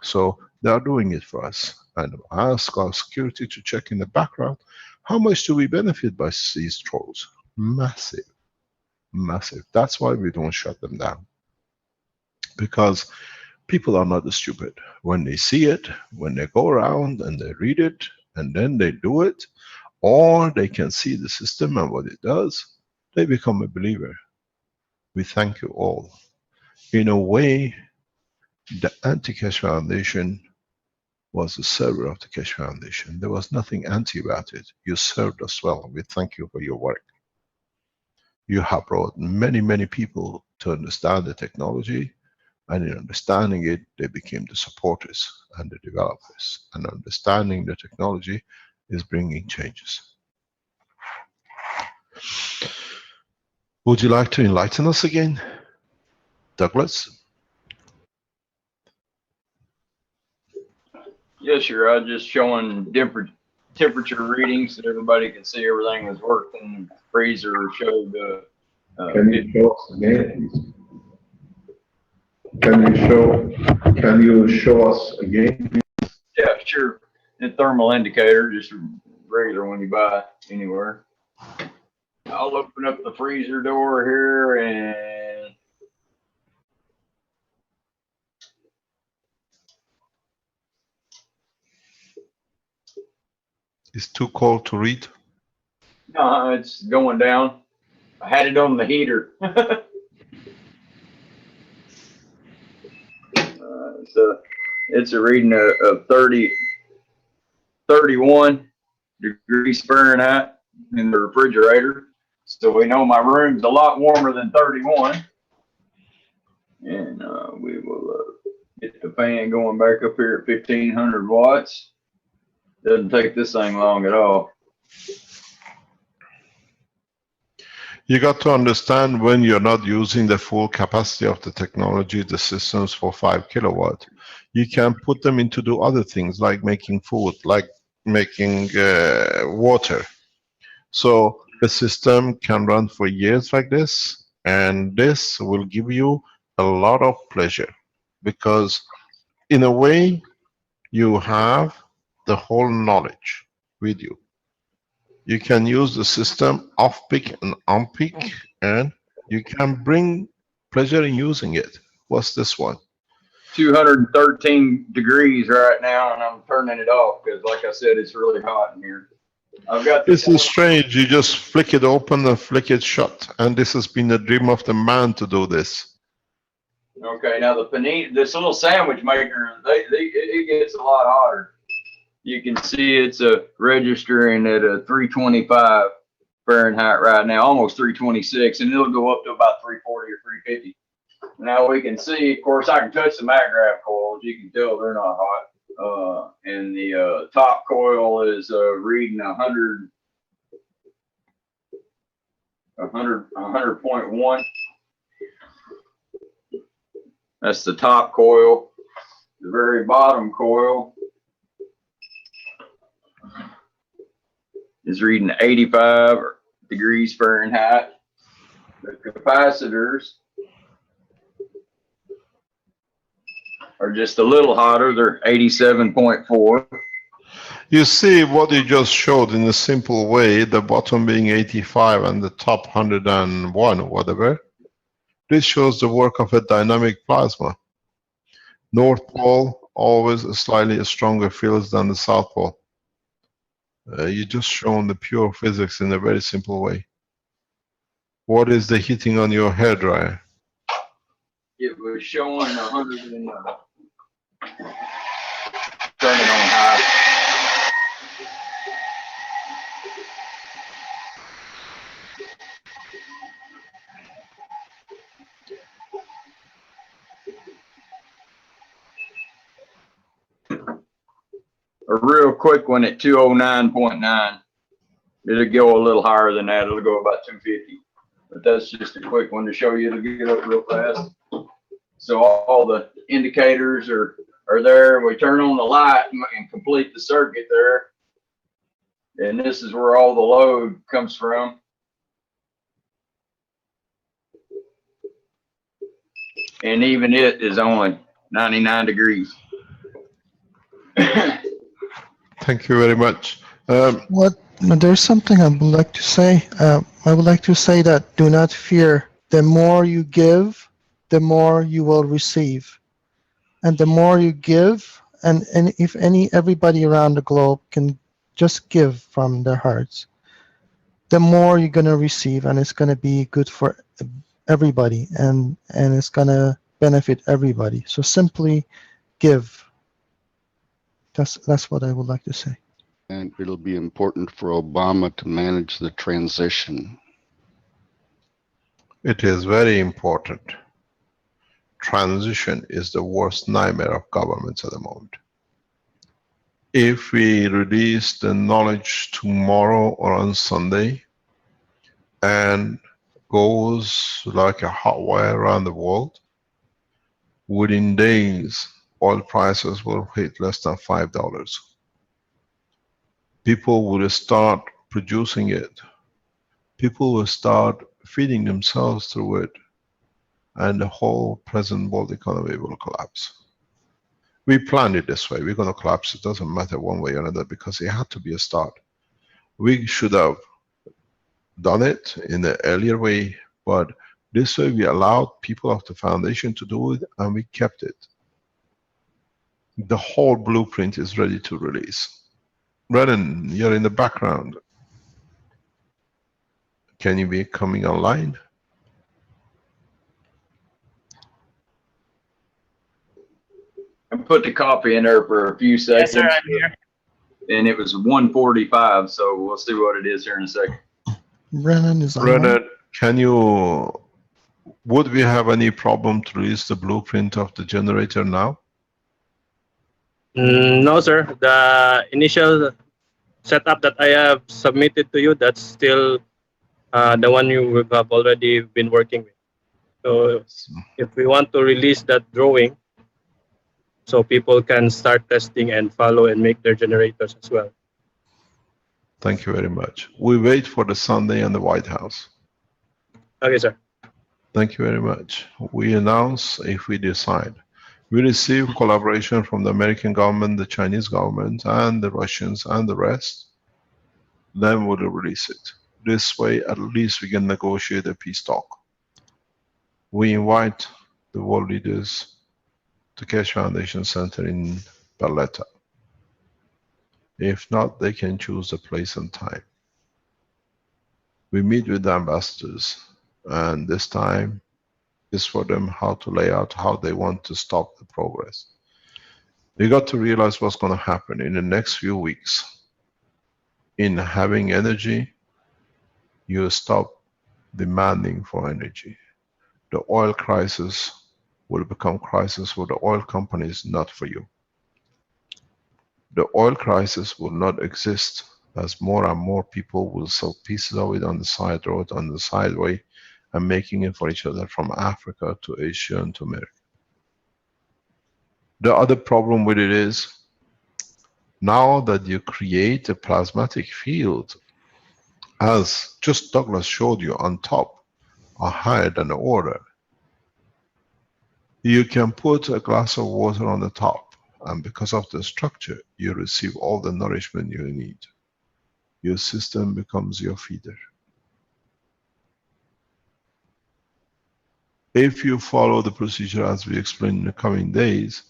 So they are doing it for us. And I ask our security to check in the background, how much do we benefit by these trolls? Massive. Massive. That's why we don't shut them down. Because people are not stupid. When they see it, when they go around and they read it, and then they do it, or they can see the system and what it does, they become a believer. We thank you all. In a way, the Anti-Keshe Foundation was the server of the Keshe Foundation. There was nothing anti about it. You served us well. We thank you for your work. You have brought many, many people to understand the technology, and in understanding it, they became the supporters and the developers. And understanding the technology is bringing changes. Would you like to enlighten us again, Douglas? Yes, sir. I was just showing different temperature readings so everybody can see everything was working. Freezer showed Can you show us again, please? Can you show us again? Yeah, sure. a thermal indicator, just a regular one you buy anywhere. I'll open up the freezer door here and It's too cold to read. it's going down. I had it on the heater. So it's a reading of 31 degrees Fahrenheit in the refrigerator. So we know my room's a lot warmer than 31. And we will get the fan going back up here at 1500 watts. Doesn't take this thing long at all. You got to understand when you're not using the full capacity of the technology, the systems for 5 kilowatt, you can put them into do other things like making food, like making water. So the system can run for years like this, and this will give you a lot of pleasure because in a way you have the whole knowledge with you. You can use the system off-peak and on-peak, and you can bring pleasure in using it. What's this one? 213 degrees right now, and I'm turning it off because, like I said, it's really hot in here. I've got This is strange. You just flick it open and flick it shut, and this has been the dream of the man to do this. Okay, now the panini, this little sandwich maker, it gets a lot hotter. You can see it's registering at a 325 Fahrenheit right now, almost 326, and it'll go up to about 340 or 350. Now we can see, of course, I can touch the MagGraph coils. You can tell they're not hot. And the top coil is reading 100.1. That's the top coil. The very bottom coil is reading 85 degrees Fahrenheit. The capacitors are just a little hotter. They're 87.4. You see what you just showed in a simple way, the bottom being 85 and the top 101 or whatever. This shows the work of a dynamic plasma. North Pole always slightly stronger fields than the South Pole. You just shown the pure physics in a very simple way. What is the heating on your hairdryer? It was showing 100 and turn it on high. A real quick one at 209.9. It'll go a little higher than that. It'll go about 250. But that's just a quick one to show you. It'll get up real fast. So all the indicators are there. We turn on the light and complete the circuit there. And this is where all the load comes from. And even it is only 99 degrees. Thank you very much. There's something I would like to say. I would like to say that do not fear. The more you give, the more you will receive. And the more you give, and if everybody around the globe can just give from their hearts, the more you're going to receive, and it's going to be good for everybody, and it's going to benefit everybody. So simply give. That's what I would like to say. And it'll be important for Obama to manage the transition. It is very important. Transition is the worst nightmare of governments at the moment. If we release the knowledge tomorrow or on Sunday and goes like a hot wire around the world, within days, oil prices will hit less than $5. People will start producing it. People will start feeding themselves through it, and the whole present world economy will collapse. We planned it this way. We're going to collapse. It doesn't matter one way or another because it had to be a start. We should have done it in the earlier way, but this way we allowed people of the foundation to do it and we kept it. The whole blueprint is ready to release. Brennan, you're in the background. Can you be coming online? I put the copy in there for a few seconds. Yes, sir, I'm here. And it was 1:45, so we'll see what it is here in a second. Brennan is on. Brennan, can you, would we have any problem to release the blueprint of the generator now? No, sir. The initial setup that I have submitted to you, that's still the one you have already been working with. So if we want to release that drawing, so people can start testing and follow and make their generators as well. Thank you very much. We wait for the Sunday and the White House. Okay, sir. Thank you very much. We announce if we decide. We receive collaboration from the American government, the Chinese government, and the Russians and the rest. Then we'll release it. This way, at least we can negotiate a peace talk. We invite the world leaders to Keshe Foundation Center in Valletta. If not, they can choose the place and time. We meet with the ambassadors, and this time is for them how to lay out how they want to stop the progress. We got to realize what's going to happen in the next few weeks. In having energy, you stop demanding for energy. The oil crisis will become crisis for the oil companies, not for you. The oil crisis will not exist as more and more people will sell pieces of it on the side road, on the sideway, and making it for each other from Africa to Asia and to America. The other problem with it is, now that you create a plasmatic field, as just Douglas showed you on top, or higher than the order, you can put a glass of water on the top, and because of the structure, you receive all the nourishment you need. Your system becomes your feeder. If you follow the procedure as we explain in the coming days,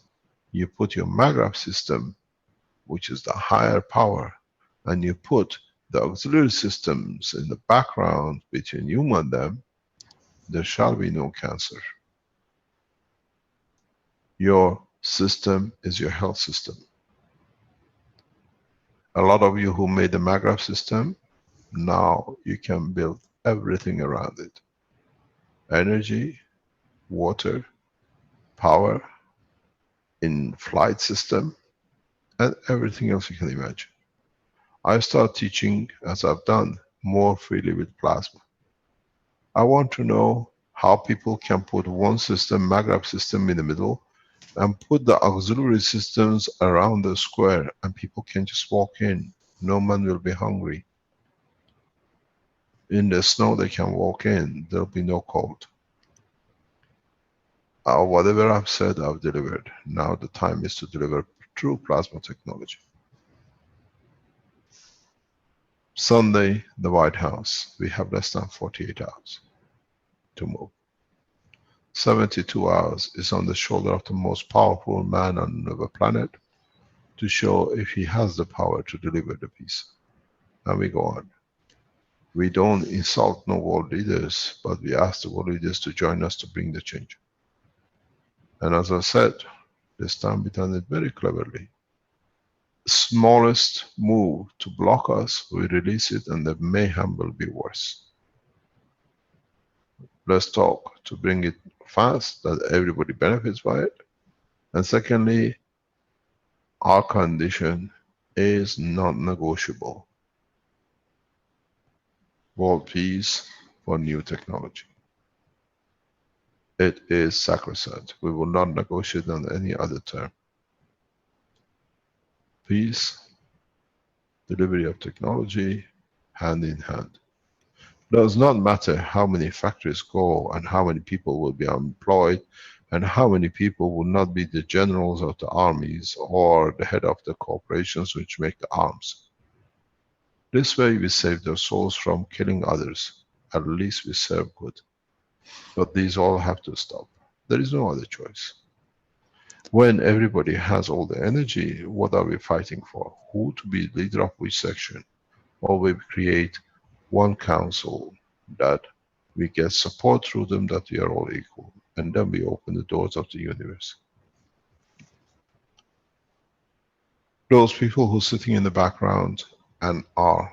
you put your MAGRAP system, which is the higher power, and you put the auxiliary systems in the background between you and them, there shall be no cancer. Your system is your health system. A lot of you who made the MAGRAP system, now you can build everything around it. Energy, water, power, in-flight system, and everything else you can imagine. I start teaching, as I've done, more freely with plasma. I want to know how people can put one system, MAGRAP system, in the middle, and put the auxiliary systems around the square, and people can just walk in. No man will be hungry. In the snow they can walk in, there'll be no cold. Whatever I've said, I've delivered. Now the time is to deliver true plasma technology. Sunday, the White House. We have less than 48 hours to move. 72 hours is on the shoulder of the most powerful man on the planet to show if he has the power to deliver the peace. And we go on. We don't insult no world leaders, but we ask the world leaders to join us to bring the change. And as I said, this time we done it very cleverly. Smallest move to block us, we release it, and the mayhem will be worse. Let's talk to bring it fast, that everybody benefits by it. And secondly, our condition is not negotiable. World peace for new technology. It is sacrosanct. We will not negotiate on any other term. Peace, delivery of technology, hand in hand. Does not matter how many factories go and how many people will be employed And how many people would not be the generals of the armies or the head of the corporations which make the arms? This way we save their souls from killing others. At least we serve good. But these all have to stop. There is no other choice. When everybody has all the energy, what are we fighting for? Who to be leader of which section? Or we create one council that we get support through them, that we are all equal. And then we open the doors of the universe. Those people who are sitting in the background and are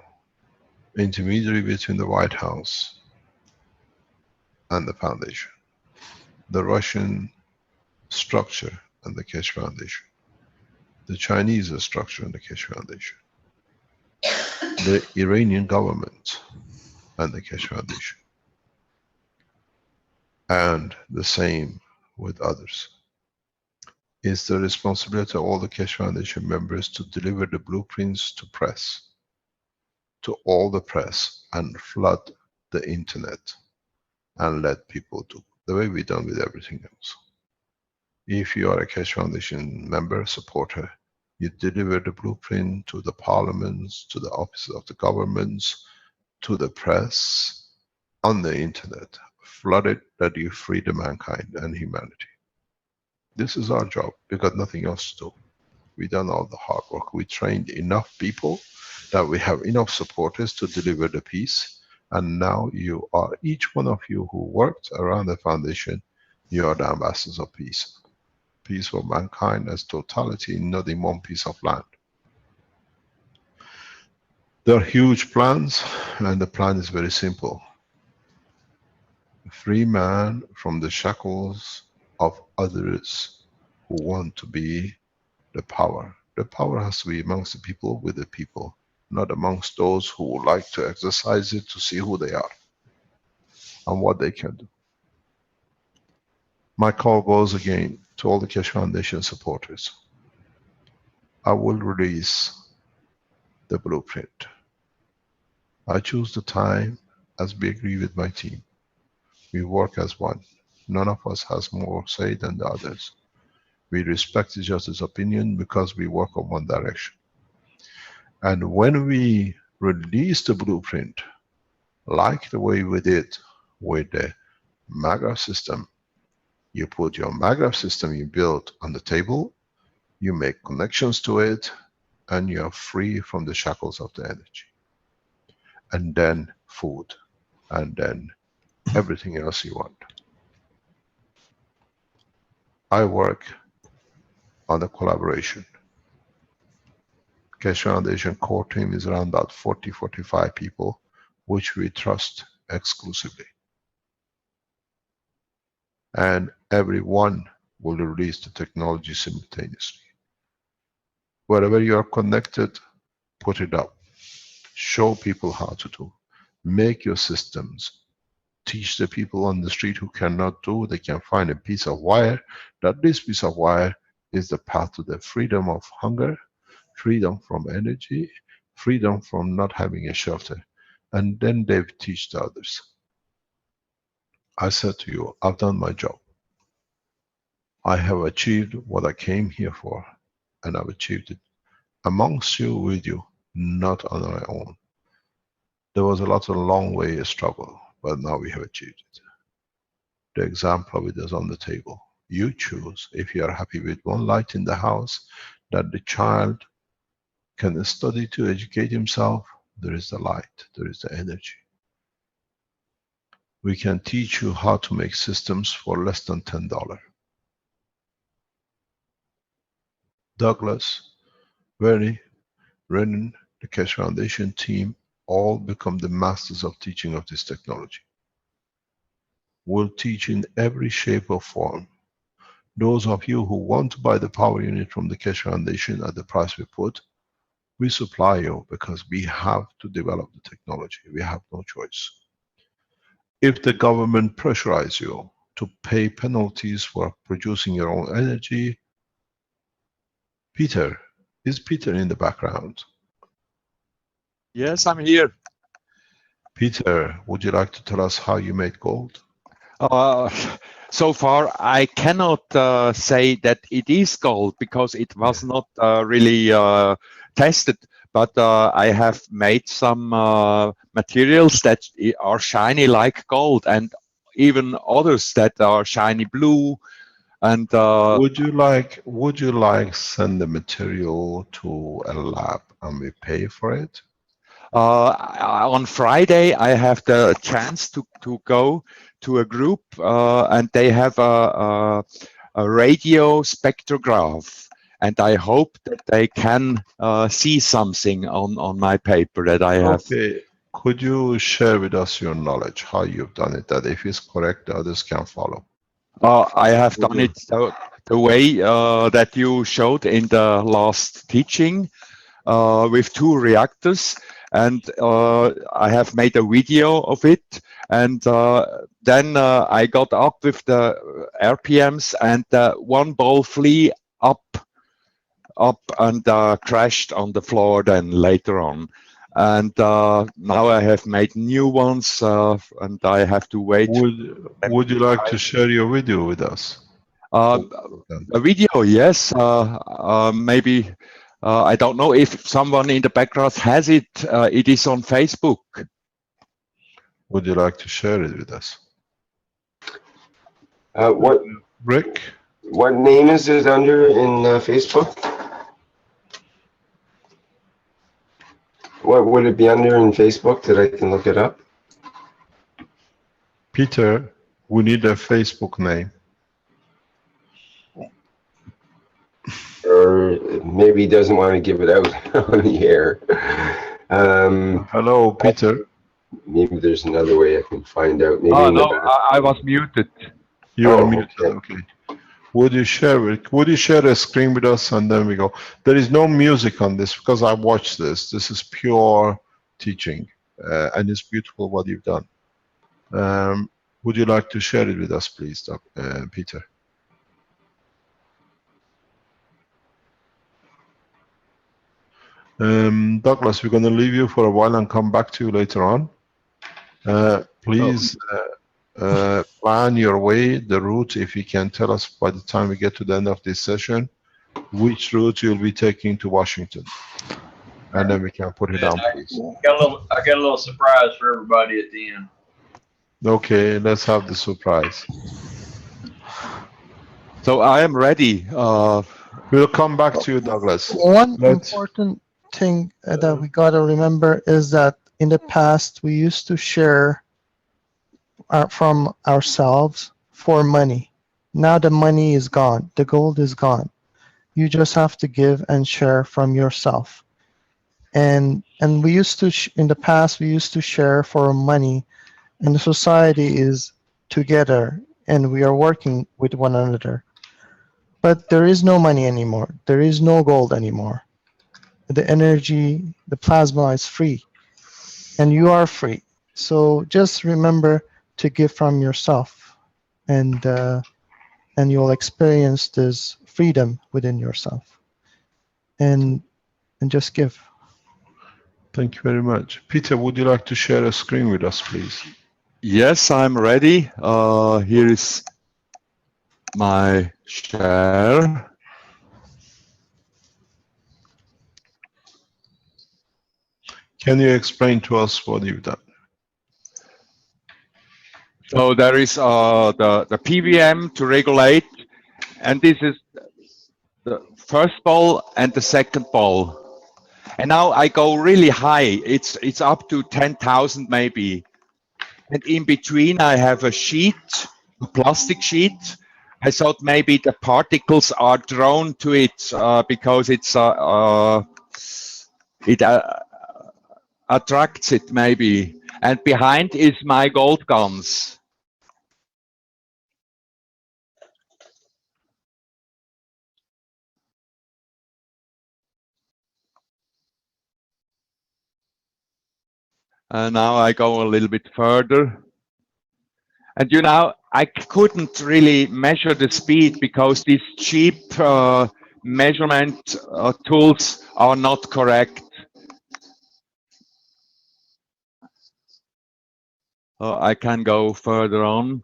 intermediary between the White House and the foundation, the Russian structure and the Keshe Foundation, the Chinese structure and the Keshe Foundation, the Iranian government and the Keshe Foundation, and the same with others. It's the responsibility of all the Keshe Foundation members to deliver the blueprints to press, to all the press, and flood the internet and let people do the way we've done with everything else. If you are a Keshe Foundation member, supporter, you deliver the blueprint to the parliaments, to the offices of the governments, to the press, on the internet. Flood it that you free the mankind and humanity. This is our job. We got nothing else to do. We done all the hard work. We trained enough people that we have enough supporters to deliver the peace. And now you are, each one of you who worked around the foundation, you are the ambassadors of peace. Peace for mankind as totality, not in one piece of land. There are huge plans, and the plan is very simple. Free man from the shackles of others who want to be the power. The power has to be amongst the people, with the people, not amongst those who would like to exercise it to see who they are and what they can do. My call goes again to all the Keshe Foundation supporters. I will release the blueprint. I choose the time as we agree with my team. We work as one. None of us has more say than the others. We respect each other's opinion because we work on one direction. And when we release the blueprint, like the way we did with the Magrav system, you put your Magrav system you built on the table, you make connections to it, and you are free from the shackles of the energy. And then food, and then everything else you want. I work on the collaboration. Keshe Foundation core team is around about 40-45 people, which we trust exclusively. And everyone will release the technology simultaneously. Wherever you are connected, put it up. Show people how to do. Make your systems. Teach the people on the street who cannot do, they can find a piece of wire, that this piece of wire is the path to the freedom of hunger, freedom from energy, freedom from not having a shelter. And then they teach the others. I said to you, I've done my job. I have achieved what I came here for, and I've achieved it amongst you, with you, not on my own. There was a long way struggle, but now we have achieved it. The example of it is on the table. You choose. If you are happy with one light in the house, that the child can study to educate himself, there is the light, there is the energy. We can teach you how to make systems for less than $10. Douglas, Vernie, Renan, the Keshe Foundation team, all become the masters of teaching of this technology. We'll teach in every shape or form. Those of you who want to buy the power unit from the Keshe Foundation at the price we put, we supply you because we have to develop the technology. We have no choice. If the government pressurizes you to pay penalties for producing your own energy, Peter, is Peter in the background? Yes, I'm here. Peter, would you like to tell us how you made gold? So far, I cannot say that it is gold because it was not really tested. But I have made some materials that are shiny like gold, and even others that are shiny blue. And would you like send the material to a lab and we pay for it? On Friday, I have the chance to go to a group, and they have a radio spectrograph, and I hope that they can see something on my paper that I have. Okay. Could you share with us your knowledge, how you've done it, that if it's correct, others can follow? I have done it the way that you showed in the last teaching with 2 reactors. And I have made a video of it, and then I got up with the RPMs, and one ball flew up and crashed on the floor then later on. And now I have made new ones, and I have to wait. Would you like to share your video with us? A video, yes. Maybe. I don't know if someone in the background has it. It is on Facebook. Would you like to share it with us? What, Rick? What name is it under in Facebook? What would it be under in Facebook that I can look it up? Peter, we need a Facebook name. Or maybe he doesn't want to give it out on the air. Hello, Peter. Maybe there's another way I can find out. Maybe Oh no, I was muted. You are muted. Okay. Would you share it? Would you share a screen with us, and then we go? There is no music on this because I watched this. This is pure teaching, and it's beautiful what you've done. Would you like to share it with us, please, Peter? Douglas, we're going to leave you for a while and come back to you later on. Please plan your way, the route, if you can tell us by the time we get to the end of this session, which route you'll be taking to Washington. And then we can put it down, please. I got a little surprise for everybody at the end. Okay, let's have the surprise. So I am ready. We'll come back to you, Douglas. One important thing that we got to remember is that in the past we used to share from ourselves for money. Now the money is gone, the gold is gone. You just have to give and share from yourself. And we used to in the past we used to share for money, and the society is together and we are working with one another. But there is no money anymore. There is no gold anymore. The energy, the plasma is free, and you are free. So just remember to give from yourself, and you'll experience this freedom within yourself. And just give. Thank you very much. Peter, would you like to share a screen with us, please? Yes, I'm ready. Here is my share. Can you explain to us what you've done? So there is the PWM to regulate, and this is the first ball and the second ball. And now I go really high. It's up to 10,000 maybe. And in between I have a sheet, a plastic sheet. I thought maybe the particles are drawn to it because it's it attracts it maybe. And behind is my gold guns. And now I go a little bit further. And you know, I couldn't really measure the speed because these cheap measurement tools are not correct. I can go further on.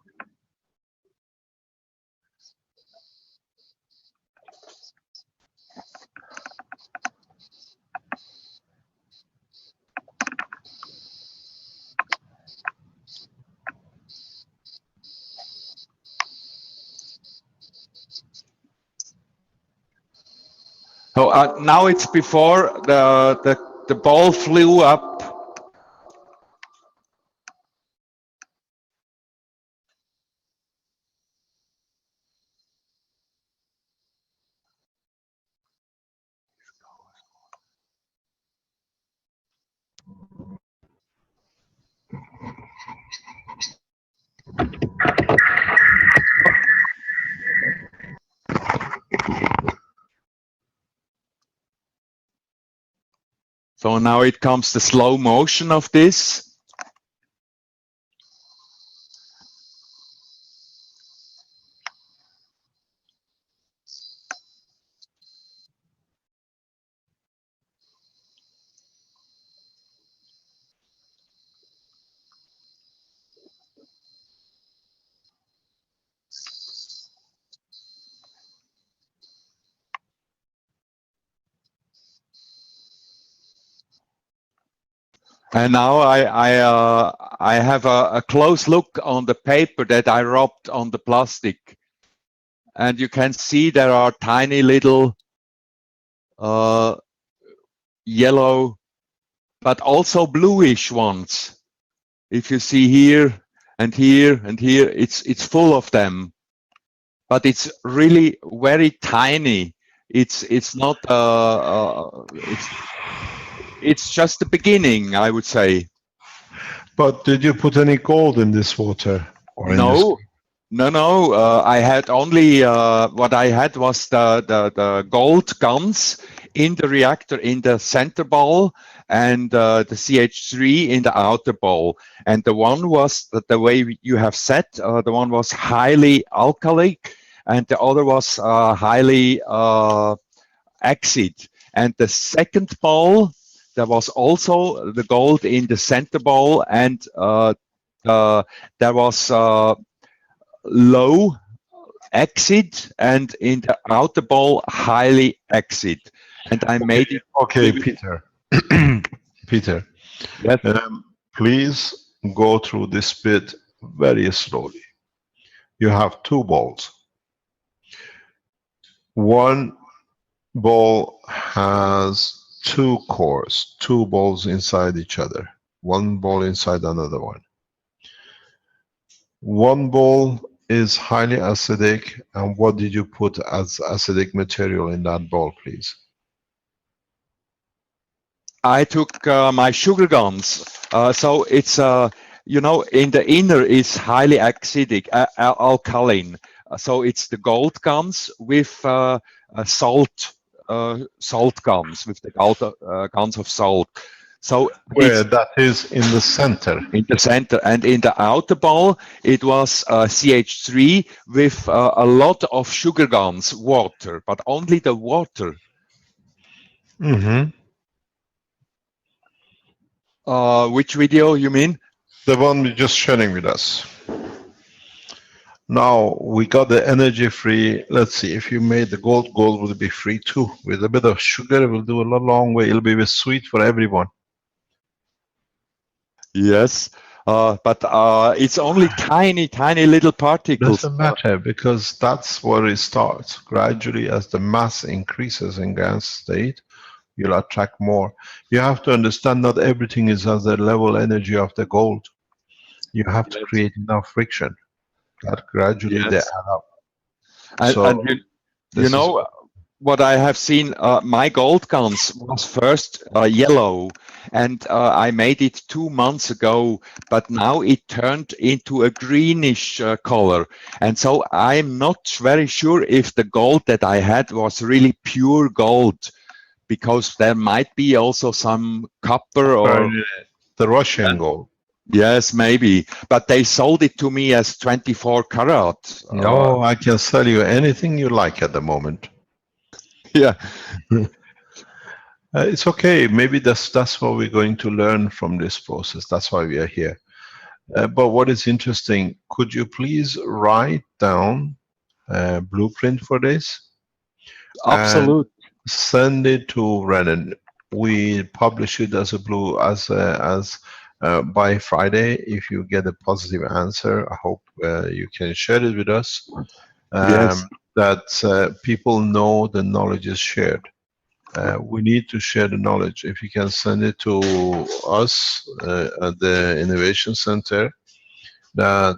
So now it's before the ball flew up. So now it comes the slow motion of this. And now I have a close look on the paper that I rubbed on the plastic, and you can see there are tiny little yellow, but also bluish ones. If you see here and here and here, it's full of them, but it's really very tiny. It's not it's just the beginning, I would say. But did you put any gold in this water? Or No, no. I had only what I had was the gold guns in the reactor in the center ball, and the CH3 in the outer ball. And the one was the way you have said. The one was highly alkalic, and the other was highly acid. And the second ball, there was also the gold in the center ball, and there was low acid, and in the outer ball, highly acid. And I made it. Okay, Peter. Peter, yes. Please go through this bit very slowly. You have two balls. One ball has two cores, two balls inside each other, one ball inside another one. One ball is highly acidic, and what did you put as acidic material in that ball, please? I took my sugar guns. So it's, you know, in the inner is highly acidic, alkaline. So it's the gold guns with salt guns, with the guns of salt. So where that is in the center. In the center, and in the outer ball, it was CH3 with a lot of sugar guns, water, but only the water. Mm-hmm. Which video you mean? The one you're just sharing with us. Now we got the energy free. Let's see, if you made the gold would be free too. With a bit of sugar, it will do a long way. It'll be sweet for everyone. Yes, but it's only tiny little particles. Doesn't matter, because that's where it starts. Gradually, as the mass increases in gas state, you'll attract more. You have to understand not everything is at the level energy of the gold. You have to create enough friction that gradually they add up. And, So and you know what I have seen, my gold guns was first yellow, and I made it 2 months ago, but now it turned into a greenish color. And so I'm not very sure if the gold that I had was really pure gold, because there might be also some copper or the Russian gold. Yes, maybe, but they sold it to me as 24 karat. No, I can sell you anything you like at the moment. Yeah. It's okay. Maybe that's what we're going to learn from this process. That's why we are here. But what is interesting, could you please write down a blueprint for this? Absolutely. Send it to Renan. We publish it as by Friday. If you get a positive answer, I hope you can share it with us. Yes. That people know the knowledge is shared. we need to share the knowledge. If you can send it to us at the Innovation Center, that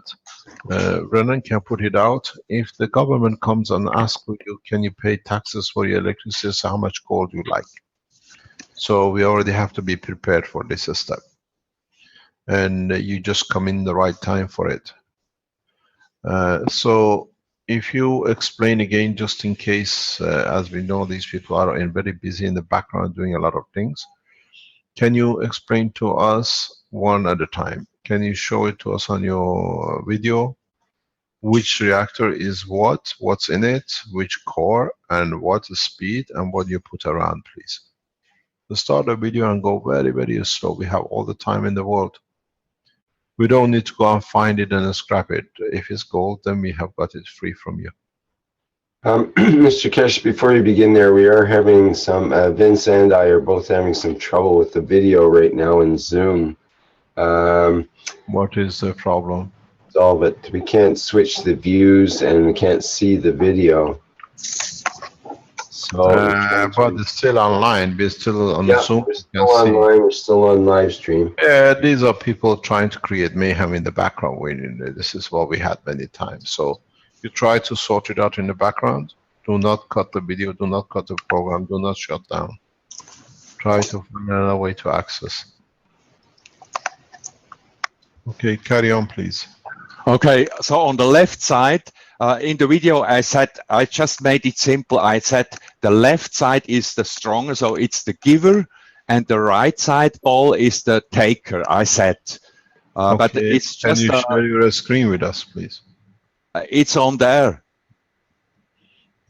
Renan can put it out. If the government comes and asks you, can you pay taxes for your electricity, so how much gold you like? So we already have to be prepared for this step. And you just come in the right time for it. So if you explain again, just in case, as we know, these people are very busy in the background doing a lot of things. Can you explain to us one at a time? Can you show it to us on your video? Which reactor is what, what's in it, which core, and what the speed, and what you put around, please. So start the video and go very, very slow. We have all the time in the world. We don't need to go and find it and scrap it. If it's gold, then we have got it free from you. Mr. Kesh, before you begin there, we are having some, Vince and I are both having some trouble with the video right now in Zoom. What is the problem? Solve it. We can't switch the views and we can't see the video. So, but it's still online. We're still on the Zoom. We're still online. We're still on live stream. These are people trying to create mayhem in the background. This is what we had many times. So you try to sort it out in the background. Do not cut the video. Do not cut the program. Do not shut down. Try to find another way to access. Okay, carry on, please. Okay, so on the left side, in the video I said, I just made it simple. I said the left side is the stronger, so it's the giver, and the right side ball is the taker, I said. But it's just... Can you share your screen with us, please? It's on there.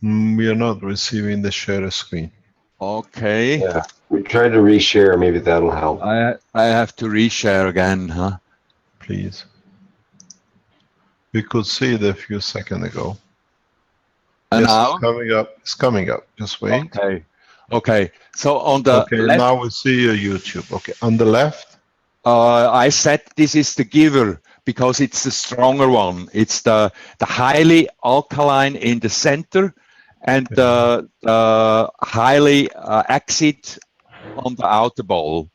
We are not receiving the share screen. Okay. Yeah, we tried to reshare. Maybe that'll help. I have to reshare again, huh? Please. We could see it a few seconds ago. And yes, now? It's coming up. It's coming up. Just wait. Okay. Okay. So on the left, now we see your YouTube. Okay. On the left? I said this is the giver because it's the stronger one. It's the highly alkaline in the center and the highly acid on the outer ball.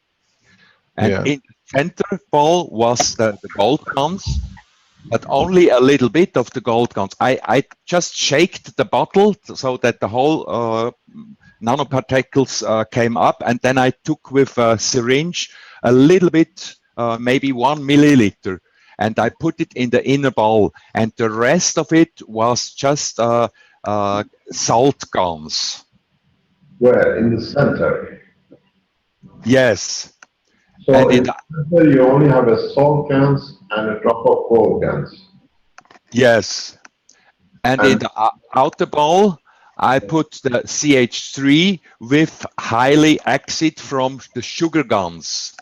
And in the center ball was the gold guns, but only a little bit of the gold guns. I just shaked the bottle so that the whole nanoparticles came up, and then I took with a syringe a little bit, maybe 1 milliliter, and I put it in the inner ball, and the rest of it was just salt guns. Where? In the center? Yes. So and in the center you only have a salt guns and a drop of gold guns? Yes. And in the outer ball, I put the CH3 with highly acid from the sugar guns.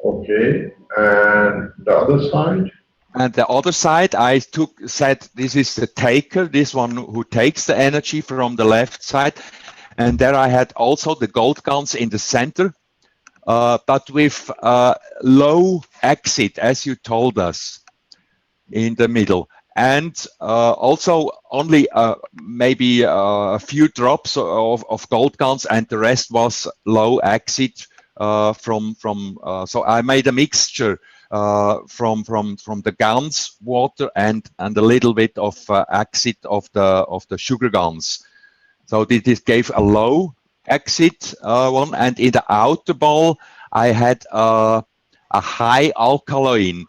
Okay. And the other side? And the other side, I said this is the taker, this one who takes the energy from the left side. And there I had also the gold guns in the center, but with low acid, as you told us, in the middle. And also only maybe a few drops of gold guns, and the rest was low acid so I made a mixture from the guns water and a little bit of acid of the sugar guns. So this gave a low acid one, and in the outer ball I had a high alkaline.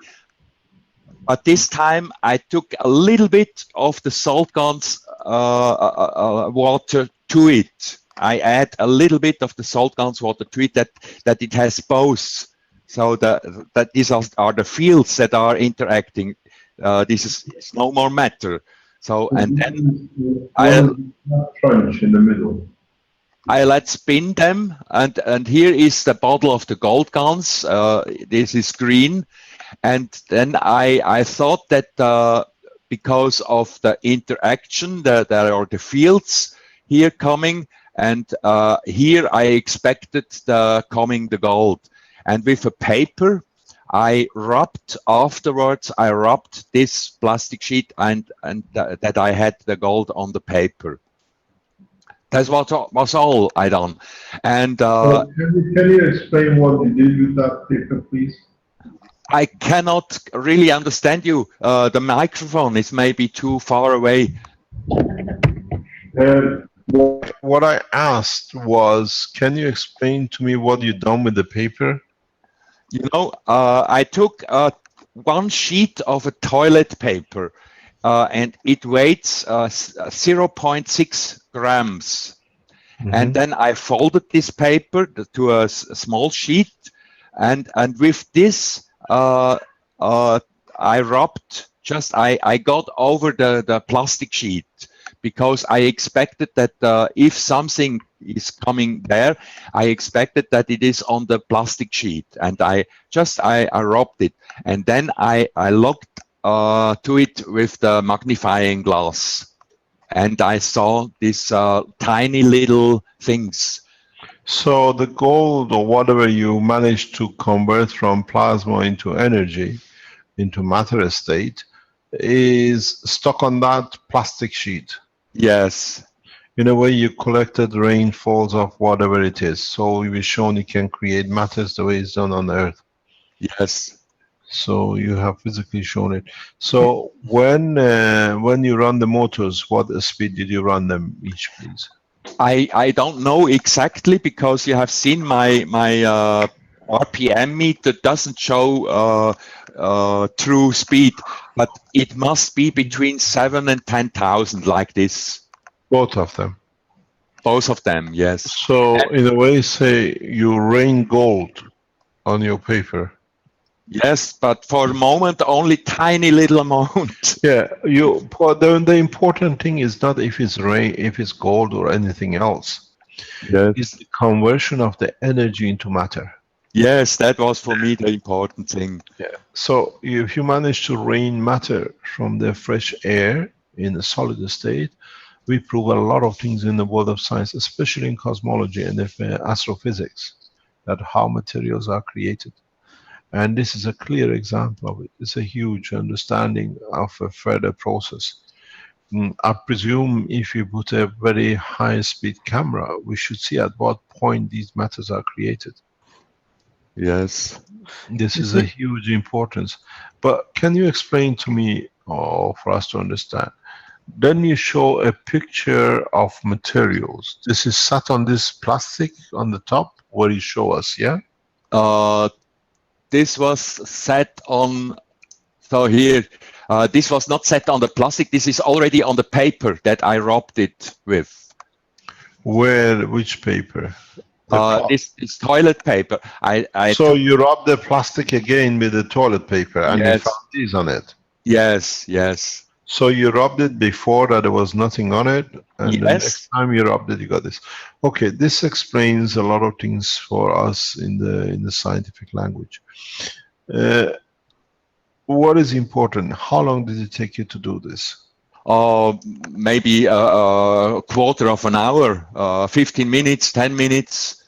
But this time I took a little bit of the salt guns water to it. I add a little bit of the salt guns water to it that it has both. So that these are the fields that are interacting. This is no more matter. So and then I crunch in the middle. I let spin them, and here is the bottle of the gold guns. This is green. And then I thought that because of the interaction, there are the fields here coming, and here I expected the gold. And with a paper, I rubbed this plastic sheet and that I had the gold on the paper. That was all I done. And Can you explain what you did with that paper, please? I cannot really understand you. The microphone is maybe too far away. What I asked was, can you explain to me what you done with the paper? You know, I took one sheet of a toilet paper, and it weighs 0.6 grams. And then I folded this paper to a small sheet, and with this I rubbed. I got over the plastic sheet, because I expected that if something is coming there, I expected that it is on the plastic sheet, and I rubbed it, and then I looked to it with the magnifying glass, and I saw these tiny little things. So the gold, or whatever you managed to convert from plasma into energy, into matter state, is stuck on that plastic sheet. Yes. In a way, you collected rainfalls of whatever it is. So you were shown you can create matters the way it's done on Earth. Yes. So you have physically shown it. So when you run the motors, what speed did you run them each, please? I don't know exactly, because you have seen my RPM meter doesn't show true speed, but it must be between 7,000 and 10,000, like this. Both of them. Both of them, yes. So in a way, say you rain gold on your paper. Yes, but for the moment, only tiny little amount. Yeah, the important thing is not if it's rain, if it's gold or anything else. Yes. It's the conversion of the energy into matter. Yes, that was for me the important thing. Yeah. So if you manage to rain matter from the fresh air in a solid state, we prove a lot of things in the world of science, especially in cosmology and astrophysics, that how materials are created. And this is a clear example of it. It's a huge understanding of a further process. I presume if you put a very high-speed camera, we should see at what point these matters are created. Yes. This is a huge importance. But can you explain to me, or for us to understand, then you show a picture of materials. This is set on this plastic on the top where you show us, yeah? This was set on, so here, this was not set on the plastic, this is already on the paper that I rubbed it with. Which paper? This toilet paper. So you rub the plastic again with the toilet paper and Yes. you found these on it? Yes, yes. So you rubbed it before that there was nothing on it, and the Yes. next time you rubbed it, you got this. Okay, this explains a lot of things for us in the scientific language. What is important? How long did it take you to do this? Maybe a quarter of an hour, 15 minutes, 10 minutes.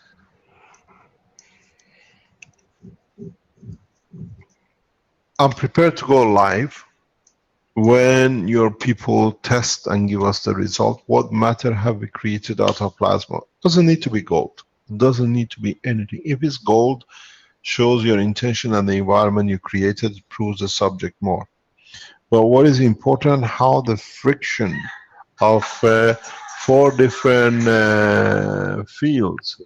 I'm prepared to go live when your people test and give us the result. What matter have we created out of plasma? Doesn't need to be gold. Doesn't need to be anything. If it's gold, shows your intention and the environment you created, proves the subject more. But what is important, how the friction of 4 different fields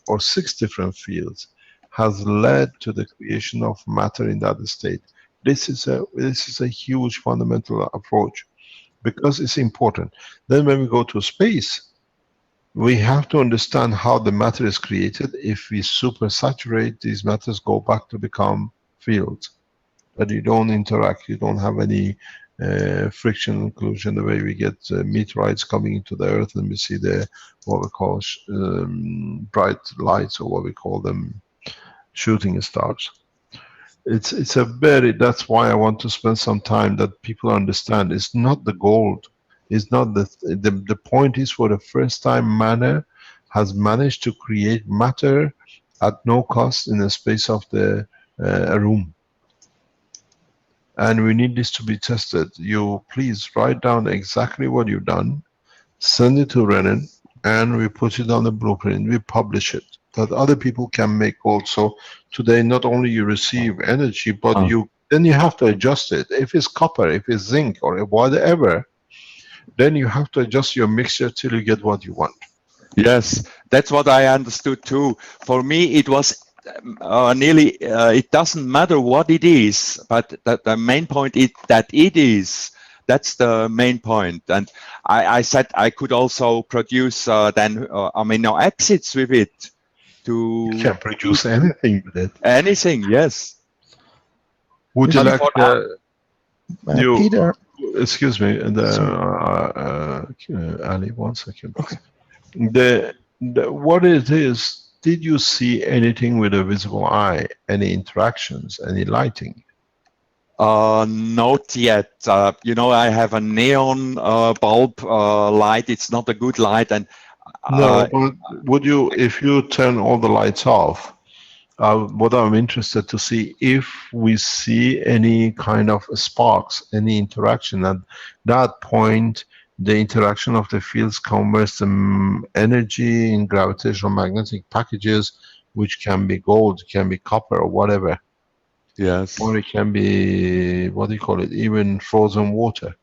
or 6 different fields has led to the creation of matter in that state. This is a huge fundamental approach because it's important. Then when we go to space, we have to understand how the matter is created. If we supersaturate, these matters go back to become fields. But you don't interact, you don't have any friction inclusion, the way we get meteorites coming into the Earth and we see the, what we call bright lights, or what we call them, shooting stars. It's a very, that's why I want to spend some time that people understand. It's not the gold. It's not the point is, for the first time, matter has managed to create matter at no cost in the space of the a room. And we need this to be tested. You please write down exactly what you've done, send it to Renan, and we put it on the blueprint, we publish it, that other people can make also. Today, not only you receive energy, but then you have to adjust it. If it's copper, if it's zinc, or whatever, then you have to adjust your mixture till you get what you want. Yes, that's what I understood too. For me, it was nearly, it doesn't matter what it is, but the main point is that it is. That's the main point. And I said I could also produce then amino acids with it. You can produce anything with it. Anything, yes. Would you like Peter? Excuse me, Ali, 1 second. Okay. What it is, did you see anything with a visible eye? Any interactions, any lighting? Not yet. You know, I have a neon bulb light. It's not a good light, and no. But would you, if you turn all the lights off? What I'm interested to see, if we see any kind of sparks, any interaction. At that point, the interaction of the fields converts the energy in gravitational magnetic packages, which can be gold, can be copper, or whatever. Yes. Or it can be, what do you call it, even frozen water.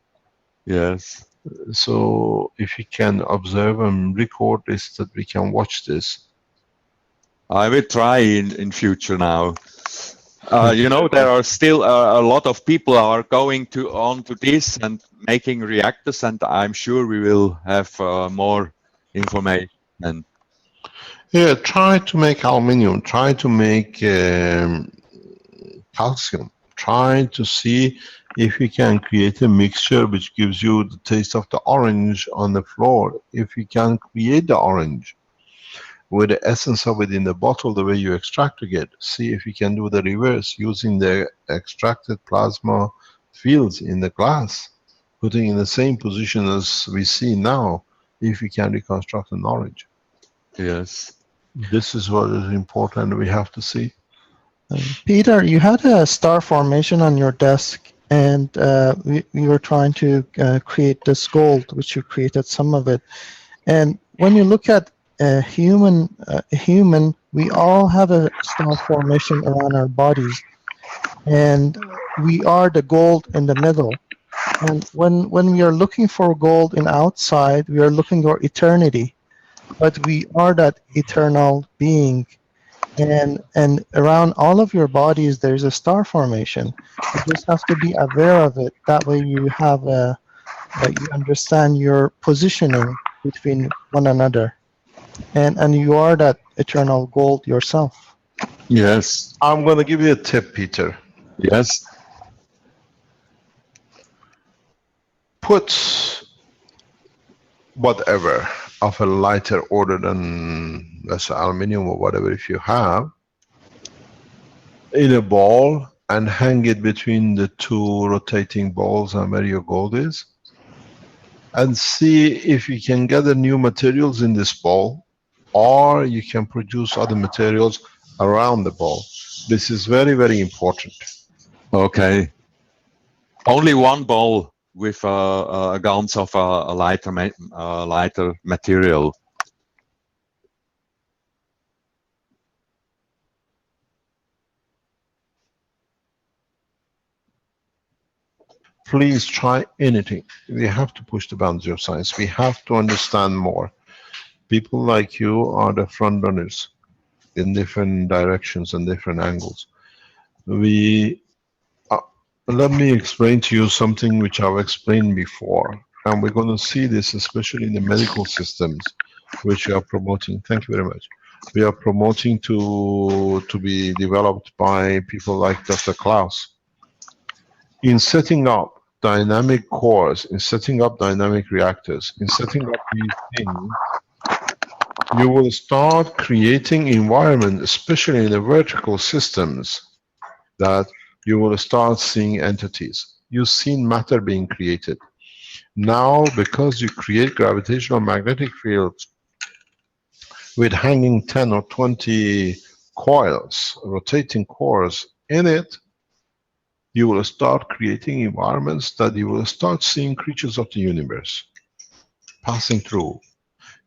Yes. So if you can observe and record this, that we can watch this. I will try in future now. You know, there are still a lot of people are going on to this and making reactors, and I'm sure we will have more information. Yeah, try to make aluminium, try to make calcium, try to see if you can create a mixture which gives you the taste of the orange on the floor. If you can create the orange with the essence of it in the bottle, the way you extract it, see if you can do the reverse using the extracted plasma fields in the glass, putting in the same position as we see now, if you can reconstruct an orange. Yes. This is what is important, we have to see. Peter, you had a star formation on your desk, and we were trying to create this gold, which you created some of it. And when you look at a human, we all have a star formation around our bodies, and we are the gold in the middle. And when we are looking for gold in outside, we are looking for eternity, but we are that eternal being. And around all of your bodies, there's a star formation. You just have to be aware of it. That way, you have you understand your positioning between one another. And you are that eternal gold yourself. Yes. I'm going to give you a tip, Peter. Yes. Put whatever of a lighter order than, let's say, aluminum or whatever, if you have, in a ball and hang it between the two rotating balls and where your gold is. And see if you can gather new materials in this ball, or you can produce other materials around the ball. This is very, very important. Okay. Only one ball with a gauge of a lighter material. Please try anything. We have to push the boundary of science. We have to understand more. People like you are the front runners in different directions and different angles. Let me explain to you something which I've explained before, and we're going to see this especially in the medical systems, which we are promoting. Thank you very much. We are promoting to be developed by people like Dr. Klaus. In setting up dynamic cores, in setting up dynamic reactors, in setting up these things, you will start creating environment, especially in the vertical systems, that you will start seeing entities. You've seen matter being created. Now, because you create gravitational magnetic fields with hanging 10 or 20 coils, rotating cores in it, you will start creating environments that you will start seeing creatures of the universe passing through.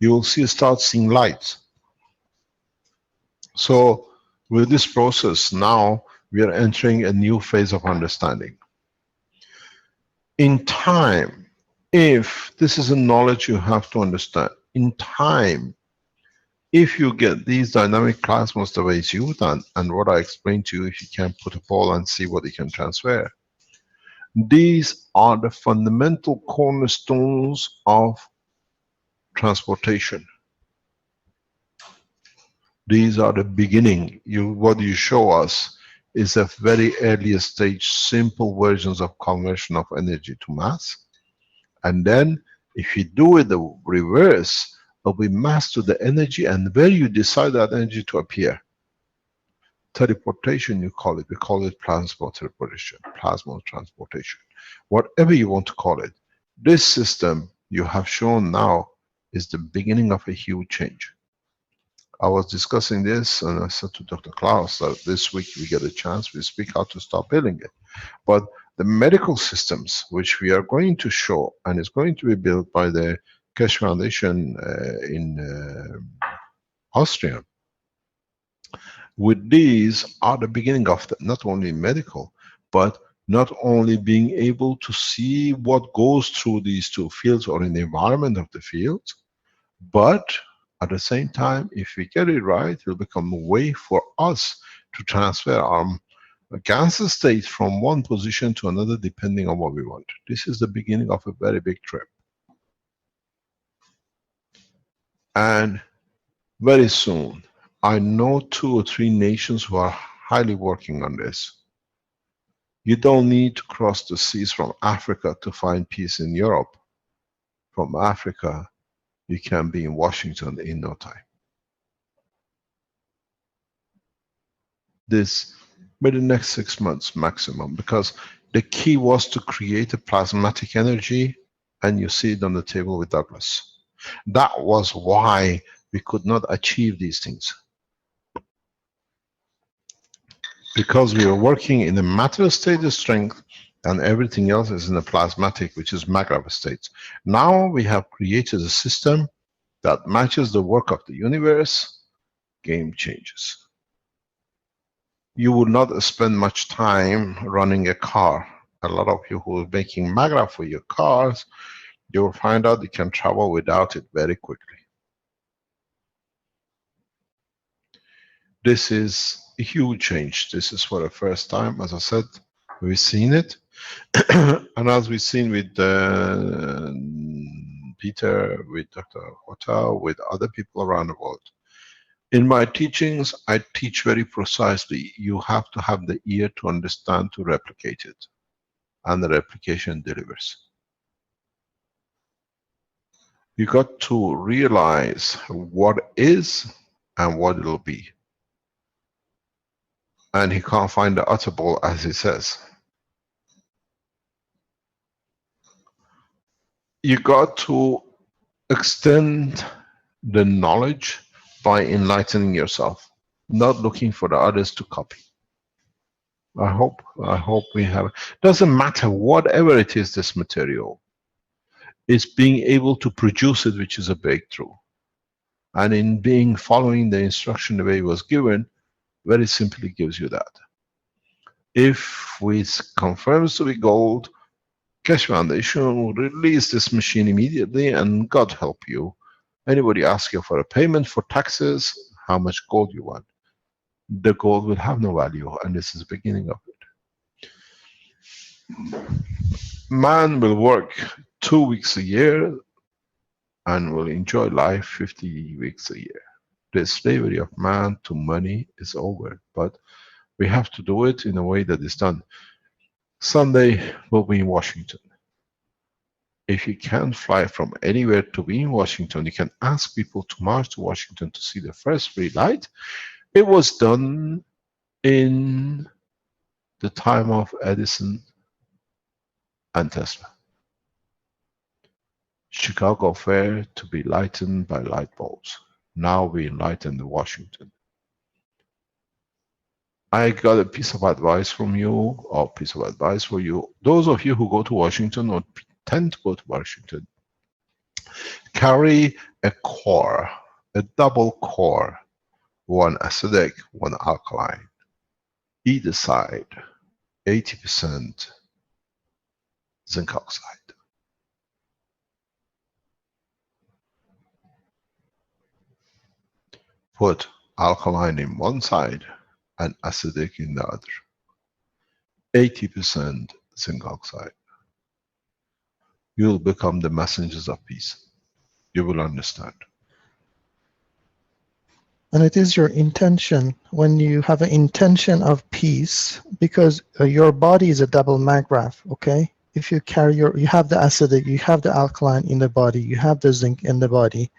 you will start seeing light. So with this process now, we are entering a new phase of understanding. In time, if this is a knowledge you have to understand, in time, if you get these dynamic plasmas the way you've done, and what I explained to you, if you can put a ball and see what you can transfer, these are the fundamental cornerstones of transportation. These are the beginning. What you show us is a very early stage, simple versions of conversion of energy to mass. And then if you do it the reverse, it'll be mass to the energy, and where you decide that energy to appear. Teleportation, you call it. We call it plasma teleportation, plasma transportation, whatever you want to call it. This system you have shown now is the beginning of a huge change. I was discussing this and I said to Dr. Klaus that this week we get a chance, we speak how to start building it. But the medical systems, which we are going to show, and is going to be built by the Keshe Foundation in Austria, with these are the beginning of not only medical, but not only being able to see what goes through these two fields or in the environment of the fields, but at the same time, if we get it right, it will become a way for us to transfer our Ganser state from one position to another depending on what we want. This is the beginning of a very big trip. And very soon, I know 2 or 3 nations who are highly working on this. You don't need to cross the seas from Africa to find peace in Europe. From Africa, you can be in Washington in no time. This by the next 6 months maximum, because the key was to create a plasmatic energy, and you see it on the table with Douglas. That was why we could not achieve these things. Because we were working in the matter state of strength, and everything else is in the plasmatic, which is magrav state. Now we have created a system that matches the work of the universe. Game changes. You will not spend much time running a car. A lot of you who are making magrav for your cars, you will find out you can travel without it very quickly. This is a huge change. This is for the first time, as I said, we've seen it. And as we've seen with Peter, with Dr. Hotel, with other people around the world. In my teachings, I teach very precisely, you have to have the ear to understand, to replicate it. And the replication delivers. You got to realize what is and what it'll be. And he can't find the utter ball, as he says. You got to extend the knowledge by enlightening yourself, not looking for the others to copy. I hope we have. Doesn't matter whatever it is, this material. It's being able to produce it, which is a breakthrough. And in following the instruction the way it was given, very simply gives you that. If we confirms to be gold, Keshe Foundation will release this machine immediately, and God help you. Anybody asks you for a payment for taxes, how much gold you want. The gold will have no value, and this is the beginning of it. Man will work 2 weeks a year and will enjoy life 50 weeks a year. The slavery of man to money is over, but we have to do it in a way that is done. Sunday we'll be in Washington. If you can't fly from anywhere to be in Washington, you can ask people to march to Washington to see the first free light. It was done in the time of Edison and Tesla. Chicago Fair to be lightened by light bulbs. Now we enlighten the Washington. I got a piece of advice from you, or piece of advice for you. Those of you who go to Washington or tend to go to Washington, carry a core, a double core, one acidic, one alkaline. Either side, 80% zinc oxide. Put alkaline in one side and acidic in the other. 80% zinc oxide. You'll become the messengers of peace. You will understand. And it is your intention. When you have an intention of peace, because your body is a double maggraph, okay? If you carry you have the acidic, you have the alkaline in the body, you have the zinc in the body.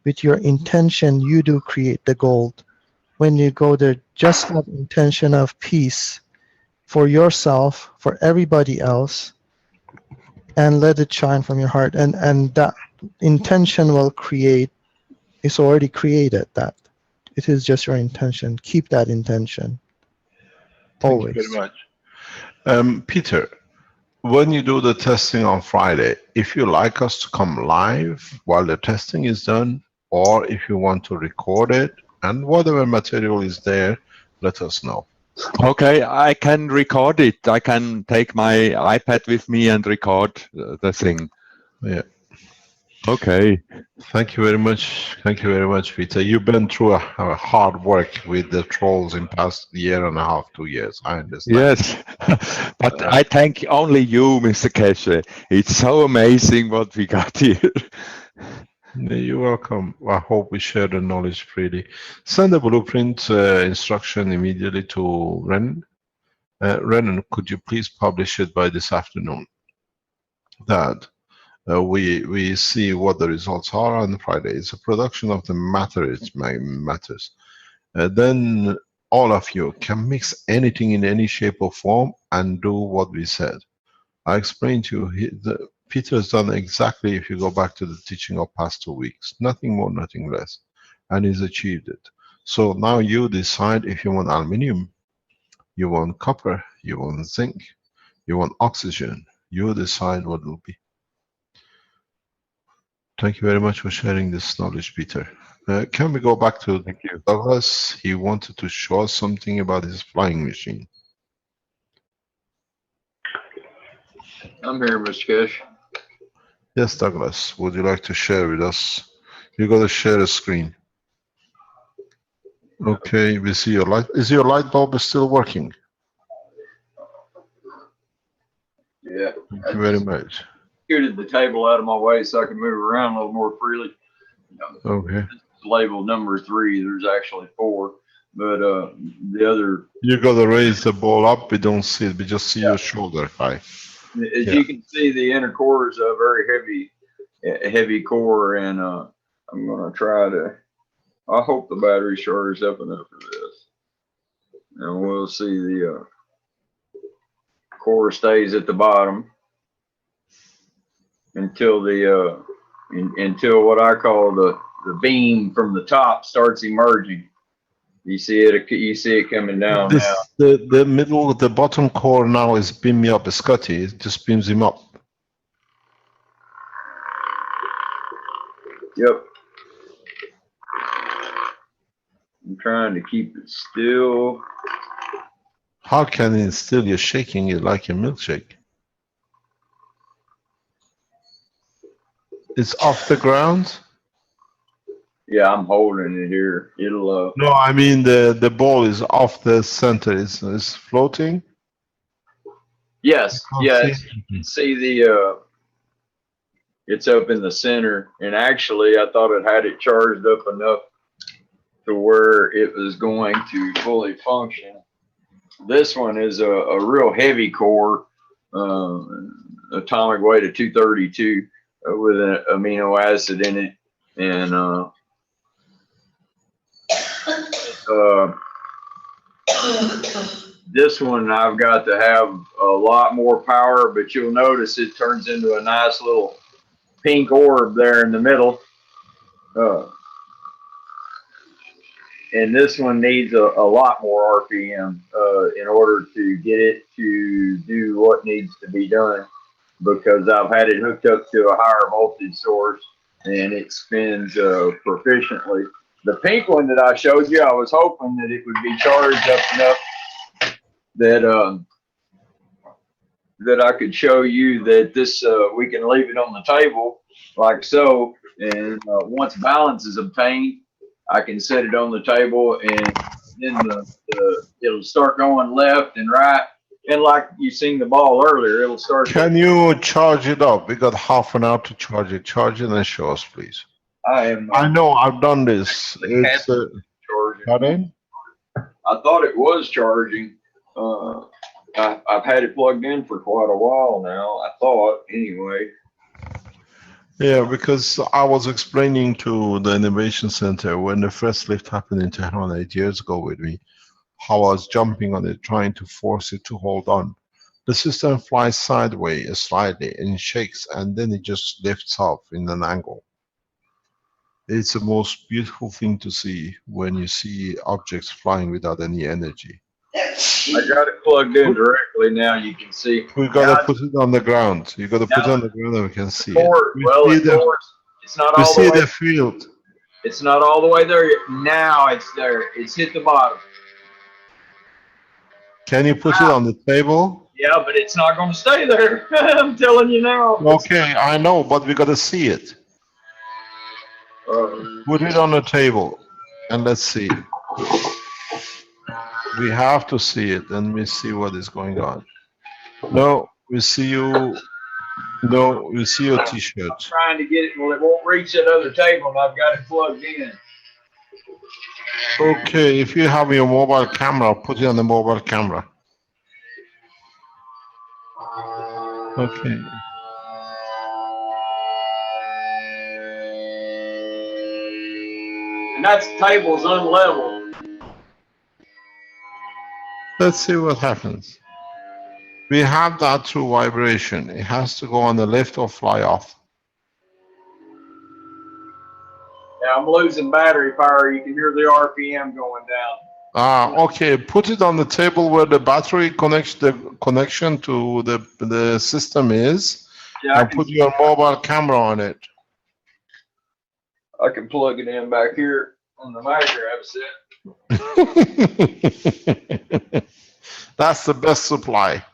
With your intention, you do create the gold. When you go there, just have intention of peace for yourself, for everybody else, and let it shine from your heart. And that intention will create, it's already created that. It is just your intention. Keep that intention. Always. Thank you very much. Peter, when you do the testing on Friday, if you like us to come live while the testing is done, or if you want to record it, and whatever material is there, let us know. Okay, I can record it. I can take my iPad with me and record the thing. Yeah. Okay. Thank you very much. Thank you very much, Peter. You've been through a hard work with the trolls in past year and a half, 2 years. I understand. Yes, but I thank only you, Mr. Keshe. It's so amazing what we got here. You're welcome. I hope we share the knowledge freely. Send the blueprint instruction immediately to Renan. Renan, could you please publish it by this afternoon? That we see what the results are on Friday. It's a production of the matter, it matters. Then all of you can mix anything in any shape or form and do what we said. I explained to you, Peter has done exactly, if you go back to the teaching of past 2 weeks, nothing more, nothing less, and he's achieved it. So now you decide if you want aluminium, you want copper, you want zinc, you want oxygen. You decide what it will be. Thank you very much for sharing this knowledge, Peter. Can we go back to Douglas? He wanted to show us something about his flying machine. I'm here, Mr. Cash. Yes, Douglas, would you like to share with us? You got to share a screen. Okay, we see your light. Is your light bulb still working? Yeah. Thank you very much. Scooted the table out of my way so I can move around a little more freely. Okay. It's labeled number 3. There's actually 4, but the other. You got to raise the ball up. We don't see it. We just see your shoulder high. As you can see, the inner core is a very heavy core, and I'm going to try to. I hope the battery charges up enough for this, and we'll see the core stays at the bottom until the until what I call the beam from the top starts emerging. You see it. You see it coming down now. The middle, the bottom core now is beaming up Scotty. It just beams him up. Yep. I'm trying to keep it still. How can it still? You're shaking it like a milkshake. It's off the ground. Yeah, I'm holding it here. It'll. No, I mean the ball is off the center. It's floating. Yes. Yes. See the. It's up in the center, and actually, I thought it had it charged up enough to where it was going to fully function. This one is a real heavy core, atomic weight of 232, with an amino acid in it, and this one I've got to have a lot more power, but you'll notice it turns into a nice little pink orb there in the middle. And this one needs a lot more RPM in order to get it to do what needs to be done, because I've had it hooked up to a higher voltage source, and it spins proficiently. The pink one that I showed you, I was hoping that it would be charged up enough that that I could show you that this we can leave it on the table like so, and once balance is obtained, I can set it on the table, and then it'll start going left and right, and like you seen the ball earlier, it'll start. Can you charge it up? We got half an hour to charge it. Charge it and show us, please. I know I've done this. It's charging. I thought it was charging. I've had it plugged in for quite a while now. I thought anyway. Yeah, because I was explaining to the Innovation Center when the first lift happened in Tehran 8 years ago with me, how I was jumping on it, trying to force it to hold on. The system flies sideways slightly and shakes, and then it just lifts off in an angle. It's the most beautiful thing to see when you see objects flying without any energy. I got it plugged in directly now. You can see. We gotta put it on the ground. You gotta put it on the ground and we can see it. It's not all the way. We see the field. It's not all the way there yet. Now it's there. It's hit the bottom. Can you put it on the table? Yeah, but it's not going to stay there. I'm telling you now. Okay, I know, but we gotta see it. Put it on the table and let's see. We have to see it and we see what is going on. No, we see you. No, we see your t-shirt. I'm trying to get it. Well, it won't reach that other table, and I've got it plugged in. Okay, if you have your mobile camera, put it on the mobile camera. Okay. And that's table's unleveled. Let's see what happens. We have that through vibration. It has to go on the left or fly off. Yeah, I'm losing battery power. You can hear the RPM going down. Okay. Put it on the table where the battery connects, the connection to the system is, Yeah, and put your mobile camera on it. I can plug it in back here on the microwave set. That's the best supply.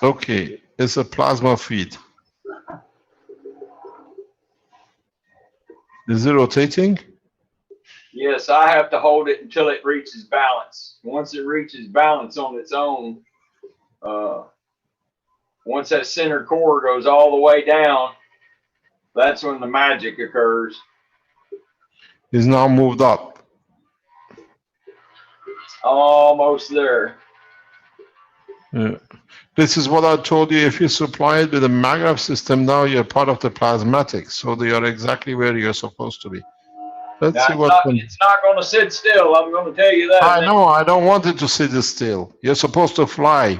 Okay, it's a plasma feed. Is it rotating? Yes, I have to hold it until it reaches balance. Once it reaches balance on its own, once that center core goes all the way down, that's when the magic occurs. It's now moved up. Almost there. Yeah. This is what I told you. If you supply it with a maglev system, now you're part of the plasmatics, so they are exactly where you're supposed to be. Let's Now, see what. it's not going to sit still. I'm going to tell you that. I know. I don't want it to sit still. You're supposed to fly.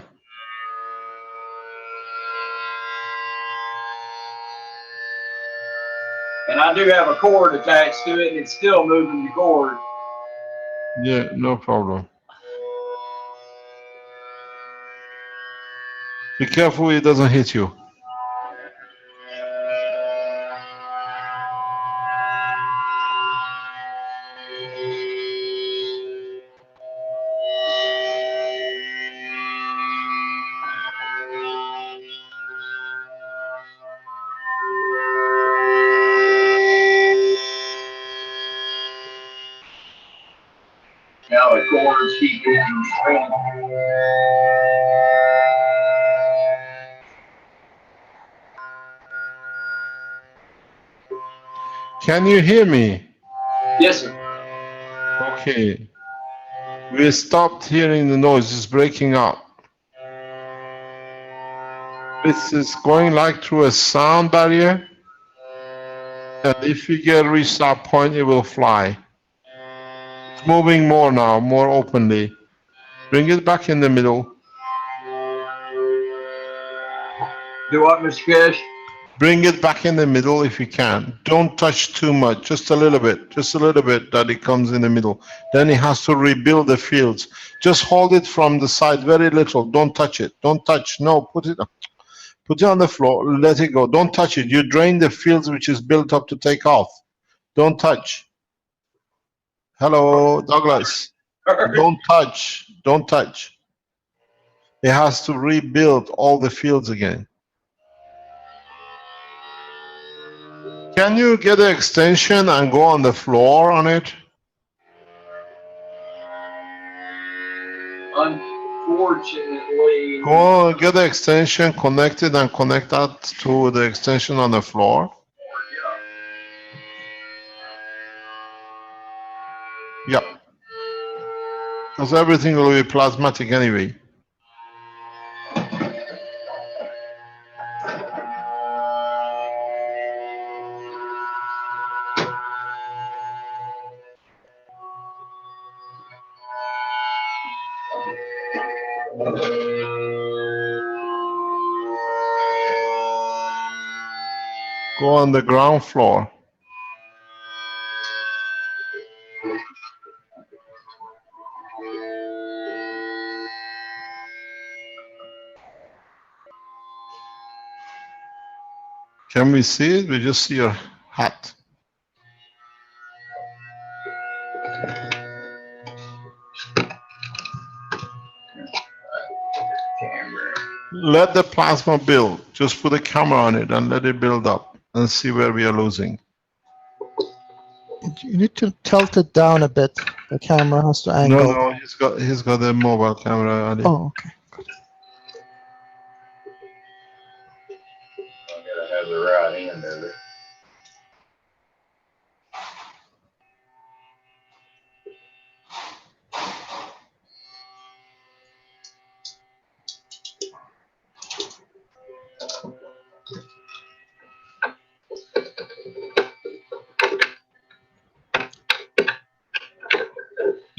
And I do have a cord attached to it, and it's still moving the cord. Yeah, no problem. Be careful it doesn't hit you. Now the cords keep getting strong. Can you hear me? Yes, sir. Okay. We stopped hearing the noise. It's breaking up. This is going like through a sound barrier. And if you get reached that point, it will fly. It's moving more now, more openly. Bring it back in the middle. Do what, Mr. Cash? Bring it back in the middle if you can. Don't touch too much, just a little bit that it comes in the middle. Then it has to rebuild the fields. Just hold it from the side very little. Don't touch it. Don't touch. No, put it up. Put it on the floor, let it go. Don't touch it. You drain the fields which is built up to take off. Don't touch. Hello, Douglas. Don't touch. Don't touch. It has to rebuild all the fields again. Can you get the extension and go on the floor on it? Unfortunately, Go get the extension connected and connect that to the extension on the floor. Yep. Because everything will be plasmatic anyway. Go on the ground floor. Can we see it? We just see your hat. Let the plasma build. Just put a camera on it and let it build up and see where we are losing. You need to tilt it down a bit. The camera has to angle. No, he's got a mobile camera, Ali. Oh, okay. gotta have the right end of it.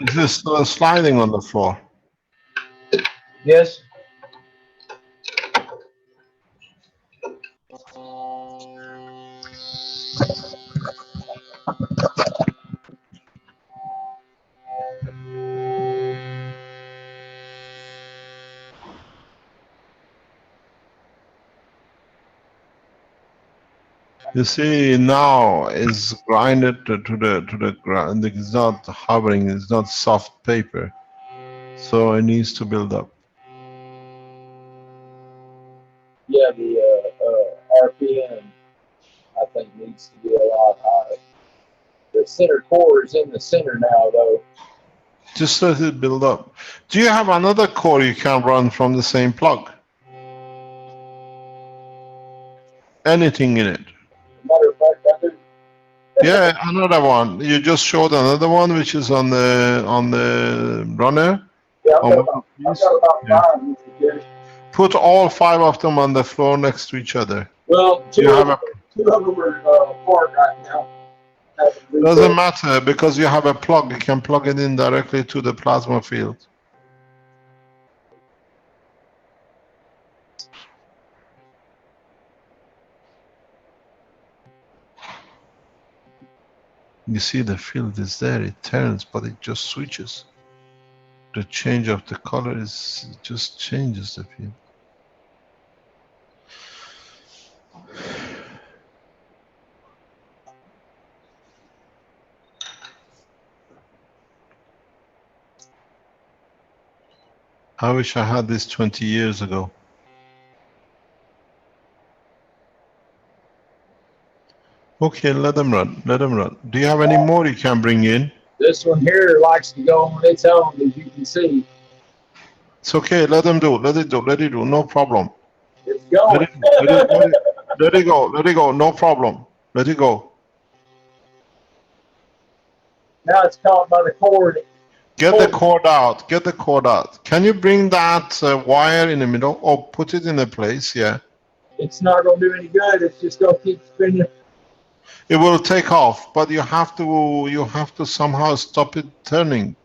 Is this sliding on the floor? Yes. You see now it's grinded to the ground. It's not hovering. It's not soft paper, so it needs to build up. Yeah, the RPM I think needs to be a lot higher. The center core is in the center now, though. Just let it build up. Do you have another core you can run from the same plug? Anything in it? Matter of fact, I do. Yeah, another one. You just showed another one, which is on the runner. Yeah, I've got about five, Mr. Kerry. Put all 5 of them on the floor next to each other. Well, two You of have them are apart right now. Doesn't matter because you have a plug. You can plug it in directly to the plasma field. You see the field is there. It turns, but it just switches. The change of the color is it just changes the field. I wish I had this 20 years ago. Okay, let them run. Let them run. Do you have any more you can bring in? This one here likes to go on its own, as you can see. It's okay. Let them do. Let it do. Let it do. No problem. It's going. Let it go. Let it go. No problem. Let it go. Now it's caught by the cord. Get the cord out. Get the cord out. Can you bring that wire in the middle or put it in a place? Yeah. It's not going to do any good. It's just going to keep spinning. It will take off, but you have to somehow stop it turning.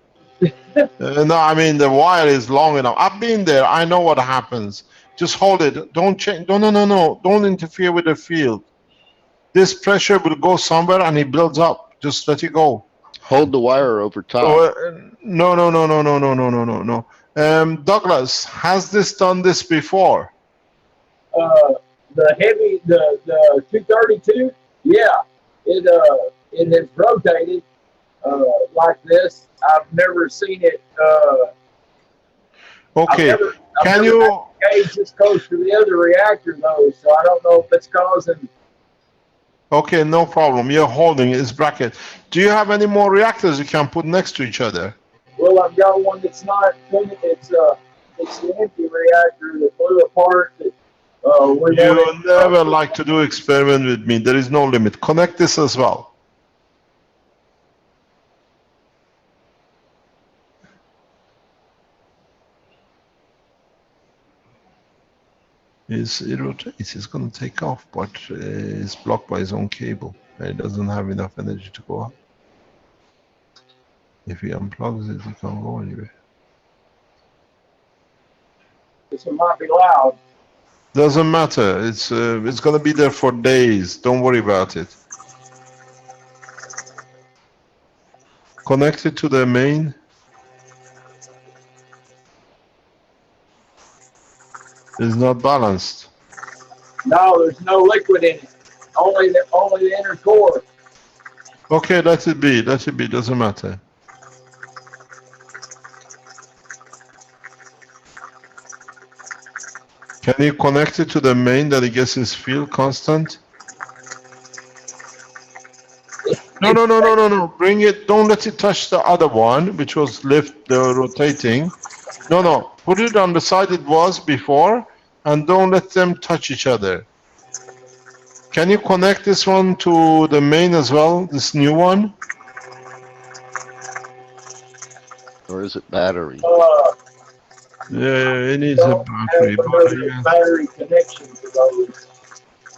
No, I mean the wire is long enough. I've been there. I know what happens. Just hold it. Don't change. No. Don't interfere with the field. This pressure will go somewhere and it builds up. Just let it go. Hold the wire over top. No. Douglas, has this done this before? the heavy, the 232, yeah, it has rotated like this. I've never seen it. Okay. I've Can never you? had a gauge this close to the other reactor though, so I don't know if it's causing. Okay, no problem. You're holding its bracket. Do you have any more reactors you can put next to each other? Well, I've got one that's not clean. It's the empty reactor that blew apart. That we You wanted. never like to do experiment with me. There is no limit. Connect this as well. It rotates. It's going to take off, but it's blocked by its own cable. It doesn't have enough energy to go up. If he unplugs it, it can't go anywhere. This one might be loud. Doesn't matter. It's going to be there for days. Don't worry about it. Connect it to the main. It's not balanced. No, there's no liquid in it. Only the inner core. Okay, let it be. Let it be. Doesn't matter. Can you connect it to the main that it gets its field constant? No. Bring it. Don't let it touch the other one, which was rotating. No. Put it on the side it was before, and don't let them touch each other. Can you connect this one to the main as well, this new one? Or is it battery? Yeah, it needs a battery. Battery connection to those.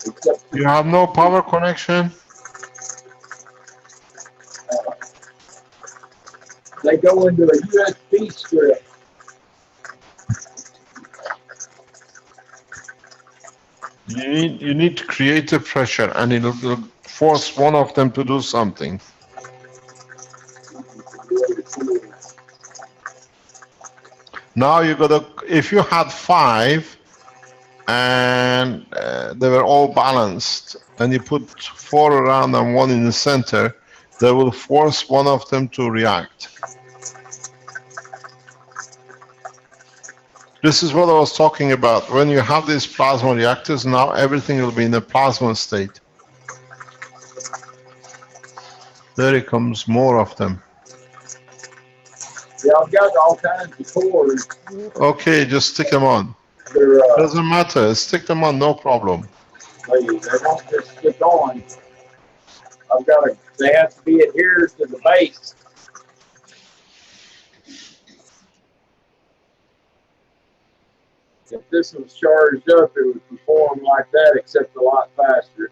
Except You have no power connection? they go into a USB strip. You need to create a pressure, and it'll force one of them to do something. Now you gotta, if you had 5 and they were all balanced, and you put 4 around and 1 in the center, they will force one of them to react. This is what I was talking about. When you have these plasma reactors, now everything will be in a plasma state. There it comes, more of them. Yeah, I've got all kinds of cores. Okay, just stick them on. Doesn't matter, stick them on, no problem. They don't just stick on. They have to be adhered to the base. If this was charged up, it would perform like that, except a lot faster.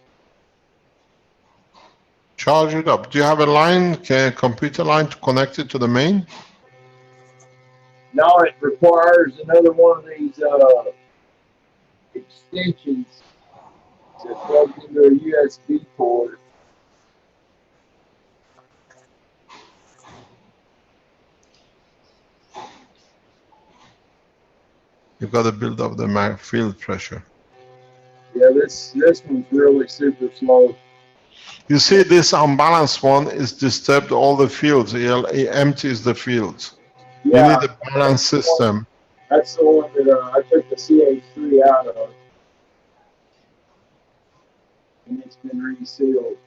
Charge it up. Do you have a line, a computer line to connect it to the main? Now it requires another one of these extensions that plugs into a USB port. You've got to build up the field pressure. Yeah, this one's really super slow. You see, this unbalanced one is disturbed all the fields. It empties the fields. Yeah, You need a balanced system. That's the one that I took the CH3 out of. And it's been resealed.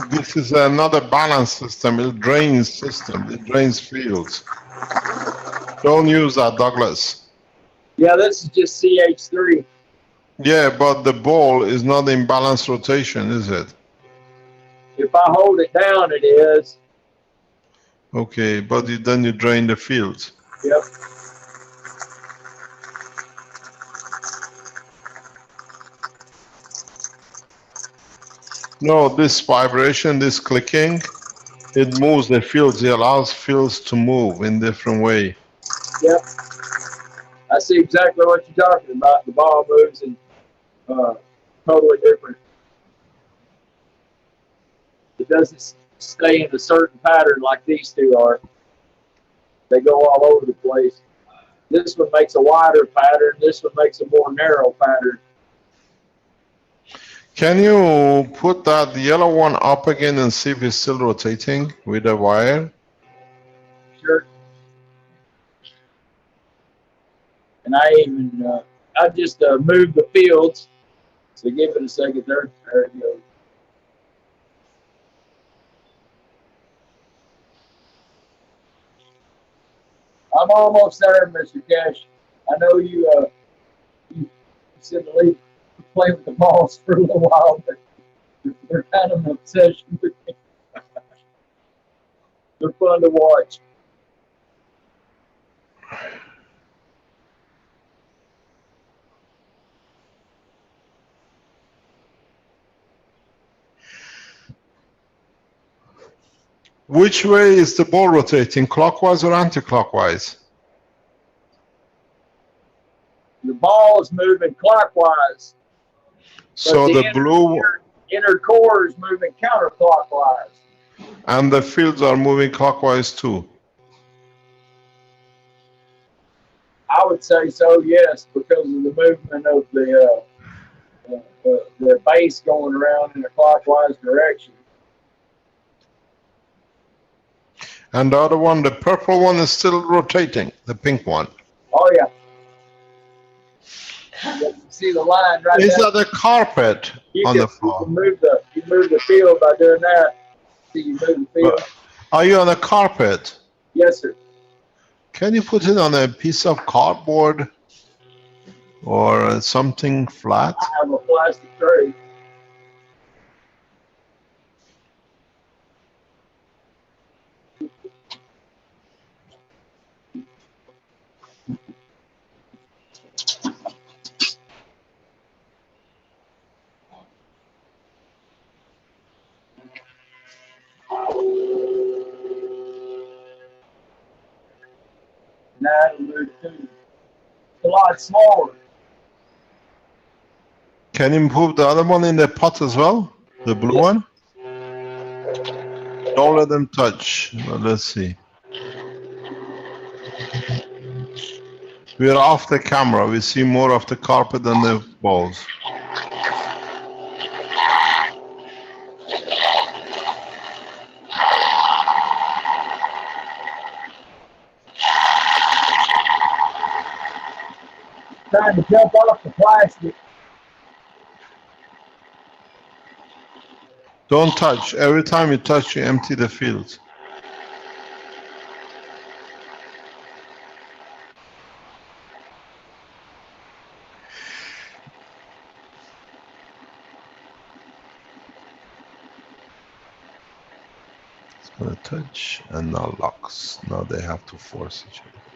This is another balance system. It drains fields. Don't use that, Douglas. Yeah, this is just CH3. Yeah, but the ball is not in balanced rotation, is it? If I hold it down, it is. Okay, but then you drain the field. Yep. No, this vibration, this clicking, it moves the fields. It allows fields to move in different way. Yep. I see exactly what you're talking about. The ball moves and totally different. It doesn't stay in a certain pattern like these two are. They go all over the place. This one makes a wider pattern. This one makes a more narrow pattern. Can you put that yellow one up again and see if it's still rotating with the wire? Sure. And I just moved the fields. So give it a second there. There it goes. I'm almost there, Mr. Cash. I know you said to leave play with the balls for a little while, but they're kind of an obsession with me. They're fun to watch. Which way is the ball rotating, clockwise or anti-clockwise? The ball is moving clockwise. So the blue inner core is moving counterclockwise. and the fields are moving clockwise too. I would say so, yes, because of the movement of the base going around in a clockwise direction. And the other one, the purple one, is still rotating, the pink one. Oh yeah. You see the line right Is there? that a carpet on the floor? You move the field by doing that. See, you move the field. Are you on a carpet? Yes, sir. Can you put it on a piece of cardboard or something flat? I have a plastic tray. Now it'll move too. It's a lot smaller. Can you move the other one in the pot as well? The blue one? Don't let them touch. Well, let's see. We're off the camera. We see more of the carpet than the balls. Trying to jump off the plastic. Don't touch. Every time you touch, you empty the field. It's gonna touch and now locks. Now they have to force each other.